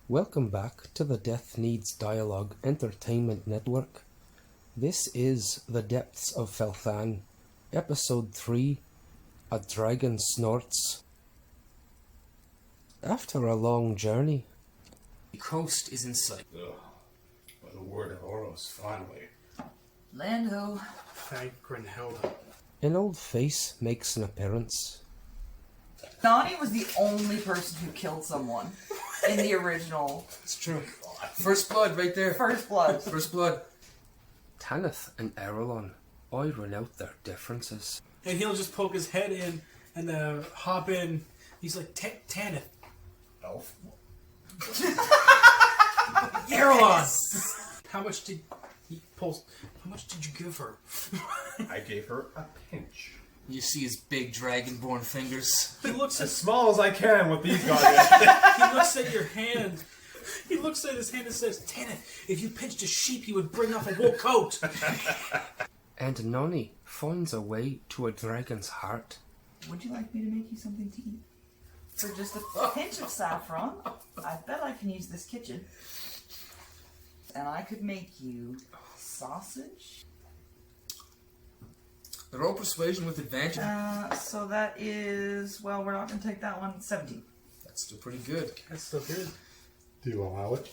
Welcome back to the Death Needs Dialogue Entertainment Network. This is The Depths of Fel'than, Episode 3, A Dragon Snorts. After a long journey, The coast is in sight. Ugh. By the word of Oros, finally. Lando. Thank Grenhilda. an old face makes an appearance. Nonny was the only person who killed someone in the original It's true. First blood right there. First Blood. First blood. Tanith and Earlon iron out their differences. And he'll just poke his head in and hop in. He's like, Tanith. Elf. Earlon! How much did he pulls? How much did you give her? I gave her a pinch. You see his big dragonborn fingers. He looks at As small as I can with these guys. he looks at your hand. He looks at his hand and says, Tanith, if you pinched a sheep, he would bring off a wool coat. And Nonny finds a way to a dragon's heart. Would you like me to make you something to eat? For just a pinch of saffron, I bet I can use this kitchen. And I could make you sausage. Roll persuasion with advantage. So that is, well, we're not going to take that one. 17. That's still pretty good. That's so good. Do you allow it?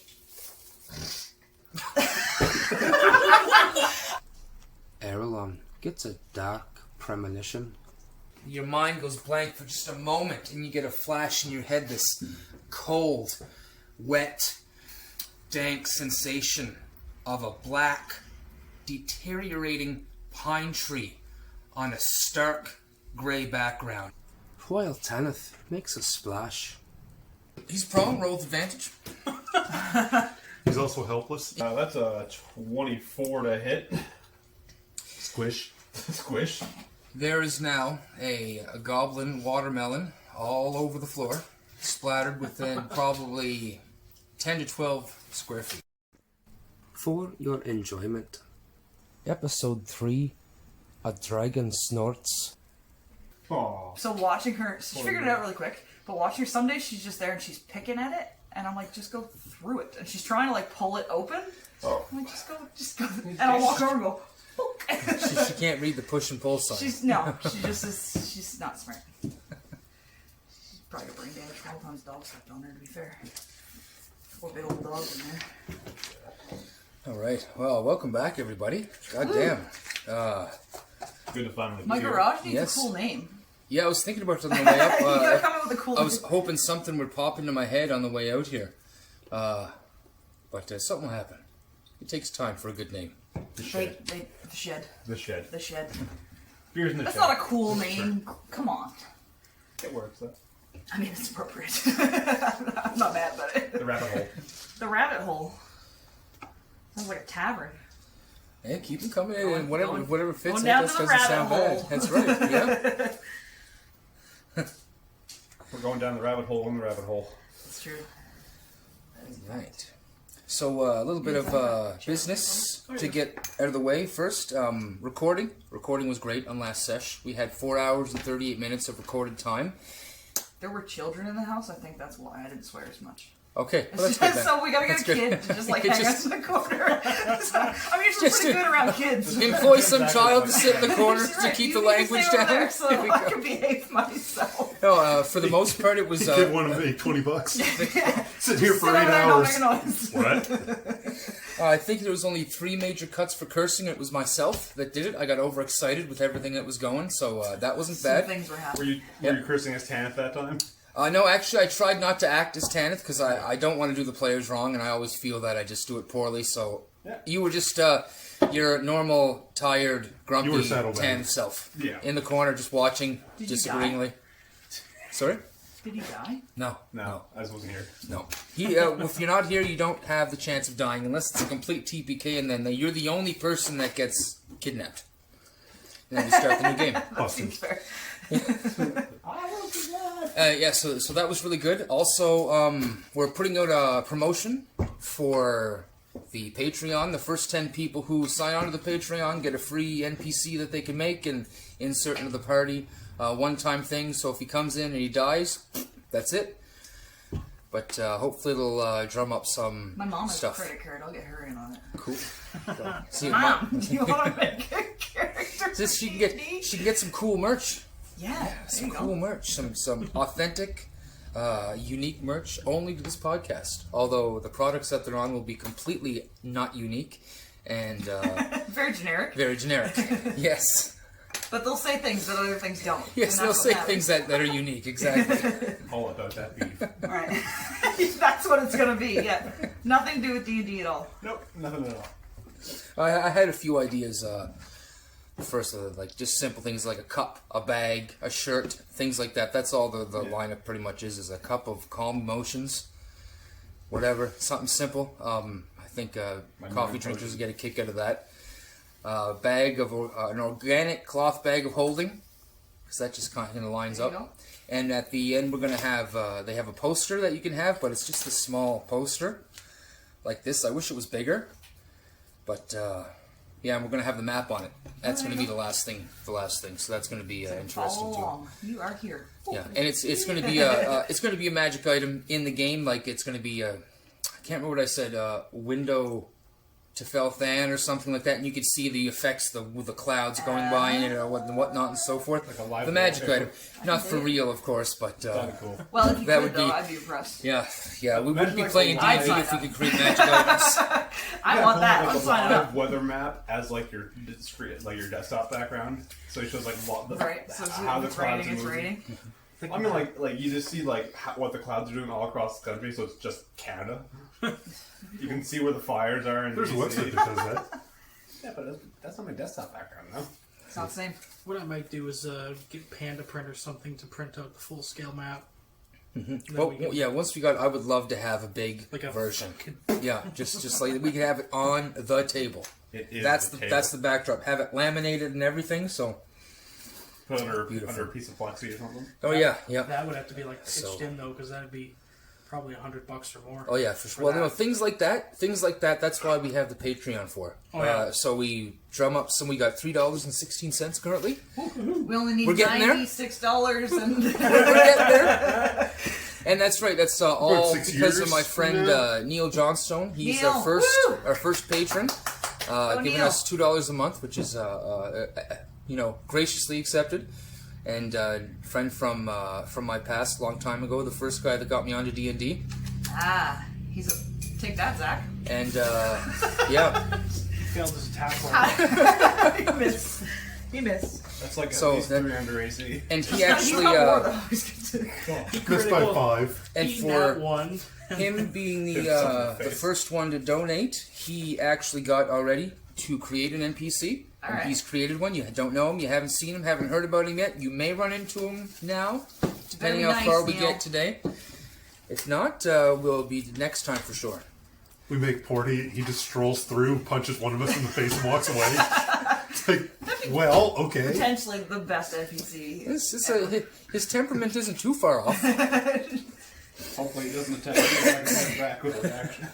Earlon gets a dark premonition. Your mind goes blank for just a moment, and you get a flash in your head, this cold, wet, dank sensation of a black, deteriorating pine tree on a stark, grey background. While Tanith makes a splash. He's prone, roll with advantage. He's also helpless. That's a 24 to hit. Squish. Squish. There is now a goblin watermelon all over the floor, splattered within probably 10 to 12 square feet. For your enjoyment, Episode 3, A Dragon Snorts. Aww. So watching her, she figured it out really quick, but watching her, some days she's just there and she's picking at it, and I'm like, just go through it. And she's trying to like pull it open. Oh. I'm like, just go. And I'll walk over and go, poke. She can't read the push and pull sign. She just is, she's not smart. She's probably got brain damage from all the times dog stepped on her, to be fair. Poor big old dog in there. Alright, well, welcome back, everybody. God damn. Good to finally be My here. garage needs Yes. a cool name. Yeah, I was thinking about it on the way up. You gotta come up with a cool I was name. hoping something would pop into my head on the way out here. But something will happen. It takes time for a good name. The shed. The shed. The shed. The shed. Beers in the That's shed. not a cool name. Come on. It works, though. I mean, it's appropriate. I'm not mad about it. The rabbit hole. The rabbit hole. Sounds like a tavern. Hey, keep them coming in, Going- and whatever going- whatever fits. going It down just to the doesn't sound rabbit bad. hole. That's right. Yeah. We're going down the rabbit hole in the rabbit hole. That's true. Right. So a little bit of business to get out of the way first. Recording. Recording was great on last sesh. We had 4 hours and 38 minutes of recorded time. There were children in the house. I think that's why I didn't swear as much. Okay, well, that's good then. So we gotta get That's a good. kid to just like It hang just- us in the corner. So, I'm usually Just pretty to- good around kids. Employ some Exactly child what- to sit in the corner She's to right. keep You the need to language stay over down. there so There we I go. can behave myself. No, for the most part, it was. Give one of me $20. Sit here Sit for over 8 there and don't hours. make a noise. What? I think there was only 3 major cuts for cursing. It was myself that did it. I got overexcited with everything that was going, so that wasn't Some bad. things were Were happening. you cursing as Tanith that time? No, actually, I tried not to act as Tanith because I don't want to do the players wrong, and I always feel that I just do it poorly. So Yeah. you were just your normal, tired, grumpy You were saddlebag. Tanith self. Yeah. In the corner, just watching, Did you disagreeingly. Sorry? Did he die? No. No, I just wasn't here. No. If you're not here, you don't have the chance of dying unless it's a complete TPK, and then you're the only person that gets kidnapped. And then you start the new game. That seems fair. Yeah, so that was really good. Also, we're putting out a promotion for the Patreon. The first 10 people who sign on to the Patreon get a free NPC that they can make and insert into the party. One-time thing, so if he comes in and he dies, that's it. But hopefully it'll drum up some My mom has stuff. a credit card. I'll get her in on it. Cool. See, Mom, do you want to make a character? This she can get some cool merch. Yeah, Some cool merch. Some authentic, unique merch only to this podcast. Although the products that they're on will be completely not unique and very generic. very generic. Yes. But they'll say things that other things don't. Yes, and they'll that's say what things that are unique. Exactly. All about that beef. Right. That's what it's gonna be. Yeah. Nothing to do with D&D at all. Nope, nothing at all. I had a few ideas. First, like just simple things like a cup, a bag, a shirt, things like that. That's all the lineup pretty much is a cup of calm emotions, whatever, something simple. I think coffee drinkers get a kick out of that. Bag of an organic cloth bag of holding, because that just kind of lines There you up. go. And at the end, we're gonna have they have a poster that you can have, but it's just a small poster like this. I wish it was bigger, but yeah, and we're gonna have the map on it. That's gonna be the last thing. So that's gonna be interesting Follow too. along. You are here. Yeah, and it's gonna be a magic item in the game. Like it's gonna be I can't remember what I said. Window to Fel'than or something like that, and you can see the effects with the clouds going by and whatnot and so forth. Like a live the magic wallpaper. item, not for real, of course, but That'd be cool. Well, if you That could, would though, be- I'd be impressed. yeah, we wouldn't Imagine be like playing a D&D live- if we could create magic items. I want that. Like I'm a signing live up. weather map as like your screen, like your desktop background. So it shows like Right. So how if the it's clouds raining, are it's moving. raining. I mean, like you just see like what the clouds are doing all across the country. So it's just Canada. You can see where the fires are. And There's a you see- website that does that. Yeah, but that's not my desktop background, though. It's not the same. What I might do is get Panda Print or something to print out the full scale map. Well, yeah, once we got, I would love to have a big Like a version. Yeah, just like we could have it on the table. It is That's the the table. that's the backdrop. Have it laminated and everything. So, Put it under Beautiful. a piece of plexi or something. oh yeah, yeah. That would have to be like pitched So- in though, because that'd be probably $100 or more. Oh yeah, for sure. Well, that. no, things like that. That's why we have the Patreon for. Oh, yeah. So we drum up some. We got $3.16 currently. We only need We're getting there. $96 and We're getting there. And that's right. That's all 6 because of years my from friend now? Neal Johnstone. He's Neal, our woo! first patron, giving Neal. us $2 a month, which is graciously accepted. And friend from my past, long time ago, the first guy that got me onto D&D. take that, Zach. And yeah, He failed his attack roll. He missed. That's like So at least that- 3 under AC. and he You actually got more, though. I was gonna say. Missed by 5. and Eating that for one. him being Something in the the face. first one to donate, he actually got already to create an NPC. All And right. he's created one. You don't know him. You haven't seen him. Haven't heard about him yet. You may run into him now, depending Very how far nice, we Neal. get today. If not, we'll be next time for sure. We make Porty, he just strolls through, punches one of us in the face and walks away. It's like, well, okay. Potentially the best NPC. His temperament isn't too far off. Hopefully, he doesn't attack you like a back with a reaction.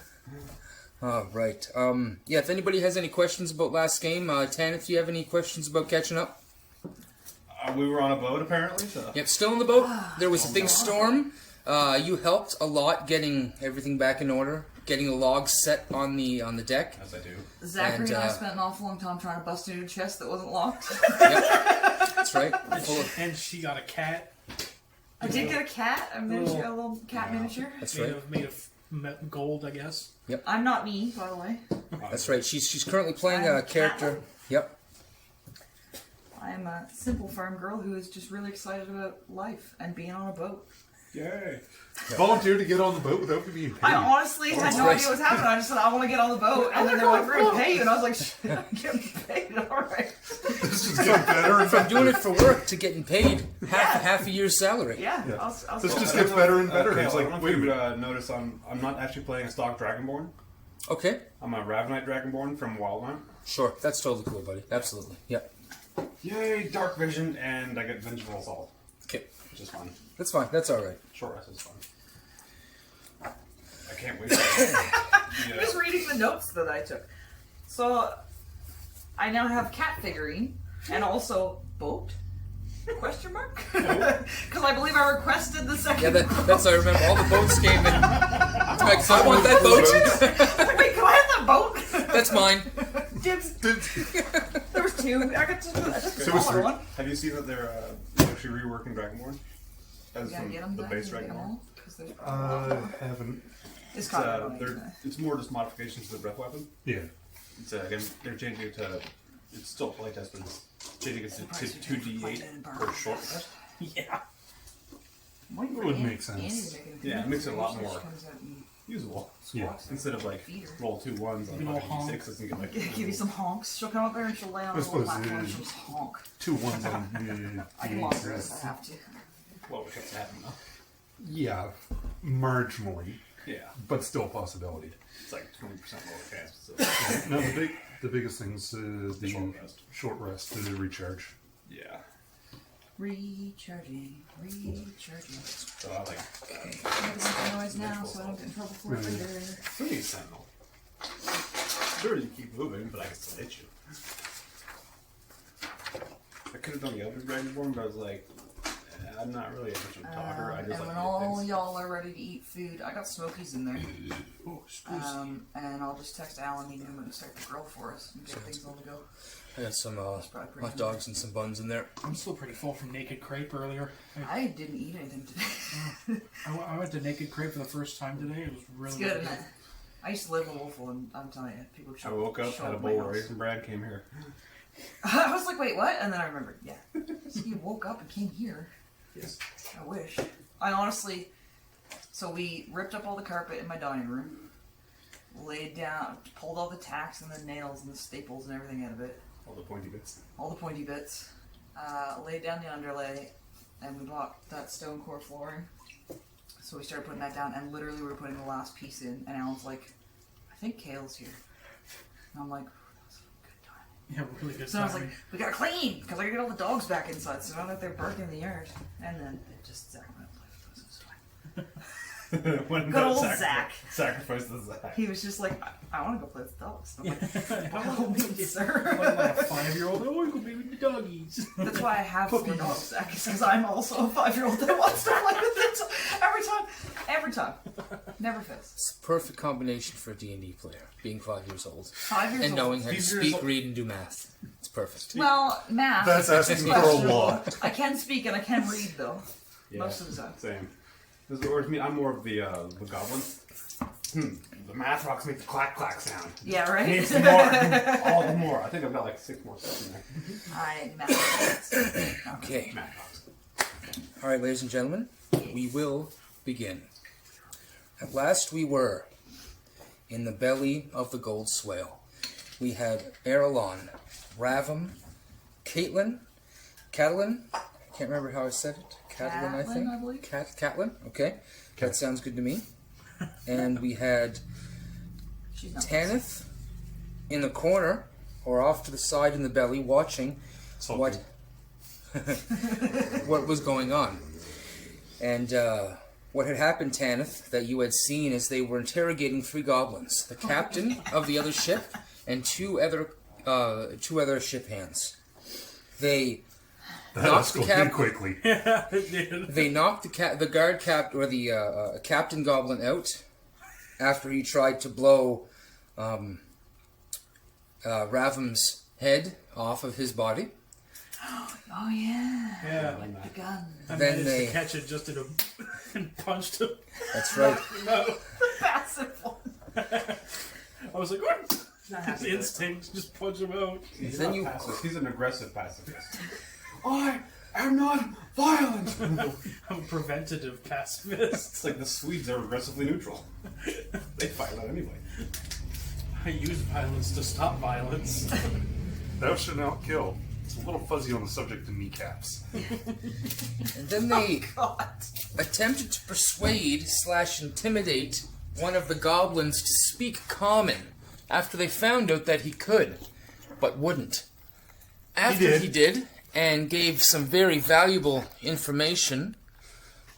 Right. Yeah, if anybody has any questions about last game, Tanith, do you have any questions about catching up? We were on a boat apparently, so Yep, still in the boat. There was a big storm. You helped a lot getting everything back in order, getting the logs set on the deck. as I do. Zachary and I And, spent an awful long time trying to bust into a chest that wasn't locked. Yep, that's right. Full of- And she got a cat. I did get a cat, a miniature, a little cat miniature. That's made right. of gold, I guess. I'm not me, by the way. That's right. She's currently playing I'm a character. Yep. I'm a simple farm girl who is just really excited about life and being on a boat. Yay! Volunteer to get on the boat without me being paid. I honestly had no right. idea what was happening. I just said, I want to get on the boat. And then they're like, we're going to pay you. And I was like, shit, I'm getting paid. All right. This is getting better and From better. doing it for work to getting paid half a year's salary. Yeah. Yeah. I'll This go. just gets better and better. Okay, It's I like, don't know wait if a you minute. notice I'm not actually playing a stock Dragonborn. Okay. I'm a Ravenite Dragonborn from Wildland. Sure. That's totally cool, buddy. Absolutely. Yep. Yay! Dark Vision, and I get Vengeful Assault, Okay. which is fun. That's fine. That's all right. Short rest is fun. I can't wait. I'm just reading the notes that I took. So, I now have cat figurine and also boat? Question mark? Because I believe I requested the second Yeah, that's I remember. All the boats came in. Max, I want that boat. Like, wait, can I have that boat? That's mine. Dibs. There was two. I got just a So was smaller there- one. Have you seen that they're actually reworking Dragonborn? As You gotta from get them the back. base You gotta get 'em Dragonborn? all, 'cause there's Haven't. It's It's, kind of annoying, they're- isn't it? it's more just modifications to the breath weapon. Yeah. It's again, they're changing it to. It's still a playtest, but it's changing it to 2d8 per short rest. Yeah. Might It would bring make in sense. Annie to make an Yeah, it makes it a lot appearance, more she comes out and usable. Yeah. Instead of like feed her. roll 2 1s on You know, fucking honk. d6s and get like. Give you some honks. She'll come up there and she'll lay on I a little suppose platform it and is. she'll just honk. 2 1s on I can lock her if I have to. Well, it keeps happening though. Yeah, marginally, Yeah, but still a possibility. it's like 20% lower chance. So. No, the biggest things is the Short rest. to recharge. Yeah. Recharging. So I like. I'm making noise now so I don't get in trouble for it later. Who needs Sentinel? Sure, you keep moving, but I can still hit you. I could have done the other Dragonborn, but I was like, I'm not really a much of a talker. I just And like when to all hit things. y'all are ready to eat food, I got Smokies in there. Oh, spruce. And I'll just text Alan and him and start the grill for us and get things all to go. I got some probably pretty hot dogs and some buns in there. I'm still pretty full from Naked Crepe earlier. I didn't eat anything today. I went to Naked Crepe for the first time today. It was really It's good, isn't it? I used to live in Wolfville, and I'm telling you, people I show woke up, show had a up my bowl of house. raisin bread, came here. I was like, wait, what? And then I remembered, yeah. So you woke up and came here. Yes. I wish. I honestly, so we ripped up all the carpet in my dining room, laid down, pulled all the tacks and the nails and the staples and everything out of it, All the pointy bits. all the pointy bits, laid down the underlay, and we bought that stone core flooring. So we started putting that down, and literally we were putting the last piece in, and Alan's like, I think Kale's here. And I'm like, that's a good time. Yeah, really good So I was like, timing. we gotta clean, because I gotta get all the dogs back inside, so now that they're barking in the yard. And then it just, Zach went like, this is fine. When Good that old Zach. Sacrifice the Zach. He was just like, I want to go play with the dogs. I'm like, How help me, Like sir. a 5-year-old. Oh, I go play with the doggies. That's why I have 4 dogs, Zach, because I'm also a 5-year-old that wants to play with it. So every time. Never fails. It's a perfect combination for a D&D player, being 5 years old. 5 years And old. knowing how to 5 years speak, old. read, and do math. It's perfect. Well, math. That's asking for a questionable. lot. I can speak and I can read, though. Yeah, Most of the time. Same. Or me, I'm more of the goblin. The math rocks make the clack clack sound. Yeah, right? Need some more. All the more. I think I've got like 6 more stuff in there. I math. Okay. Math rocks. Alright, ladies and gentlemen, we will begin. At last we were in the belly of the gold swale. We had Earlon, Ravim, Caitlin, can't remember how I said it. Catelyn, I think. Catelyn, I believe. Catelyn, okay. That sounds good to me. And we had She's not Tanith in the corner, or off to the side in the belly, watching what what was going on. And what had happened, Tanith, that you had seen as they were interrogating 3 goblins, the captain of the other ship and two other ship hands. They That knocked the escalated quickly. Yeah, it did. They knocked the guard cap or the captain goblin out after he tried to blow Ravim's head off of his body. Oh, yeah. Yeah. The gun. I Then managed they- to catch it just in a and punched him. That's right. No. The passive one. I was like, what? Not happy His with it. instinct, just punch him out. He's Then not you- pacifist. He's an aggressive pacifist. I am not violent. I'm a preventative pacifist. It's like the Swedes are aggressively neutral. They fight out anyway. I use violence to stop violence. Thou shalt not kill. It's a little fuzzy on the subject of kneecaps. And then they God. attempted to persuade / intimidate one of the goblins to speak common after they found out that he could, but wouldn't. After he did, and gave some very valuable information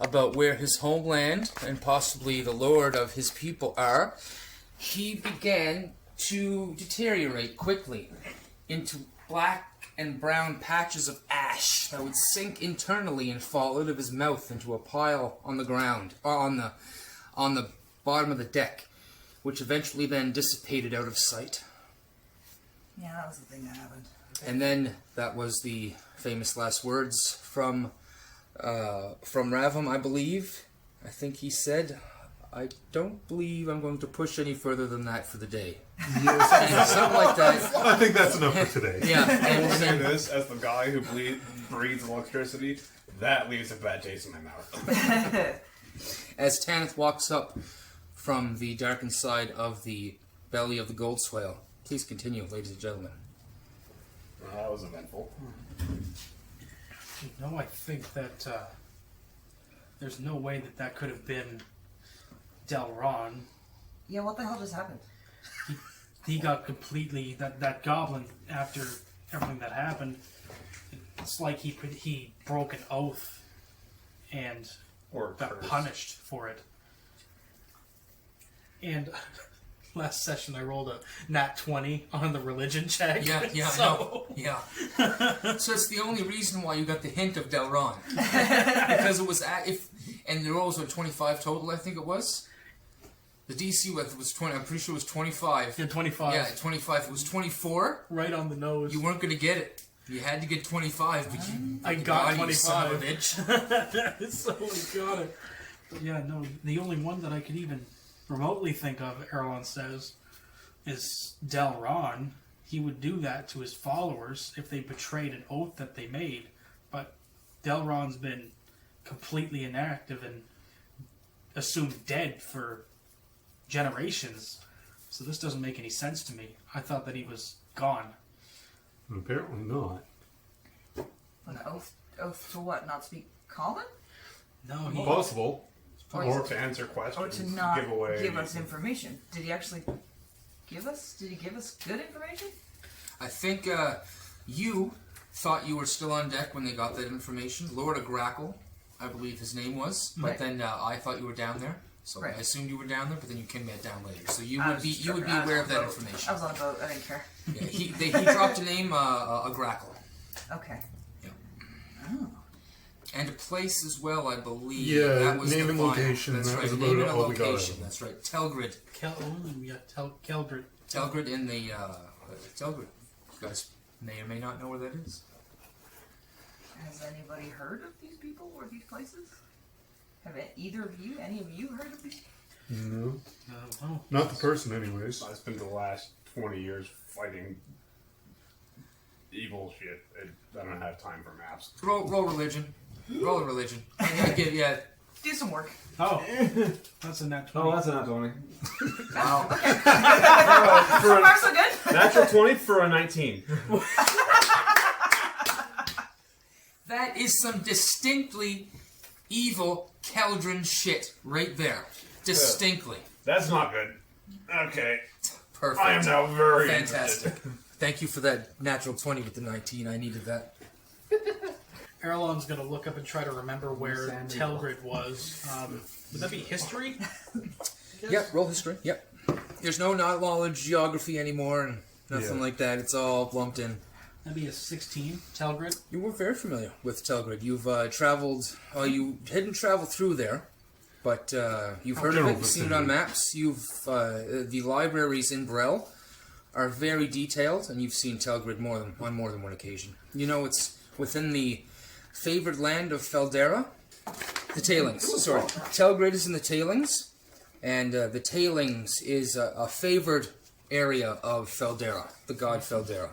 about where his homeland and possibly the lord of his people are, he began to deteriorate quickly into black and brown patches of ash that would sink internally and fall out of his mouth into a pile on the ground, or on the bottom of the deck, which eventually then dissipated out of sight. Yeah, that was the thing that happened. And then that was the famous last words from Ravim, I believe. I think he said, "I don't believe I'm going to push any further than that for the day." Something like that. I think that's enough for today. Yeah, I will and say then, this, as the guy who breathes electricity, that leaves a bad taste in my mouth. as Tanith walks up from the darkened side of the belly of the gold swale, please continue, ladies and gentlemen. Well, that was eventful. No, I think that there's no way that could have been Delron. Yeah, what the hell just happened? He got completely that goblin after everything that happened. It's like he broke an oath and Or got curse. punished for it. And last session I rolled a nat 20 on the religion check. Yeah, so... yeah. So it's the only reason why you got the hint of Delron. Because it was and the rolls were 25 total, I think it was. The DC was 20, I'm pretty sure it was 25. Yeah, 25. Yeah, 25. If it was 24, Right on the nose. you weren't going to get it. You had to get 25, but you... I got God, you son of a 25. bitch. So I got it. But yeah, no, the only one that I could even remotely think of, Earlon says, is Delron. He would do that to his followers if they betrayed an oath that they made. But Delron's been completely inactive and assumed dead for generations. So this doesn't make any sense to me. I thought that he was gone. Apparently not. An oath to what? Not speak common? No, he... Possible. Or to answer questions. Or to not give away give us anything. information. Did he actually give us? Did he give us good information? I think you thought you were still on deck when they got that information. Lord of Grackle, I believe his name was. But Right. then I thought you were down there. So Right. I assumed you were down there, but then you came back down later. So you I would was be distracted. aware of that I was information. I was on a boat. I didn't care. Yeah, he dropped a name, a Grackle. Okay. Yeah. Oh. And a place as well, I believe. Yeah, that was name the and final. location, That's that right. was about Name and a all we got out of location. it. That's right. Telgrid. Keldred. Telgrid in the Telgrid. You guys may or may not know where that is. Has anybody heard of these people or these places? Have any of you heard of these? No. Oh. Not the person, anyways. I spent the last 20 years fighting evil shit. I don't have time for maps. Roll religion. Roll a religion. Yeah. Do some work. Oh, that's a nat 20. Oh, that's not 20. Wow. So far, so good. Natural 20 for a 19. That is some distinctly evil Keldrin shit right there. Distinctly. That's not good. Okay. Perfect. I am now very Fantastic. interested. Thank you for that natural 20 with the 19. I needed that. Erlon's going to look up and try to remember where Telgrid was. Would that be history? Yep, roll history. Yep. There's no knowledge, geography anymore, and nothing Yeah. like that. It's all lumped in. That'd be a 16. Telgrid. You were very familiar with Telgrid. You've traveled. You didn't travel through there, but you've heard of general it. You've seen it on maps. You've the libraries in Brel are very detailed, and you've seen Telgrid on more than one occasion. You know it's within the favored land of Feldera. The Tailings. Sorry, Telgrid is in the Tailings, and the Tailings is a favored area of Feldera, the god Feldera.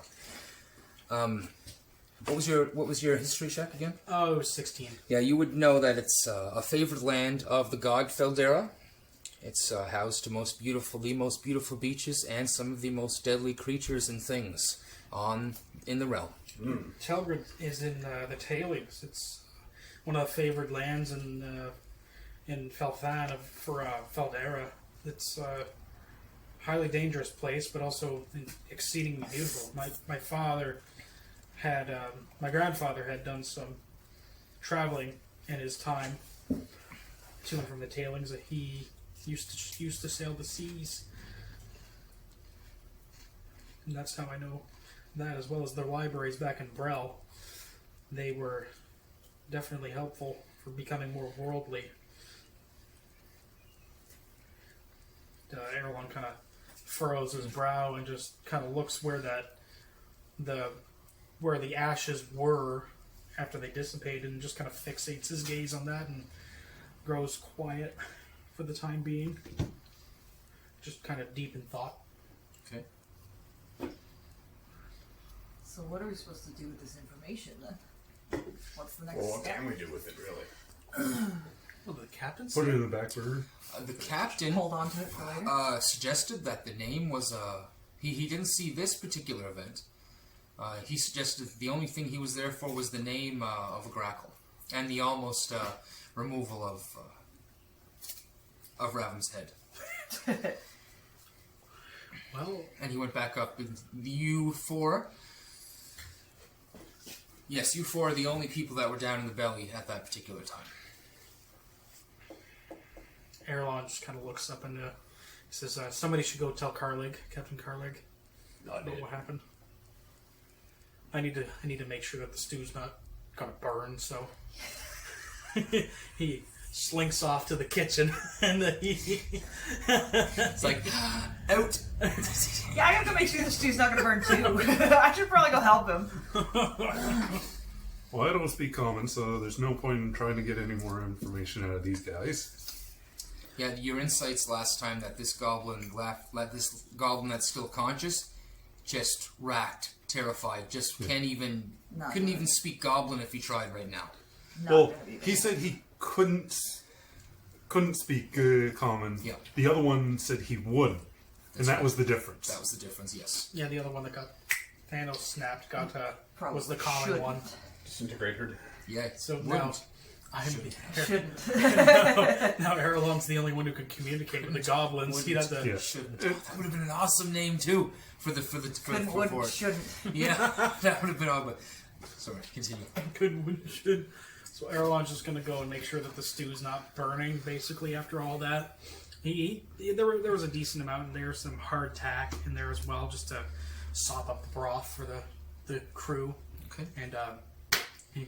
What was your history check again? Oh, it was 16. Yeah, you would know that it's a favored land of the god Feldera. It's housed to the most beautiful beaches and some of the most deadly creatures and things in the realm. Telgrid is in the Tailings. It's one of the favored lands in Fel'than for Feldera. It's a highly dangerous place, but also exceedingly beautiful. My grandfather had done some traveling in his time to and from the Tailings. He used to sail the seas, and that's how I know that, as well as their libraries back in Brel. They were definitely helpful for becoming more worldly. Earlon kind of furrows his brow and just kind of looks where the ashes were after they dissipated, and just kind of fixates his gaze on that and grows quiet for the time being. Just kind of deep in thought. Okay. So what are we supposed to do with this information then? What's the next Well, what step? can we do with it, really? Well, the captain Put it in the back burner. The captain Hold on to it for later. suggested that the name was he didn't see this particular event. He suggested the only thing he was there for was the name of a grackle and the almost removal of Ravim's head. Well, And he went back up, and you four. Yes, you four are the only people that were down in the belly at that particular time. Earlon just kind of looks up and he says, somebody should go tell Carlig, Captain Carlig, Not about what happened. I need to make sure that the stew's not gonna burn, so he slinks off to the kitchen and It's like, out! Yeah, I have to make sure the stew's not gonna burn too. I should probably go help him. Well, I don't speak common, so there's no point in trying to get any more information out of these guys. Yeah, your insights last time that this goblin this goblin that's still conscious, just racked, terrified, just couldn't even speak goblin if he tried right now. Well, he said he couldn't speak common. Yeah. The other one said he would, and that was the difference. That was the difference, yes. yeah, the other one that got Thanos snapped Probably was the common shouldn't. one. Disintegrated. Yeah. So now wouldn't. Shouldn't. now Earlon's the only one who can communicate with the goblins. He'd have to. Yeah. Shouldn't. That would have been an awesome name too for the Couldn't, for wouldn't, it. shouldn't. Yeah, that would have been all. But sorry, continue. Could, would, should. So Earlon's just going to go and make sure that the stew's not burning, basically, after all that. There was a decent amount, and there's some hardtack in there as well, just to sop up the broth for the crew. Okay. And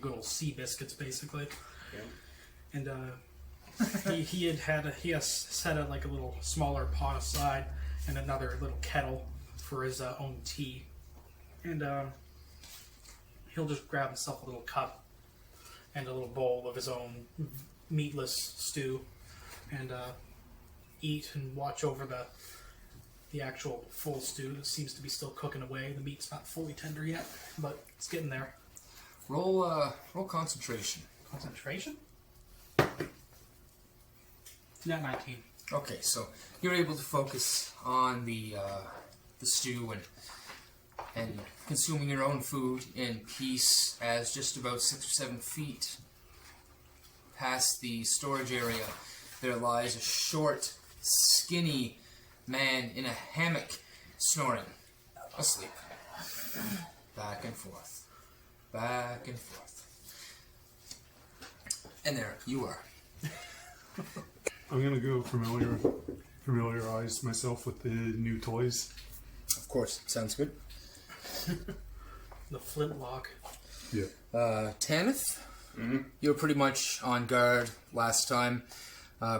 good old sea biscuits, basically. Yeah. And he has set a like a little smaller pot aside and another little kettle for his own tea. And he'll just grab himself a little cup and a little bowl of his own meatless stew, and eat and watch over the actual full stew that seems to be still cooking away. The meat's not fully tender yet, but it's getting there. Roll concentration. Concentration? Not 19. Okay, so you're able to focus on the stew and consuming your own food in peace, as just about 6 or 7 feet past the storage area there lies a short, skinny man in a hammock, snoring, asleep. Back and forth. Back and forth. And there you are. I'm gonna go familiarize myself with the new toys. Of course, sounds good. The flintlock. Yeah. Tanith, you were pretty much on guard last time,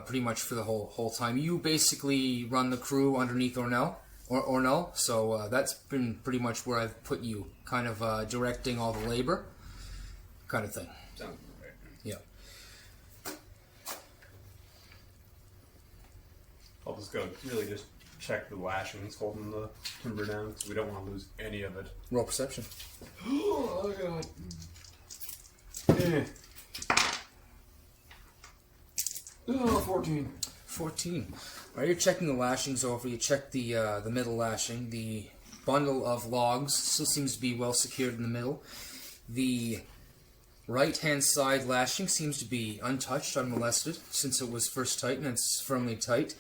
pretty much for the whole time. You basically run the crew underneath Ornell, so that's been pretty much where I've put you, kind of directing all the labor, kind of thing. Sounds right. Yeah. I'll just go really just check the lashings holding the timber down, because we don't want to lose any of it. Roll perception. Oh, God. Yeah. Oh, 14. 14. While you're checking the lashings over, you check the middle lashing. The bundle of logs still seems to be well secured in the middle. The right-hand side lashing seems to be untouched, unmolested, since it was first tightened and it's firmly tight.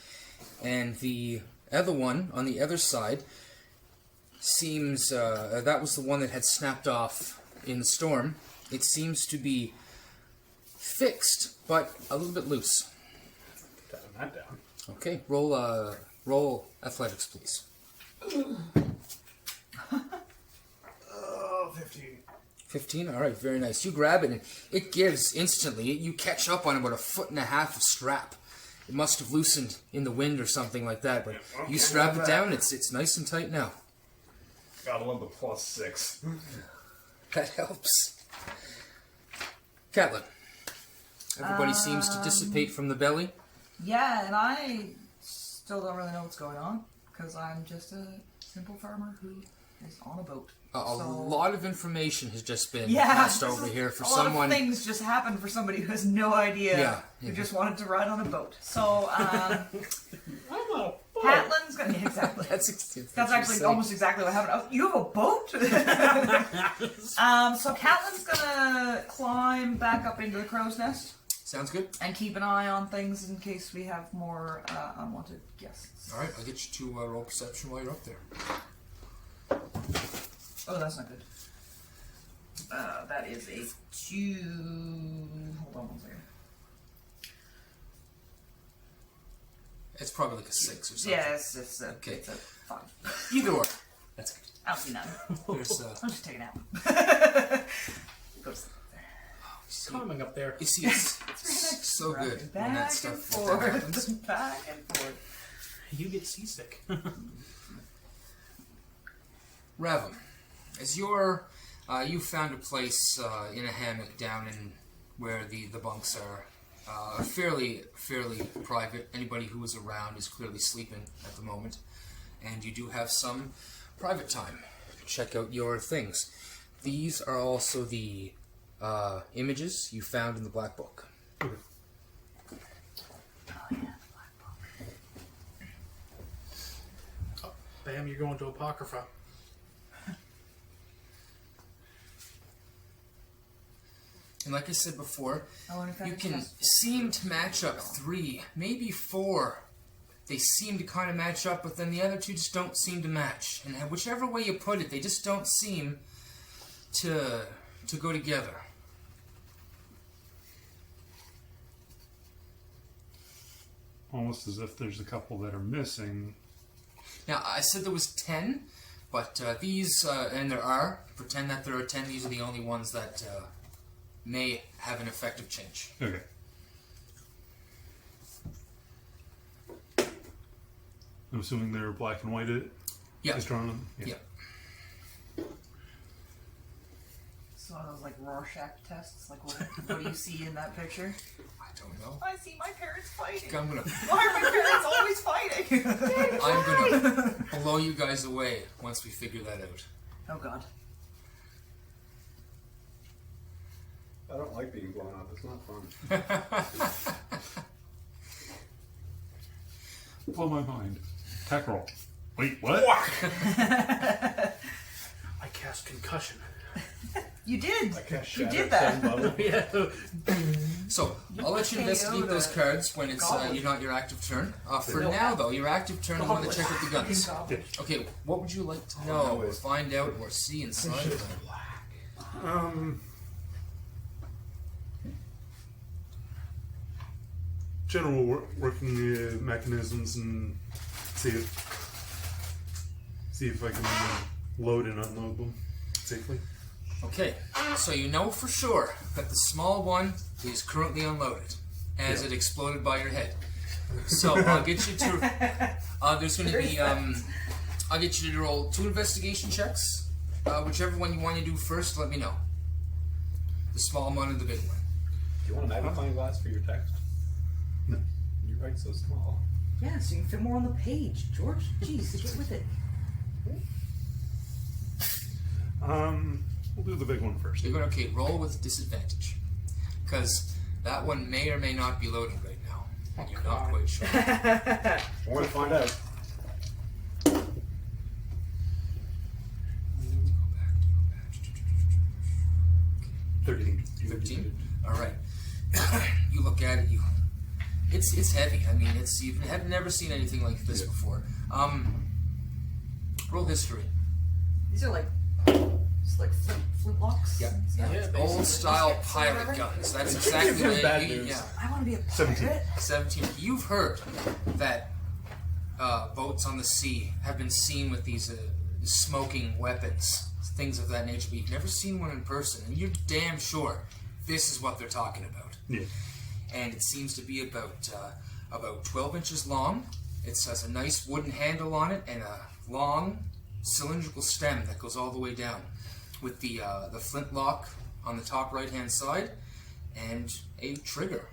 And the other one, on the other side, seems, that was the one that had snapped off in the storm. It seems to be fixed, but a little bit loose. Tapping that down. Okay, roll athletics, please. Oh, 15. 15? Alright, very nice. You grab it and it gives instantly. You catch up on about 1.5 foot of strap. It must have loosened in the wind or something like that, but you strap it down, it's nice and tight now. Gotta love the +6. That helps. Catelyn. Everybody seems to dissipate from the belly. Yeah, and I still don't really know what's going on, because I'm just a simple farmer who is on a boat. A So- lot of information has just been Yeah, passed over here for a someone. lot of things just happened for somebody who has no idea, Yeah, who yeah. just wanted to ride on a boat. So, I'm Patlin's gonna... Yeah, exactly. That's actually almost exactly what happened. Oh, you have a boat? So Catelyn's gonna climb back up into the crow's nest Sounds good. and keep an eye on things in case we have more unwanted guests. All right, I'll get you to roll perception while you're up there. Oh, that's not good. That is a 2... Hold on one second. It's probably like a 6 or something. Yeah, it's a, Okay. it's a 5. Either or. That's good. I don't see none. There's I'll just take a nap. Go to sleep. Calming up there. you see, it's so good when Back that and stuff like that happens. forth. Back and forth. You get seasick. Ravim, as you found a place in a hammock down in where the bunks are. Fairly private. Anybody who is around is clearly sleeping at the moment, and you do have some private time to check out your things. These are also the images you found in the Black Book. Oh yeah, Black Book. Bam, you're going to Apocrypha. And like I said before, I wonder if I you can can trust seem to match up 3, maybe 4. They seem to kind of match up, but then the other 2 just don't seem to match. And whichever way you put it, they just don't seem to go together. Almost as if there's a couple that are missing. Now, I said there was 10, but these, and there are, pretend that there are 10, these are the only ones that may have an effective change. Okay. I'm assuming they're black and white. Yeah. Is drawn on. Yeah. So one of those like Rorschach tests, like what do you see in that picture? I don't know. I see my parents fighting. I'm gonna, Why are my parents always fighting? I'm gonna blow you guys away once we figure that out. Oh god. I don't like being blown up. It's not fun. Blow my mind. Attack roll. Wait, what? I cast concussion. You did. I cast You Shatter did that. 10 level. Yeah. So, I'll let you investigate those cards when it's not your active turn. For now, though, your active turn, I want to check out the guns. Okay, what would you like to know, or find out, or see inside of them? General working mechanisms and see if I can load and unload them safely. Okay, so you know for sure that the small one is currently unloaded, as it exploded by your head. So I'll get you to. There's going to be. I'll get you to roll 2 investigation checks. Whichever one you want to do first, let me know. The small one and the big one. Do you want a magnifying glass for your text? No. You write so small. Yeah, so you can fit more on the page, George. Jeez, get with it. We'll do the big one first. You're going to roll with disadvantage, because that one may or may not be loading right now. You're not quite sure. I want to find out. 13. All right. You look at it. It's heavy. I mean, you've never seen anything like this before. Roll history. These are like flintlocks. Yeah. Yeah, Old style pirate guns. That's exactly what Bad it news. Yeah. I want to be a pirate. 17. 17. You've heard that boats on the sea have been seen with these smoking weapons, things of that nature, but you've never seen one in person, and you're damn sure this is what they're talking about. Yeah. And it seems to be about about 12 inches long. It has a nice wooden handle on it and a long cylindrical stem that goes all the way down, with the flintlock on the top right-hand side and a trigger.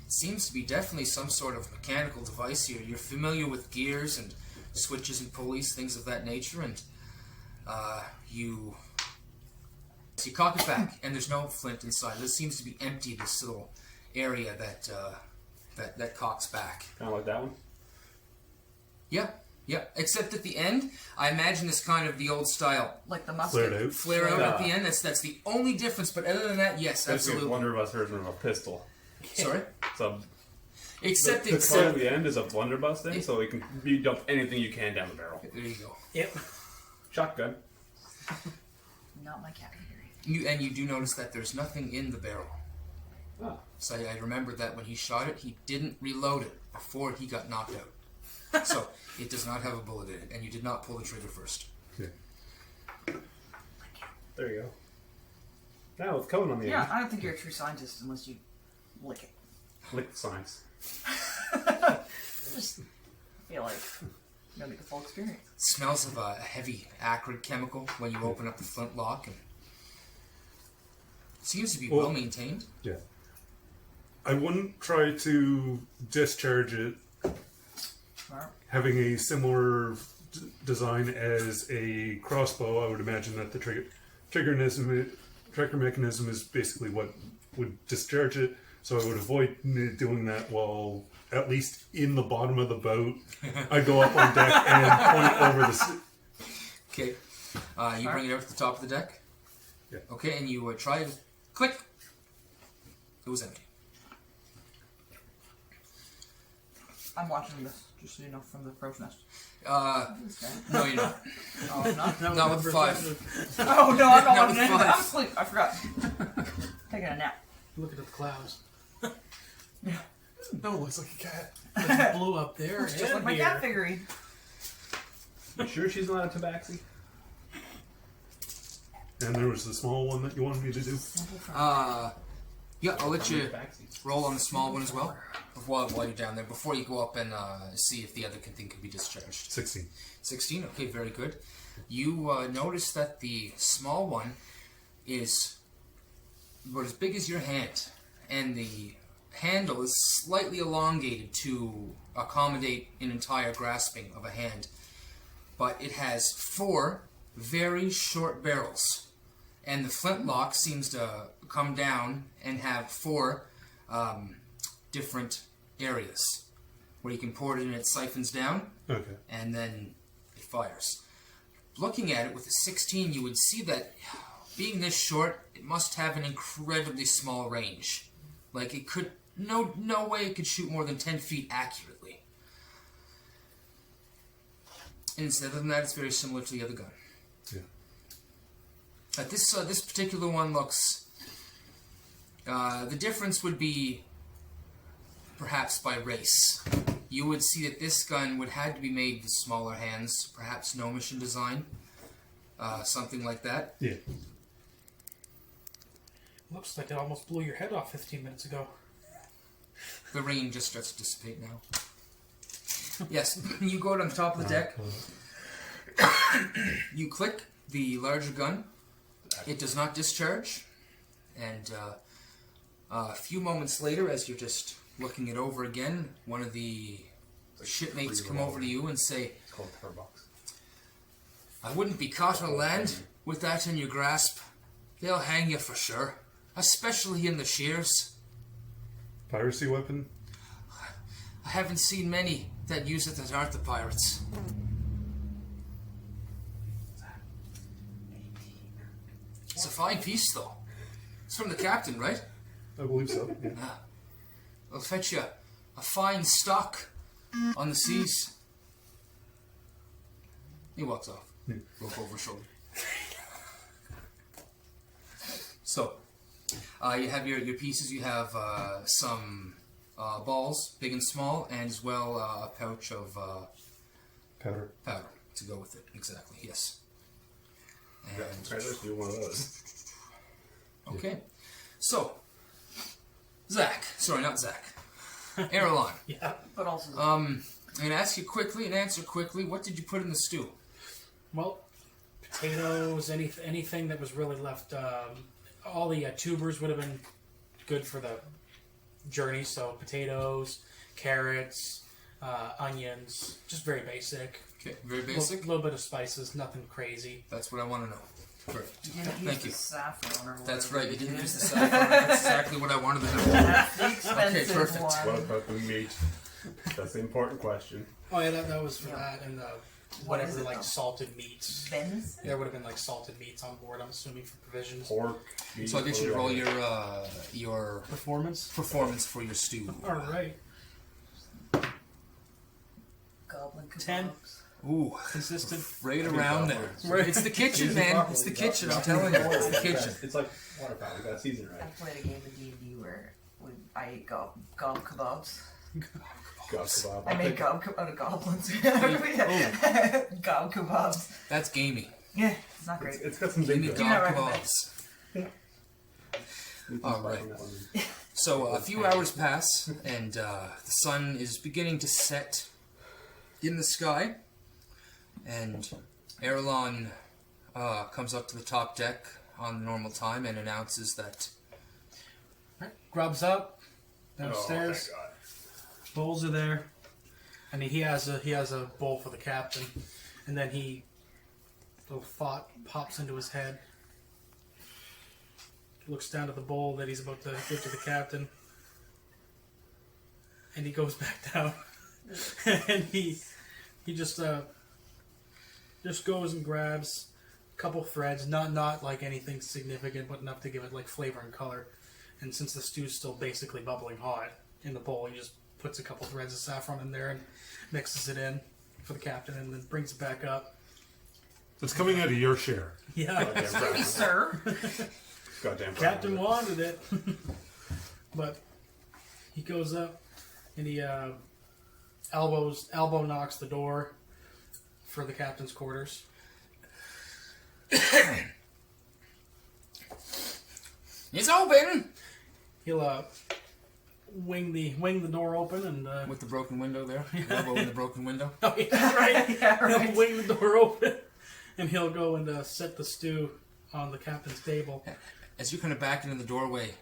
It seems to be definitely some sort of mechanical device here. You're familiar with gears and switches and pulleys, things of that nature, and you cock it back, and there's no flint inside. This seems to be empty, this little area that cocks back. Kind of like that one? Yeah, yeah. Except at the end, I imagine this kind of the old style. Like the musket. Flare out at the end. That's the only difference. But other than that, yes, absolutely. Basically, blunderbuss version of a pistol. Sorry? So Except the cut at the end is a blunderbuss thing, so it can you dump anything you can down the barrel. There you go. Yep. Shotgun. Not my category. You do notice that there's nothing in the barrel. Oh. So I remember that when he shot it, he didn't reload it before he got knocked out. So it does not have a bullet in it, and you did not pull the trigger first. Okay. There you go. Now with cone on the Yeah, end. I don't think you're a true scientist unless you lick it. Lick the science. Just feel like you gotta get the full experience. Smells of a heavy, acrid chemical when you open up the flintlock, and seems to be well maintained. Yeah. I wouldn't try to discharge it having a similar design as a crossbow. I would imagine that the trigger mechanism is basically what would discharge it, so I would avoid doing that while at least in the bottom of the boat. I'd go up on deck and point over the... Okay. You bring it out to the top of the deck? Yeah. Okay, and you try to... Click! It was empty. I'm watching this, just so you know, from the crow's nest. No, you're not. Oh, I'm not? Not with the 5. Oh, no, I'm not Not watching with anything. five. I'm asleep. I forgot. Taking a nap. Looking at the clouds. No, it looks like a cat. There's blue up there. It's just and like my here. cat figurine. You sure she's not a tabaxi? And there was the small one that you wanted me to do. Yeah, I'll let you Tabaxis. roll on the small one as well while you're down there, before you go up and see if the other thing can be discharged. 16. 16, okay, very good. You notice that the small one is about as big as your hand, and the handle is slightly elongated to accommodate an entire grasping of a hand. But it has 4 very short barrels, and the flintlock seems to come down and have 4 different areas where you can pour it in, it siphons down, Okay. and then it fires. Looking at it with a 16, you would see that being this short, it must have an incredibly small range. Like it could, no way it could shoot more than 10 feet accurately. And instead of that, it's very similar to the other gun. Yeah. This particular one looks. The difference would be perhaps by race. You would see that this gun would have to be made with smaller hands, perhaps gnomish in design, something like that. Yeah. Looks like it almost blew your head off 15 minutes ago. The rain just starts to dissipate now. Yes, you go out on the top of the deck. You click the larger gun. It does not discharge. And a few moments later, as you're just looking it over again, one of the shipmates come over to you and say, It's called a pepper box. I wouldn't be caught on land with that in your grasp. They'll hang you for sure, especially in the Shiers. Piracy weapon? I haven't seen many that use it that aren't the pirates. It's a fine piece, though. It's from the captain, right? I believe so. Yeah. It'll fetch you a fine stock on the seas. He walks off. Rope over his shoulder. So, you have your pieces. You have some balls, big and small, and as well a pouch of Powder. powder to go with it. Exactly, yes. Yeah, And try to do one of those. okay, so Zach. Sorry, not Zach. Earlon. Yeah. But also, I'm gonna ask you quickly and answer quickly. What did you put in the stew? Well, potatoes, anything that was really left. All the tubers would have been good for the journey. So potatoes, carrots, onions, just very basic. Okay, very basic. A little bit of spices, nothing crazy. That's what I want to know. Perfect. you didn't Thank use you. the saffron or whatever. That's right. You didn't did. use the saffron. That's exactly what I wanted to know. That's the expensive perfect. one. What about the meat? That's the important question. Oh yeah, that was for Yeah. that and What is whatever it, like though? salted meats. Venison? There would have been like salted meats on board. I'm assuming for provisions. Pork, beef, So I'll get you to roll your Performance. performance for your stew. All right. Goblin kebabs. 10. Ooh, Consistent. right around there. Right. It's the kitchen, man. It's the kitchen. I'm telling you, it's the kitchen. It's like waterfowl. You gotta season it I right. played a game of D&D where I ate gob kebabs. Gob kebab. I made gob out of goblins. Gob kebabs. That's gamey. Yeah, it's not great. It's got some Give zing me to it. not gob recommend. kebabs. All right. So a few hours pass, and the sun is beginning to set in the sky, and Earlon comes up to the top deck on the normal time and announces that Right. Grubs up Oh, downstairs. Bowls are there, and he has a bowl for the captain, and then a little thought pops into his head. He looks down at the bowl that he's about to give to the captain, and he goes back down, and he just goes and grabs a couple threads, not like anything significant, but enough to give it like flavor and color. And since the stew's still basically bubbling hot in the bowl, he just puts a couple threads of saffron in there and mixes it in for the captain, and then brings it back up. It's coming out of your share. Yeah, Goddamn brown. Sir. Goddamn brown. captain wanted it, but he goes up and he elbow knocks the door for the captain's quarters. it's open He'll wing the door open and with the broken window there. Elbow in the broken window. oh, yeah, right. Yeah, right. He'll wing the door open and he'll go and set the stew on the captain's table. As you kind of back into the doorway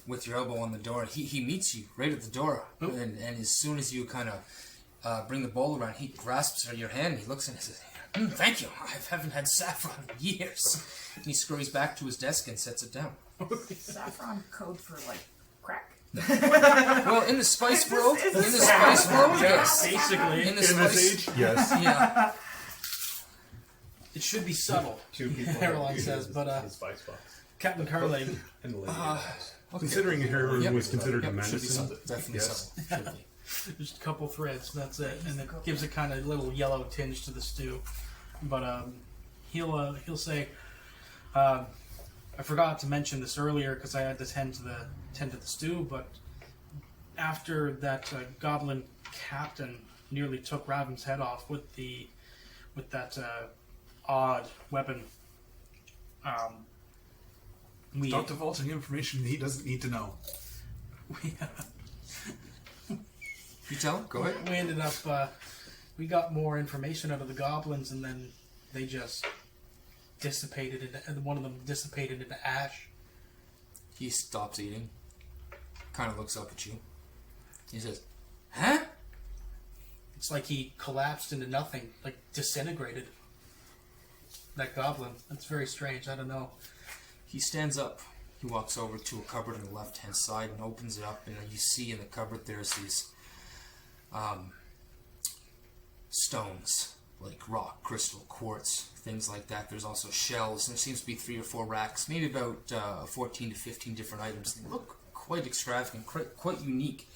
with your elbow on the door, he meets you right at the door, Oh. and as soon as you kind of bring the bowl around, he grasps your hand, and he looks and he says, "Thank you. I haven't had saffron in years." And he scurries back to his desk and sets it down. Saffron code for like crack. Well, in the spice world, yes. Basically, In the In this spice, age, yes. yeah. it should be subtle. Two people. Caroline says, but the spice box. Captain Carleg, And the lady in the house. Okay. Considering heroin Yep. was considered a Yep, should be medicine. subtle. Definitely Yes. subtle. Should be. just a couple threads, that's it, and it gives a kind of little yellow tinge to the stew. But he'll say, I forgot to mention this earlier because I had to tend to the stew. But after that goblin captain nearly took Ravim's head off with that odd weapon, we Stop divulging information he doesn't need to know. You tell him? Go ahead. we ended up we got more information out of the goblins, and then they just dissipated and one of them dissipated into ash. He stops eating, kind of looks up at you. He says, "Huh?" It's like he collapsed into nothing, like disintegrated. That goblin. That's very strange. I don't know. He stands up. He walks over to a cupboard on the left-hand side and opens it up, and you see in the cupboard there's these stones, like rock, crystal, quartz, things like that. There's also shells, and there seems to be 3 or 4 racks, maybe about 14 to 15 different items. They look quite extravagant, quite unique.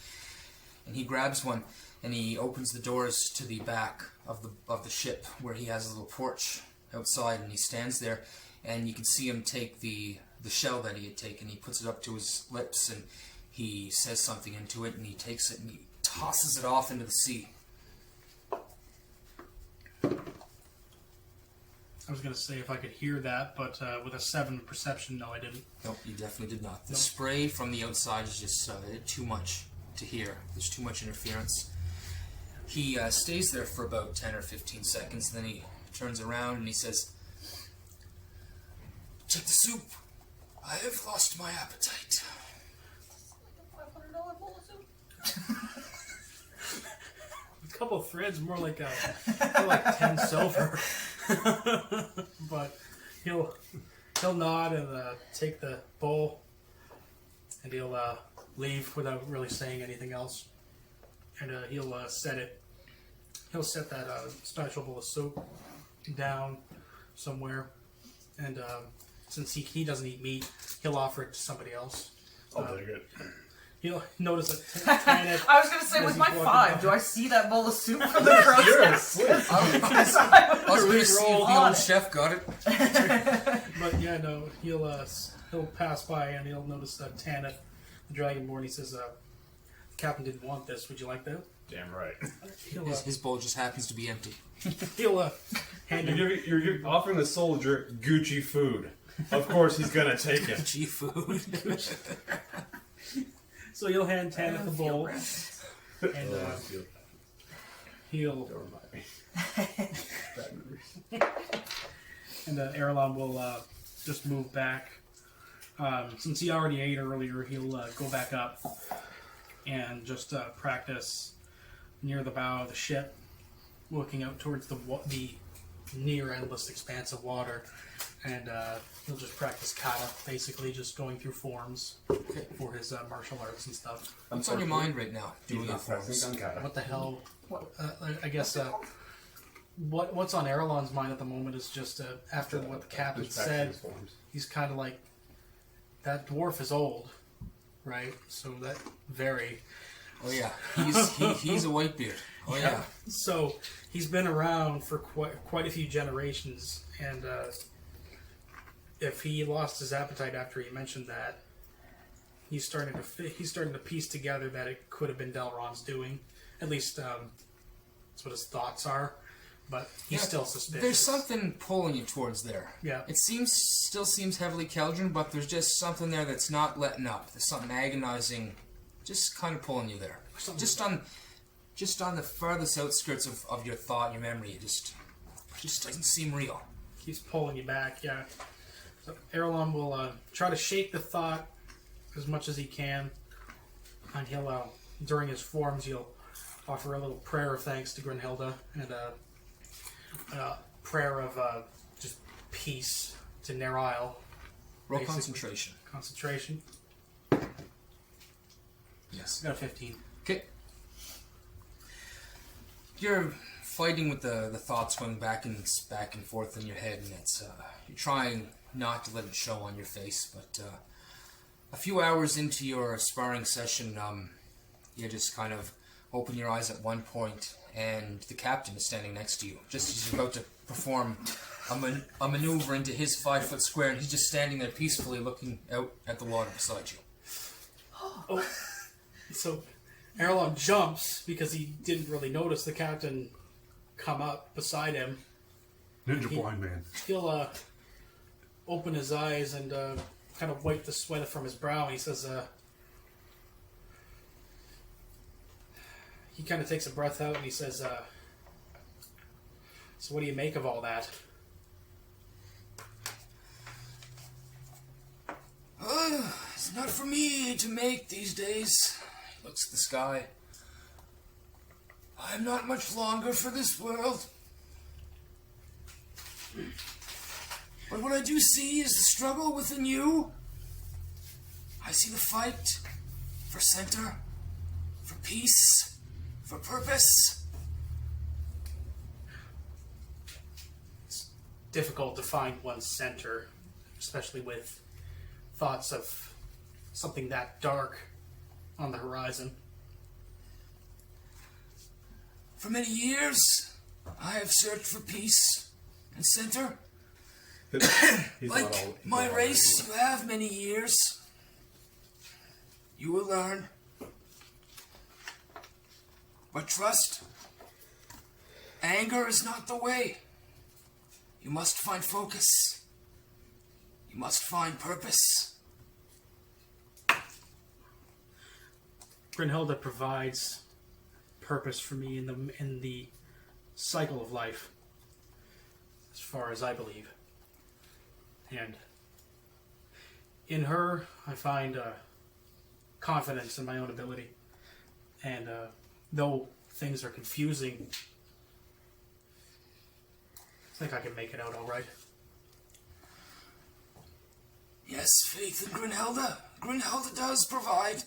And he grabs one, and he opens the doors to the back of the ship, where he has a little porch outside, and he stands there, and you can see him take the shell that he had taken. He puts it up to his lips, and he says something into it, and he takes it and he tosses it off into the sea. I was gonna say if I could hear that, but with a 7 perception, no, I didn't. Nope, you definitely did not. The spray from the outside is just too much to hear. There's too much interference. He stays there for about 10 or 15 seconds, then he turns around and he says, "Take the soup. I have lost my appetite." $500 bowl of soup. A couple of threads, more like 10 silver. But he'll nod and take the bowl, and he'll leave without really saying anything else. And he'll set it. He'll set that special bowl of soup down somewhere, and since he doesn't eat meat, he'll offer it to somebody else. I'll take it. He'll notice that Tanith, I was gonna say, as with he's my walking 5, by- do I see that bowl of soup from the process? I was going to see if the old chef got it. But yeah, no, he'll pass by and he'll notice that Tanith, the Dragonborn. He says, "Captain didn't want this. Would you like that?" Damn right. He'll His bowl just happens to be empty. hand him. You're offering the soldier Gucci food. Of course he's gonna take it. G food. So you'll hand Tanith the bowl, and he'll Don't remind me. Bad memories. and Earlon will just move back. Since he already ate earlier, he'll go back up and just practice near the bow of the ship, looking out towards the near endless expanse of water, and he'll just practice kata, basically just going through forms for his martial arts and stuff. What's on your mind right now? He's Doing not practicing forms. Gunka. What the hell? I guess what's on Earlon's mind at the moment is just after what the captain said, he's kind of like, that dwarf is old, right? So that very. Oh yeah, he's a whitebeard. Oh yeah. So he's been around for quite a few generations, and if he lost his appetite after he mentioned that, he's starting to piece together that it could have been Delron's doing. At least that's what his thoughts are. But he's still suspicious. There's something pulling you towards there. Yeah. It still seems heavily Keldrin, but there's just something there that's not letting up. There's something agonizing, just kind of pulling you there. Just on the farthest outskirts of your thought, your memory. It just doesn't seem real. Keeps pulling you back, yeah. So Earlon will try to shake the thought as much as he can, and he'll, during his forms, he'll offer a little prayer of thanks to Grenhilda, and a prayer of just peace to Nerisle. Roll Basically. concentration. Concentration. Yes. Got a 15. Okay. You're fighting with the thoughts going back and forth in your head, and it's you're trying not to let it show on your face. But a few hours into your sparring session, you just kind of open your eyes at one point, and the captain is standing next to you, just as he's about to perform a maneuver into his 5-foot square, and he's just standing there peacefully looking out at the water beside you. Oh, so Earlon jumps because he didn't really notice the captain come up beside him. Ninja blind man. He'll open his eyes and kind of wipe the sweat from his brow, and he says, he kind of takes a breath out and he says, so what do you make of all that? It's not for me to make these days. He looks at the sky. I'm not much longer for this world. But what I do see is the struggle within you. I see the fight for center, for peace, for purpose. It's difficult to find one's center, especially with thoughts of something that dark on the horizon. For many years, I have searched for peace and center. Like my race, you have many years. You will learn. But trust, anger is not the way. You must find focus. You must find purpose. Grinhilda provides purpose for me in the cycle of life, as far as I believe. And in her, I find confidence in my own ability. And though things are confusing, I think I can make it out all right. Yes, faith in Grinhilda. Grinhilda does provide.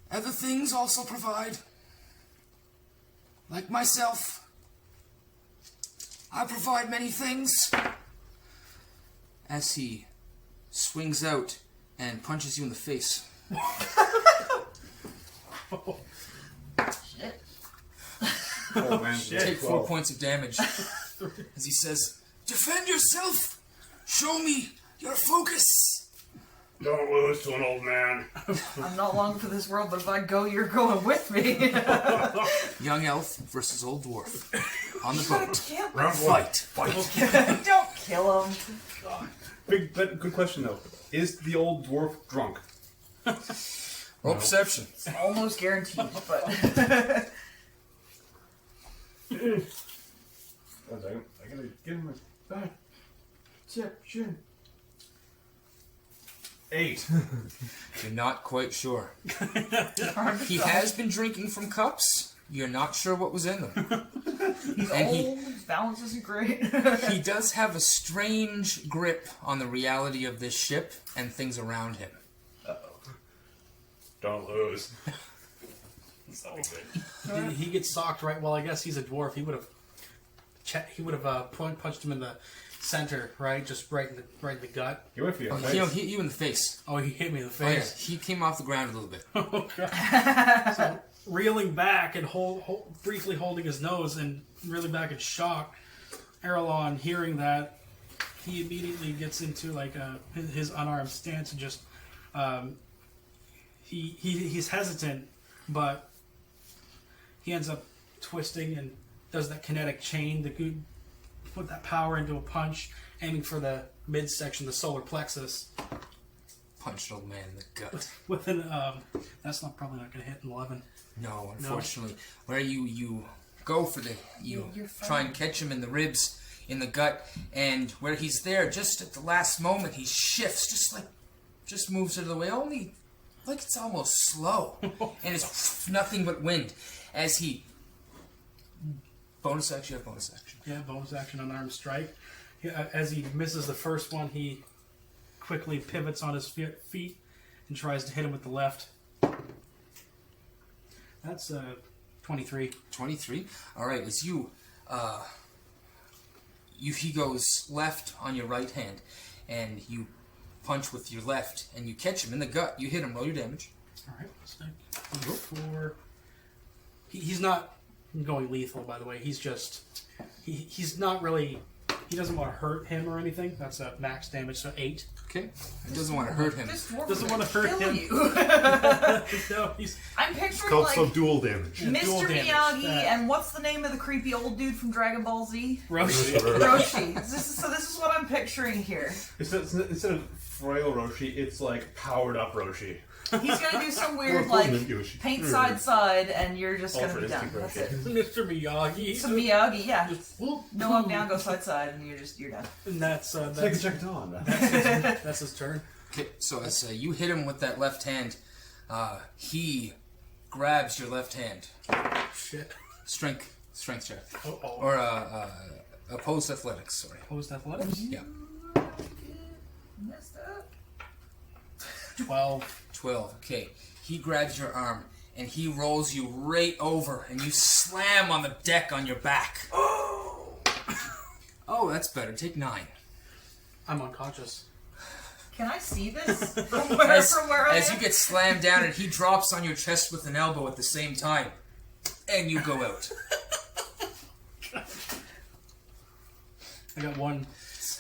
Other things also provide. Like myself. I provide many things. As he swings out and punches you in the face. Shit. Oh man, Take 4 points of damage. As he says, defend yourself! Show me your focus! Don't lose to an old man. I'm not long for this world, but if I go, you're going with me. Young elf versus old dwarf. On the boat. Round Fight. Don't kill him. Good question though. Is the old dwarf drunk? Roll perception. It's almost guaranteed, but... One second. I gotta get him a back. Perception. 8. You're not quite sure. He has been drinking from cups. You're not sure what was in them. He's And old, his balance isn't great. He does have a strange grip on the reality of this ship and things around him. Don't lose. He gets socked right. Well, I guess he's a dwarf. He would have punched him in the center, right? Just right in the gut. He went for you. He'll hit you in the face. Oh, he hit me in the Oh, yeah. face. He came off the ground a little bit. Oh, God. So, reeling back and briefly holding his nose and reeling back in shock, Earlon, hearing that, he immediately gets into like his unarmed stance and just he's hesitant, but he ends up twisting and does that kinetic chain to put that power into a punch, aiming for the midsection, the solar plexus. Punched old man in the gut. With an that's probably not going to hit an 11. No, unfortunately. Where you go for you're try and catch him in the ribs, in the gut, and where he's there, just at the last moment, he shifts, just moves out of the way, only like it's almost slow, and it's nothing but wind. As he bonus action, you have bonus action. Yeah, bonus action, unarmed strike. As he misses the first one, he quickly pivots on his feet and tries to hit him with the left. That's 23. 23. All right. As he goes left on your right hand, and you punch with your left, and you catch him in the gut. You hit him. Roll your damage. All right. Let's 4. He's not going lethal, by the way. He's just he's not really. He doesn't want to hurt him or anything. That's a max damage, so 8. Okay. He doesn't want to hurt him. This dwarf Doesn't want to hurt kill him. you. No, he's I'm picturing Called like dual damage. Yeah, dual Mr. damage. Miyagi and what's the name of the creepy old dude from Dragon Ball Z? Roshi. Roshi. This is what I'm picturing here. Instead of frail Roshi, it's like powered up Roshi. He's gonna do some weird Or like Pullman Yoshi. paint side, and you're just gonna be done. Altruistic That's Roshi. it. Mr. Miyagi. Some Miyagi, yeah. Just whoop. No up, down, go side, and you're done. And that's Take a check it on. that's his turn. Okay. So as you hit him with that left hand, he grabs your left hand. Shit. Strength check. Uh-oh. Or opposed athletics. Sorry. Opposed athletics? Yeah. Messed up. 12. 12. Okay. He grabs your arm and he rolls you right over and you slam on the deck on your back. Oh, that's better. Take 9. I'm unconscious. Can I see this from where I As am? you get slammed down and he drops on your chest with an elbow at the same time. And you go out. I got one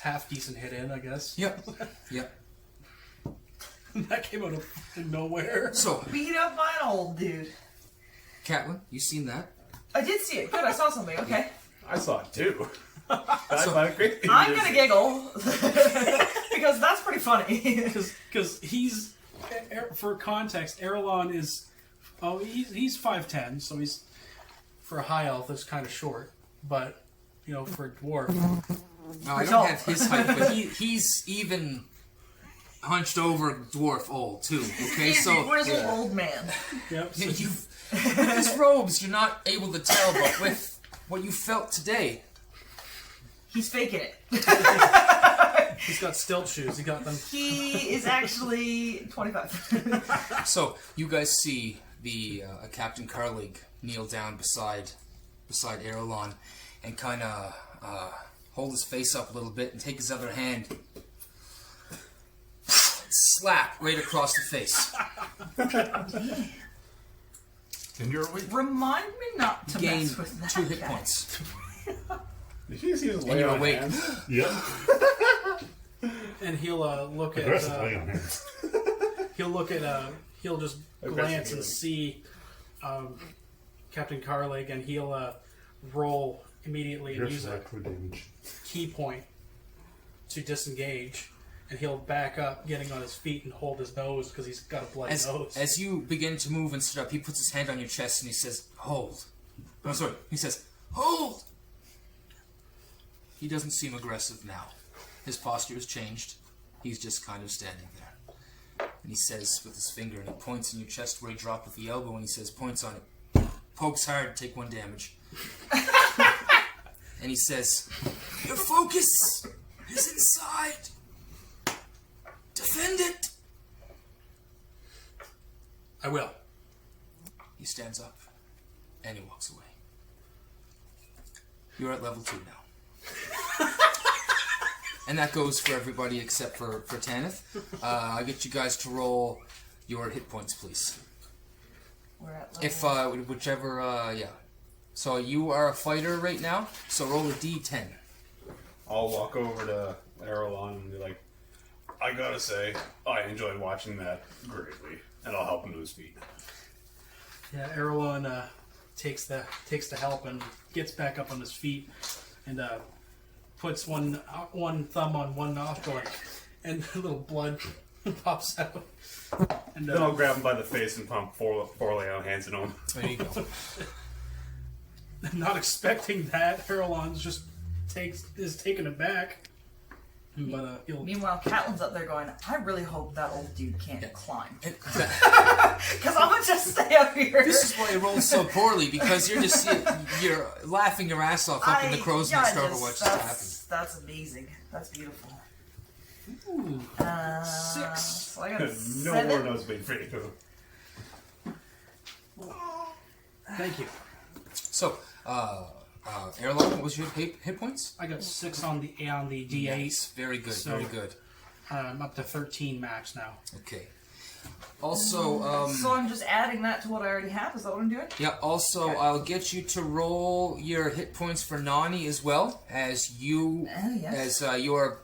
half decent hit in, I guess. Yep. Yep. That came out of nowhere. So, Beat up by an old dude. Catlin, you seen that? I did see it. Good, I saw something. Okay. I saw it too. That's So- not great. I'm gonna giggle because that's pretty funny. Because he's For context, Earlon is he's 5'10", so he's for a high elf is kind of short, but for a dwarf. No, I don't have his height, but he's even hunched over dwarf old too. Okay, so where's the old man? Yep. So with his robes, you're not able to tell, but with what you felt today, He's faking it. he's got stilt shoes. He got them. He is actually 25. so you guys see the Captain Carlig kneel down beside Earlon and kind of hold his face up a little bit and take his other hand, slap right across the face. And you're awake. Remind me not to Gain mess with that 2 hit guy. points. Did you see his And you're awake. Yep. And he'll look at. Aggressive lay on hands. He'll just glance and see Captain Carlig, and he'll roll immediately and use a for damage. key point to disengage, and he'll back up, getting on his feet and hold his nose because he's got a bloody nose. As you begin to move and sit up, he puts his hand on your chest and he says, "Hold." Oh, sorry. He says, "Hold." He doesn't seem aggressive now. His posture has changed. He's just kind of standing there. And he says with his finger, and he points in your chest where he dropped with the elbow, and he says, points on it. Pokes hard, take 1 damage. And he says, "Your focus is inside. Defend it." I will. He stands up, and he walks away. You're at level 2 now. And that goes for everybody except for Tanith. I'll get you guys to roll your hit points, please. We're at If, level. whichever, yeah. So you are a fighter right now, so roll a d10. I'll walk over to Earlon and be like, I gotta say, I enjoyed watching that greatly, and I'll help him to his feet. Yeah, Earlon takes the help and gets back up on his feet and puts one thumb on one nostril and a little blood pops out. And Then I'll grab him by the face and pump four lay out hands in him. There you go. not expecting that, Earlon's just is taken aback. But he'll Meanwhile, Catelyn's up there going, I really hope that old dude can't climb. And Because I'm going to just stay up here. this is why you roll so poorly, because you're laughing your ass off up in the crow's nest over what just happened. That's amazing. That's beautiful. Ooh. 6. So I got a No 7. more nose bleed for you. Thank you. So, Earlon, what was your hit points? I got 6 on the D8. Nice. Very good, So- very good. I'm up to 13 max now. Okay. Also, So I'm just adding that to what I already have? Is that what I'm doing? yeah, also, Okay. I'll get you to roll your hit points for Nonny as well, as you, Yes. as your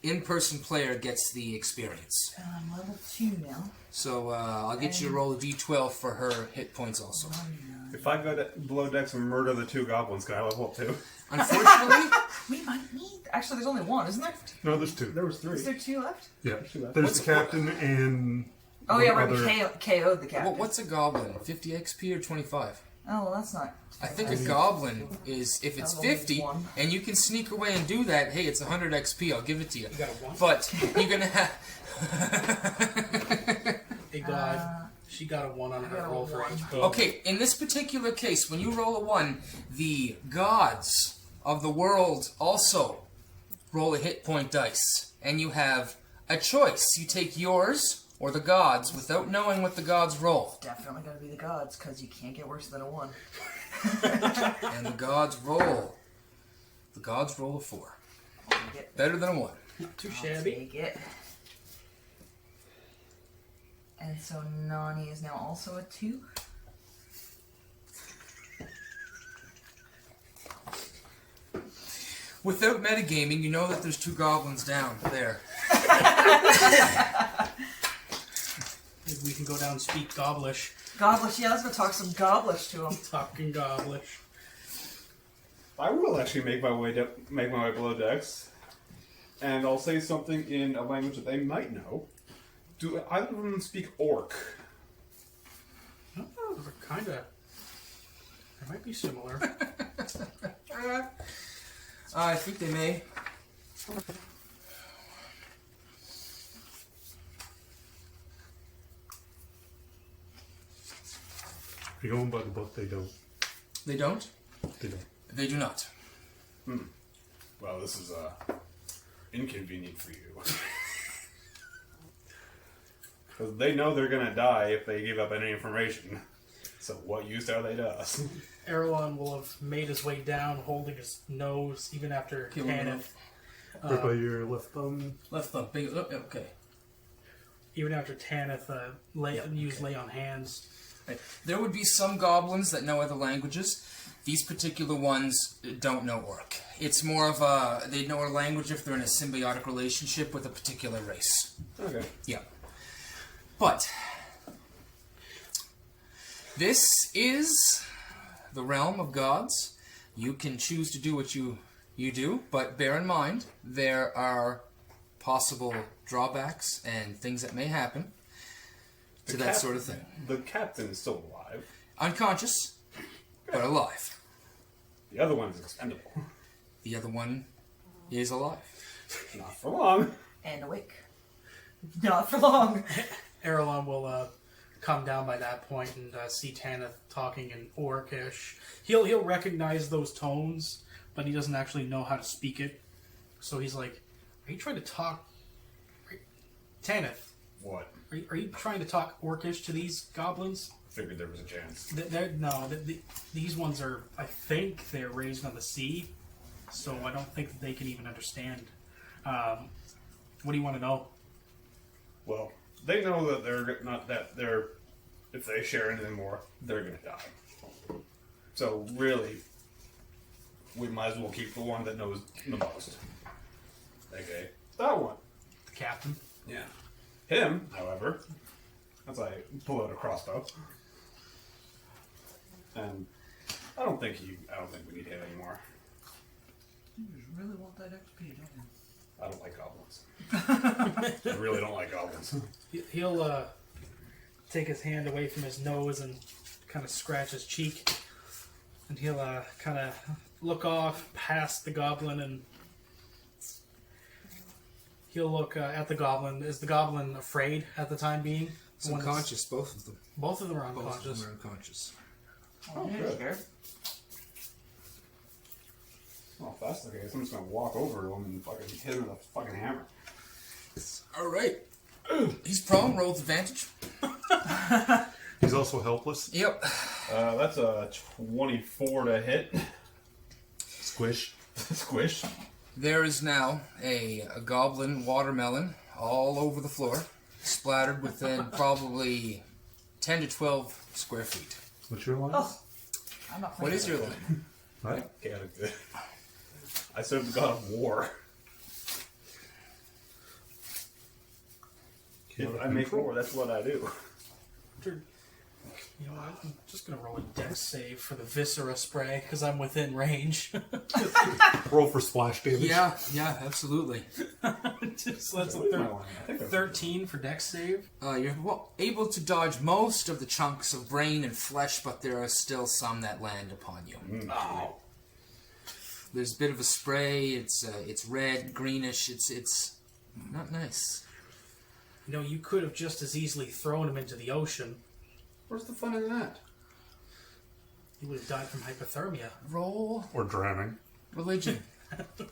in-person player gets the experience. I'm level 2 now. So, I'll get you to roll a d12 for her hit points also. If I go to below decks and murder the 2 goblins, can I level up too? Unfortunately, We might need... Actually, there's only 1, isn't there? No, there's 2. There was 3. Is there 2 left? Yeah. left. There's the captain and Oh, yeah, one right. other. KO'd the captain. what's a goblin? 50 XP or 25? Oh, well, that's not... I think a goblin is, if it's That's only 50, one. and you can sneak away and do that, hey, it's 100 XP, I'll give it to you. You got a 1? But you're gonna have... Hey, God. She got a 1 on her got a roll for 1. HP. Okay, in this particular case, when you roll a 1, the gods of the world also roll a hit point dice. And you have a choice. You take yours or the gods without knowing what the gods roll. Definitely gotta be the gods, because you can't get worse than a 1. And the gods roll. The gods roll a 4. I'll take it. Better than a 1. Not too I'll shabby. take it. And so Nonny is now also a 2. Without metagaming, you know that there's 2 goblins down there. Maybe we can go down and speak Goblish. Goblish, yeah, let's go talk some Goblish to him. Talking Goblish. I will actually make my way below decks, and I'll say something in a language that they might know, Do either of them speak Orc? Oh, they're kind of. They might be similar. I think they may. If you're going by the book, they don't. They don't? They don't. They do not. Well, this is inconvenient for you. Because they know they're going to die if they give up any information. So what use are they to us? Earlon will have made his way down, holding his nose, even after Tanith. Right by your left thumb. Left thumb. Big, oh, okay. Even after Tanith used lay on hands. Right. There would be some goblins that know other languages. These particular ones don't know Orc. It's more of a... They know a language if they're in a symbiotic relationship with a particular race. Okay. Yeah. But... This is the realm of gods. You can choose to do what you do, but bear in mind, there are possible drawbacks and things that may happen to that sort of thing. The captain is still alive. Unconscious, but alive. The other one is expendable. The other one is alive. Not for long. And awake. Not for long. Earlon will come down by that point and see Tanith talking in Orcish. He'll recognize those tones, but he doesn't actually know how to speak it. So he's like, "Are you trying to talk, Tanith? What? Are you trying to talk Orcish to these goblins?" Figured there was a chance. These ones are. I think they're raised on the sea, so I don't think that they can even understand. What do you want to know? Well, they know that they're not that they're. If they share anything more, they're gonna die. So really, we might as well keep the one that knows the most. Okay, that one. The captain. Yeah. Him, however, as I pull out a crossbow, and I don't think we need him anymore. You really want that XP, don't you? I don't like goblins. I really don't like goblins. He'll take his hand away from his nose and kind of scratch his cheek, and he'll kind of look off past the goblin, and he'll look at the goblin. Is the goblin afraid at the time being? It's unconscious, both of them. Both of them are Both unconscious. of them are unconscious. Oh, good. scared. Oh, if that's the case, I'm just gonna walk over to him and fucking hit him with a fucking hammer. Alright. He's prone, roll with advantage. He's also helpless. Yep. That's a 24 to hit. Squish. Squish. There is now a goblin watermelon all over the floor, splattered within probably 10 to 12 square feet. What's your line? Oh, I'm not What playing is your line? What? I serve the god of war. If I make war, that's what I do. You know what? I'm just gonna roll a dex save for the viscera spray because I'm within range. Roll for splash damage. Yeah, absolutely. So that's a 13 for dex save. You're able to dodge most of the chunks of brain and flesh, but there are still some that land upon you. Oh. There's a bit of a spray. It's red, greenish. It's not nice. You know, you could have just as easily thrown him into the ocean. Where's the fun in that? He would have died from hypothermia. Roll Or drowning. religion.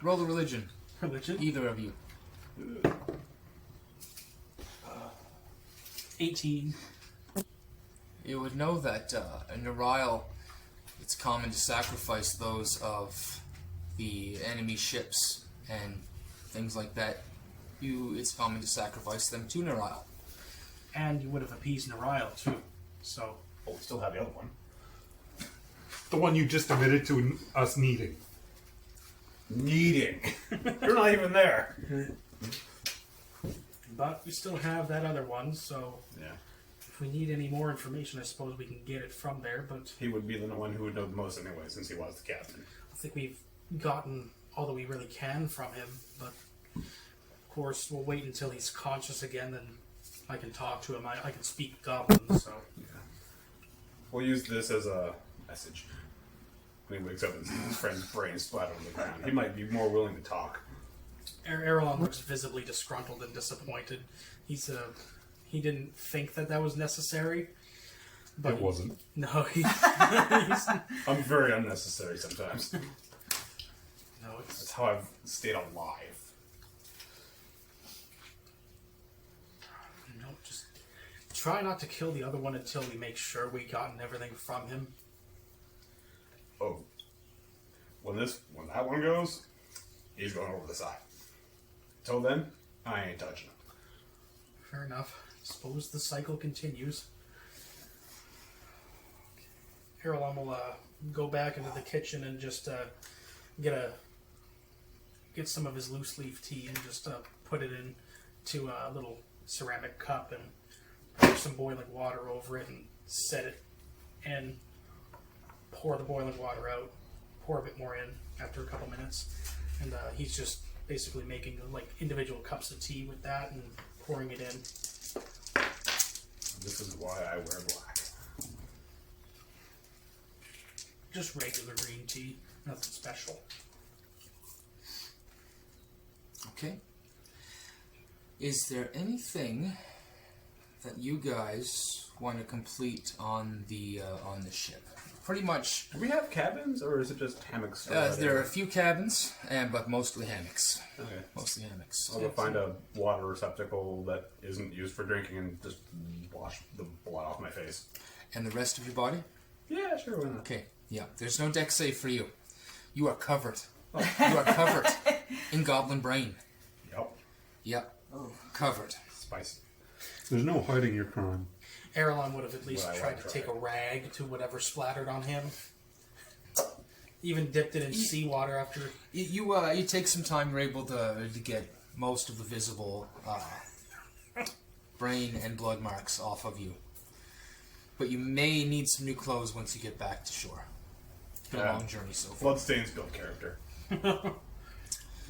Roll the religion. Religion? Either of you. 18. You would know that in Nerile, it's common to sacrifice those of the enemy ships and things like that. It's common to sacrifice them to Nerile. And you would have appeased Nerile, too. So, Oh, we still have the other one. The one you just admitted to us needing. Needing. You're not even there. but we still have that other one, so Yeah. if we need any more information, I suppose we can get it from there, but He would be the one who would know the most anyway, since he was the captain. I think we've gotten all that we really can from him, but of course we'll wait until he's conscious again and I can talk to him. I can speak goblin, so... We'll use this as a message. When he wakes up and sees his friend's brain splattered on the ground, he might be more willing to talk. Earlon looks visibly disgruntled and disappointed. He didn't think that was necessary. But It wasn't. No, he's... I'm very unnecessary sometimes. No, it's... That's how I've stayed alive. No, just try not to kill the other one until we make sure we gotten everything from him. Oh. When that one goes, he's going over the side. Till then, I ain't touching him. Fair enough. Suppose the cycle continues. Earlon will go back into the kitchen and just get some of his loose leaf tea and just put it into a little ceramic cup and pour some boiling water over it and set it and pour the boiling water out. Pour a bit more in after a couple minutes, and he's just basically making like individual cups of tea with that and pouring it in. This is why I wear black. Just regular green tea, nothing special. Okay. Is there anything that you guys want to complete on the ship? Pretty much. Do we have cabins, or is it just hammocks? There are a few cabins, but mostly hammocks. Okay. Mostly hammocks. I'll go find a water receptacle that isn't used for drinking and just wash the blood off my face. And the rest of your body? Yeah, sure, why not? Okay. Yeah. There's no deck save for you. You are covered. You are covered in goblin brain. Yep. Yep. Covered. Spicy. There's no hiding your crime. Earlon would have at least Well, I tried would to try. take a rag to whatever splattered on him. Even dipped it in seawater after. You take some time. You're able to get most of the visible brain and blood marks off of you. But you may need some new clothes once you get back to shore. It's been a long journey so far. Bloodstains build character.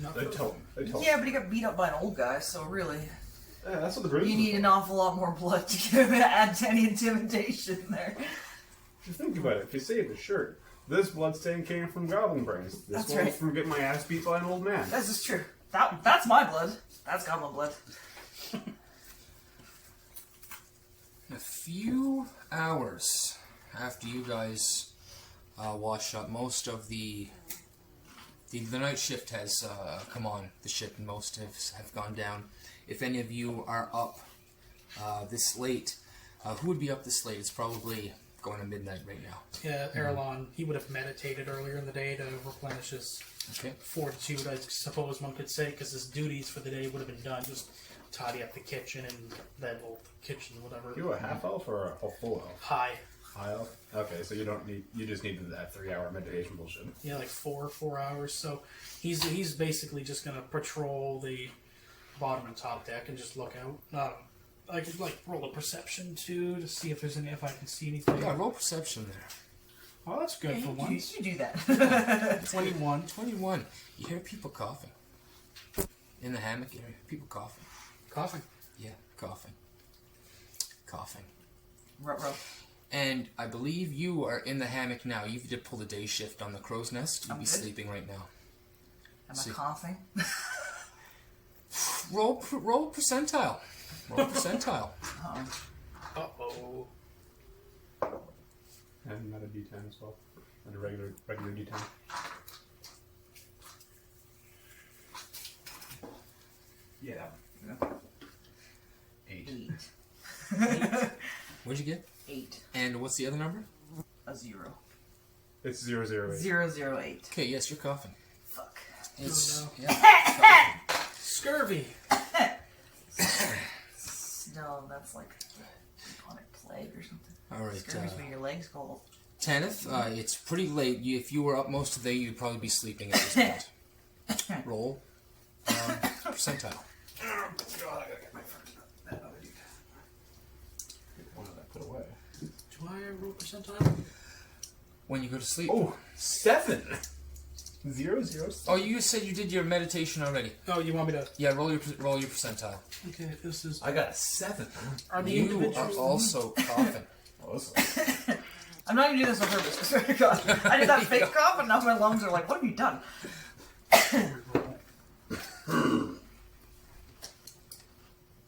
Not They for- tell them. Yeah, but he got beat up by an old guy, so really, Yeah, that's what the bruises you need are an for. awful lot more blood to add to any intimidation there. If you think about it, if you save the shirt, this bloodstain came from goblin brains. This That's one's right. from getting my ass beat by an old man. This is true. That's my blood. That's goblin blood. A few hours after you guys wash up, most of the night shift has come on the ship, and most have gone down. If any of you are up this late, who would be up this late? It's probably going to midnight right now. Yeah, Earlon, he would have meditated earlier in the day to replenish his Okay. fortitude, I suppose one could say, because his duties for the day would have been done. Just tidy up the kitchen and then, well, kitchen, whatever. You a half elf or a full elf? High. High elf? Okay, so you don't need. You just need that 3-hour meditation bullshit. Yeah, like 4 hours. So he's basically just gonna patrol the bottom and top deck and just look out. I could like roll a perception too to see if I can see anything. Yeah, roll perception there. Oh, that's good for You once. do that. 21. 21. You hear people coughing. In the hammock area. People coughing. Coughing. Yeah, coughing. Coughing. Ruh-roh. And I believe you are in the hammock now. You did pull the day shift on the crow's nest. You'd I'm be good. sleeping right now. Am See. I coughing? Roll percentile. Roll percentile. Uh-oh. And not a D10 as well. And a regular D10. Yeah, that one. 8. 8. What'd you get? 8. And what's the other number? A 0. It's 008. 008. Okay, yes, you're coughing. Fuck. It's no. yeah. Scurvy. No, that's like bubonic plague or something. All right, Scurvy's when your legs cold. Tanith, it's pretty late. If you were up most of the day, you'd probably be sleeping at this point. Roll percentile. Oh, God, I gotta get my first that other D10. Get one that I put away. Do I roll percentile? When you go to sleep. Oh, 7! 0, 0. Oh, you said you did your meditation already. Oh, you want me to? Yeah, roll your percentile. Okay, this is. I got a 7. Are the You individuals are also coughing. Awesome. I'm not gonna do this on purpose. I swear to God. I did that fake cough, and now my lungs are like, what have you done?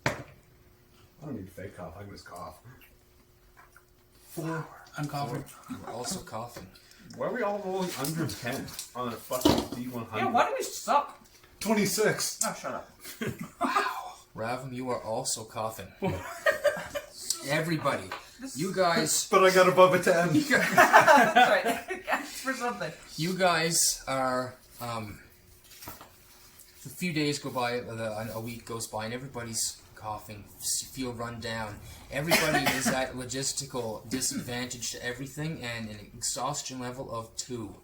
I don't need fake cough. I can just cough. 4. I'm coughing. You are also coughing. Why are we all rolling under 10 on a fucking D100? Yeah, why do we suck? 26. Oh, shut up. Ravim, you are also coughing. Everybody, you guys. But I got above a 10. That's right. Ask for something. You guys are. A few days go by, a week goes by, and everybody's coughing, feel run down. Everybody is at logistical disadvantage to everything, and an exhaustion level of 2.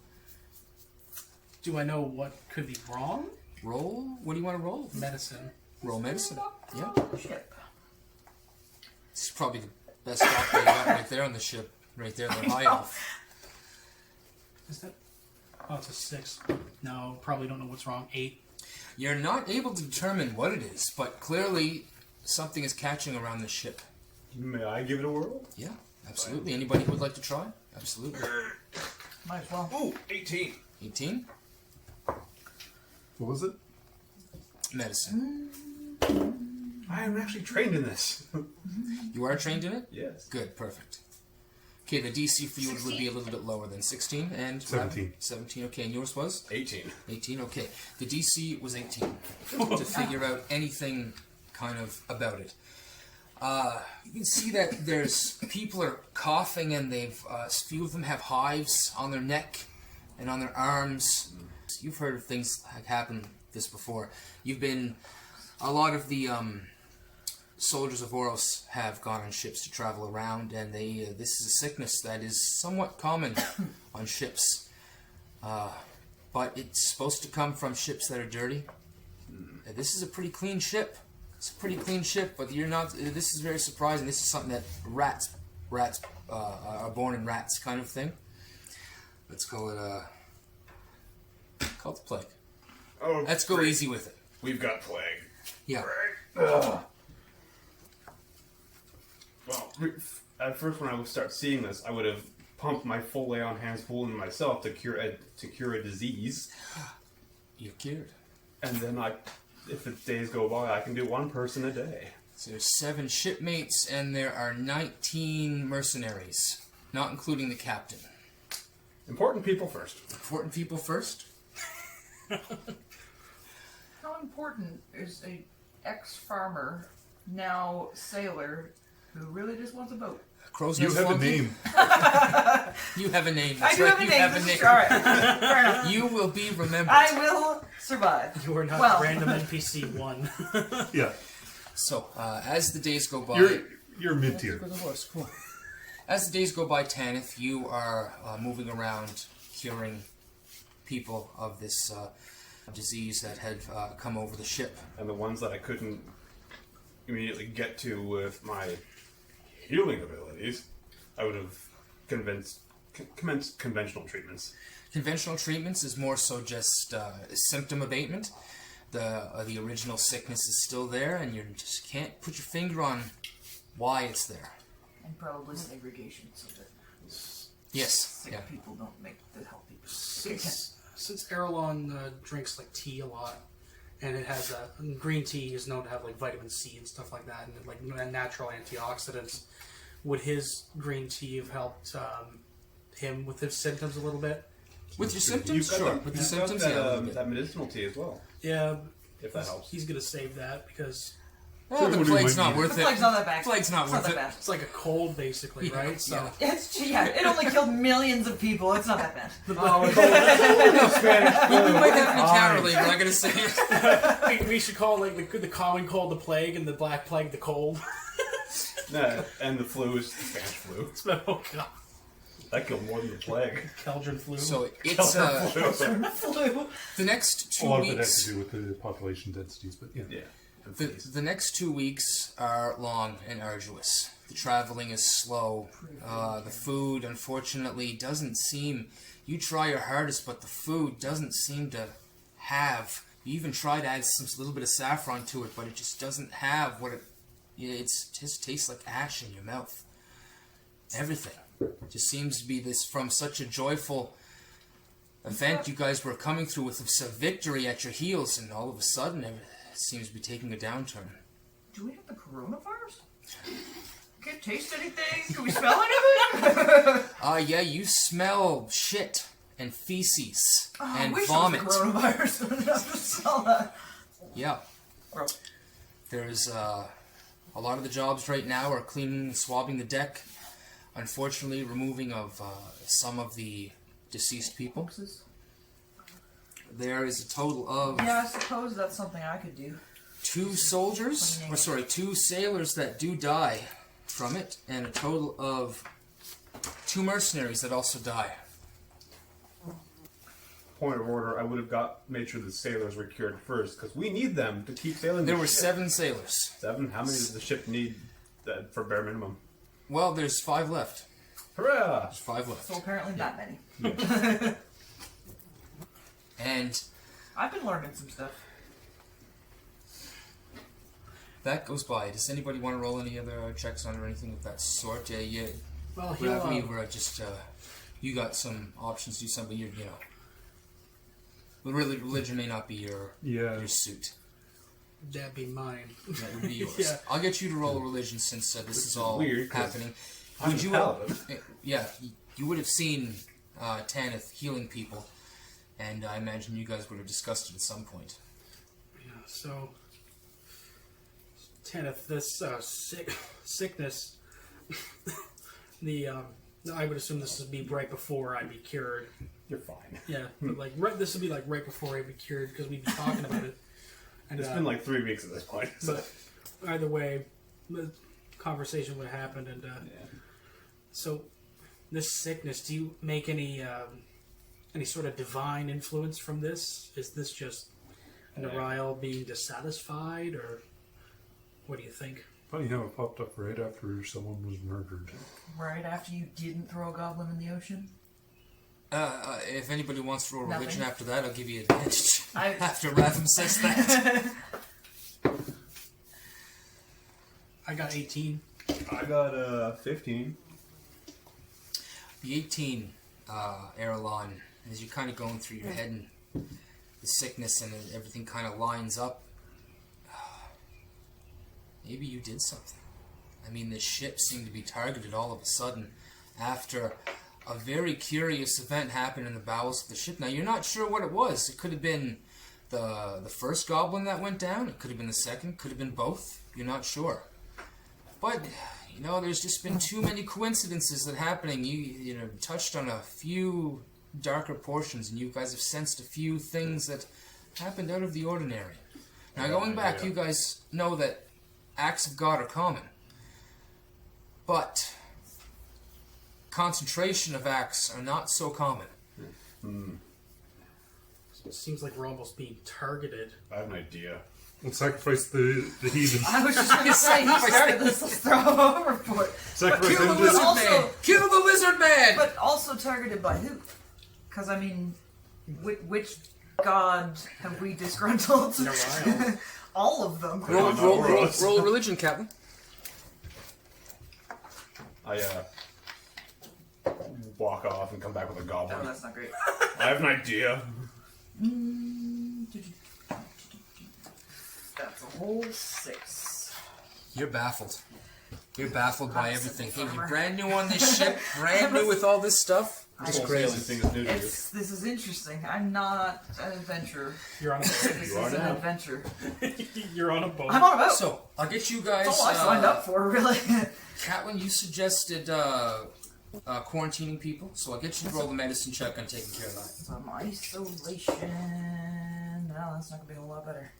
Do I know what could be wrong? Roll? What do you want to roll? Medicine. Roll medicine. Yeah. Shit. This is probably the best doctor you got right there on the ship. Right there, the high elf. Is that? Oh, it's a 6. No, probably don't know what's wrong. 8. You're not able to determine what it is, but clearly something is catching around the ship. May I give it a whirl? Yeah, absolutely. Anybody who would like to try? Absolutely. Might as well. Ooh, 18. 18? What was it? Medicine. I am actually trained in this. You are trained in it? Yes. Good, perfect. Okay, the DC for you would be a little bit lower than 16 and 17. 17, okay, and yours was? 18. 18, okay. The DC was 18 to figure out anything kind of about it. You can see that there's people are coughing, and they've a few of them have hives on their neck and on their arms. You've heard of things like happen this before. A lot of the soldiers of Oros have gone on ships to travel around, and this is a sickness that is somewhat common on ships. But it's supposed to come from ships that are dirty. This is a pretty clean ship. It's a pretty clean ship, but you're not. This is very surprising. This is something that rats are born in rats, kind of thing. Let's call it the plague. Oh, Let's go great. easy with it. We've got plague. Yeah. Well, at first when I would start seeing this, I would have pumped my full lay on hands full into myself to cure a disease. You're cured. And then if the days go by, I can do one person a day. So there's 7 shipmates, and there are 19 mercenaries, not including the captain. Important people first. Important people first. How important is a ex-farmer, now sailor, who really just wants a boat? Crow's You nose have a flunky? name. You have a name. I That's do right, have a you name. have a This is name. all right. Fair enough. You will be remembered. I will survive. You are not Well. random NPC 1. Yeah. So, as the days go by... You're mid-tier. Cool. As the days go by, Tanith, you are moving around, curing people of this disease that had come over the ship. And the ones that I couldn't immediately get to with my healing abilities, I would have commenced conventional treatments. Conventional treatments is more so just symptom abatement. The original sickness is still there, and you just can't put your finger on why it's there. And probably segregation, so that Yes. sick Yeah. people don't make the healthy people. Since Earlon drinks like tea a lot, and it has green tea is known to have like vitamin C and stuff like that, and like natural antioxidants, would his green tea have helped him with his symptoms a little bit? With your symptoms, You've got sure. that- With the you've got symptoms, that, yeah. A little bit. that medicinal tea as well, Yeah, if that helps. he's gonna save that because Well, the What do you plague's might not need? worth The it. plague's not that bad. Plague's not It's worth not it. that bad. it's like a cold basically, Yeah, right? So yeah. It only killed millions of people. It's not that bad. We might have an encounter later, I gotta say. we should call like the common cold the plague and the black plague the cold. Nah, and the flu is the Spanish flu. Oh god, That killed more than the plague. Keldrin flu. So it's Flu. the next A 2 lot of it has weeks. to do with the population densities, but yeah. Yeah. The next 2 weeks are long and arduous. The traveling is slow. The food, unfortunately, doesn't seem... You try your hardest, but the food doesn't seem to have... You even try to add some little bit of saffron to it, but it just doesn't have what it... It just tastes like ash in your mouth. Everything. It just seems to be this from such a joyful event you guys were coming through with a victory at your heels, and all of a sudden it seems to be taking a downturn. Do we have the coronavirus? Can't taste anything? Can we smell anything? Yeah, you smell shit and feces and we vomit. The coronavirus. I have to smell that. Yeah. Gross. There's a lot of the jobs right now are cleaning and swabbing the deck. Unfortunately, removing of some of the deceased people. There is a total of... Yeah, I suppose that's something I could do. 2 sailors that do die from it, and a total of 2 mercenaries that also die. Point of order, I would have made sure the sailors were cured first, because we need them to keep sailing. There were 7 sailors. 7? How many does the ship need for bare minimum? Well, there's 5 left. Hurrah! There's 5 left. So apparently that many. And I've been learning some stuff. that goes by. Does anybody want to roll any other checks on or anything of that sort? Well, Ravim, we're just you got some options to do something. You know, religion may not be your suit. That'd be mine. That would be yours. Yeah. I'll get you to roll a religion since this is all weird, happening. I'm a paladin. You would have seen Tanith healing people, and I imagine you guys would have discussed it at some point. Yeah, so... Tanith, this sickness, I would assume this would be right before I'd be cured. You're fine. Yeah, but this would be right before I'd be cured, because we'd be talking about it. And, It's been 3 weeks at this point. So. But either way, the conversation would have happened, and so this sickness, do you make any sort of divine influence from this? Is this just Nariel being dissatisfied, or what do you think? Funny how it popped up right after someone was murdered. Right after you didn't throw a goblin in the ocean? If anybody wants to roll religion Nothing. after that, I'll give you advantage. After Ravim says that. I got 18. I got 15. The 18, Earlon, as you're kind of going through your head and the sickness and everything kind of lines up, maybe you did something. I mean, the ship seemed to be targeted all of a sudden after a very curious event happened in the bowels of the ship. Now, you're not sure what it was. It could have been the first goblin that went down. It could have been the second. Could have been both. You're not sure. But, there's just been too many coincidences that happening. You touched on a few darker portions, and you guys have sensed a few things that happened out of the ordinary. Now, going back, you guys know that acts of God are common. But concentration of acts are not so common. It seems like we're almost being targeted. I have an idea. Let's sacrifice the heathen. I was just going to say, he started this, let's throw him overboard. Sacrifice Kill the him. lizard also- man! Kill the lizard man! But also targeted by who? Because, I mean, which god have we disgruntled? Nariel. All of them. Roll religion, Captain. I walk off and come back with a goblin. Oh, that's not great. I have an idea. That's a whole 6. You're baffled. You're baffled by everything. Hey, you're brand new on this ship, brand new with all this stuff. This whole sailing thing is new to you. This is interesting. I'm not an adventurer. You're on a boat. This You are is an now. adventure. You're on a boat. I'm on a boat. So, I'll get you guys... That's all I signed up for, really. Catelyn, you suggested quarantining people, so I'll get you to roll the medicine check on taking care of that. Some isolation. No, that's not going to be a whole lot better.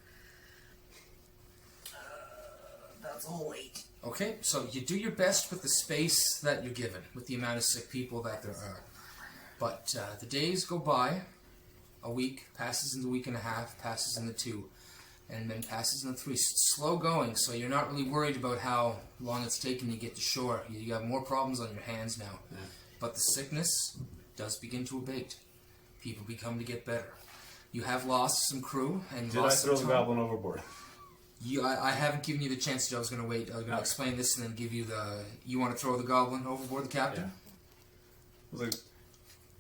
That's a whole 8. Okay, so you do your best with the space that you're given, with the amount of sick people that there are. But the days go by, a week passes into a week and a half, passes into 2, and then passes on 3. Slow going, so you're not really worried about how long it's taken to get to shore. You have more problems on your hands now. Yeah. But the sickness does begin to abate. People become to get better. You have lost some crew and Did I lost throw some the time. goblin overboard? I haven't given you the chance to. I was going to wait. I was going to explain this and then give you the... You want to throw the goblin overboard, the captain? I was like,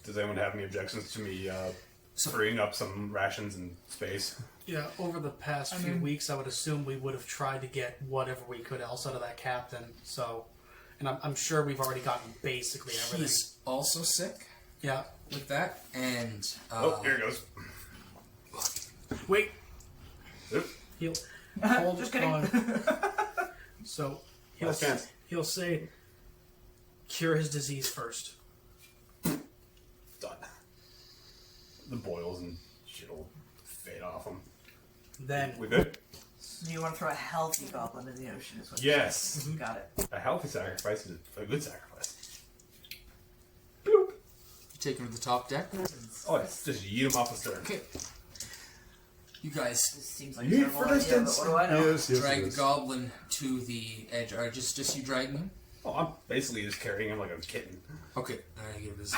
does anyone have any objections to me freeing up some rations and space? Yeah, over the past few weeks, I would assume we would have tried to get whatever we could else out of that captain. So, and I'm sure we've already gotten basically everything. He's also sick. Yeah. With that, and... here it goes. Wait. Oop. He'll hold Just kidding. on. So, he'll say, cure his disease first. Done. The boils and shit will fade off him. Then... We good? So you want to throw a healthy goblin in the ocean is what Yes. you got it. A healthy sacrifice is a good sacrifice. You take him to the top deck. Oh, it's just yeet him off the stern. Okay. You guys This seems like a Yeet terrible for idea, distance. but what do I know? Yes, drag it the is. goblin to the edge. Or just you dragging him? Oh, I'm basically just carrying him like a kitten. Okay. I'm going to give this...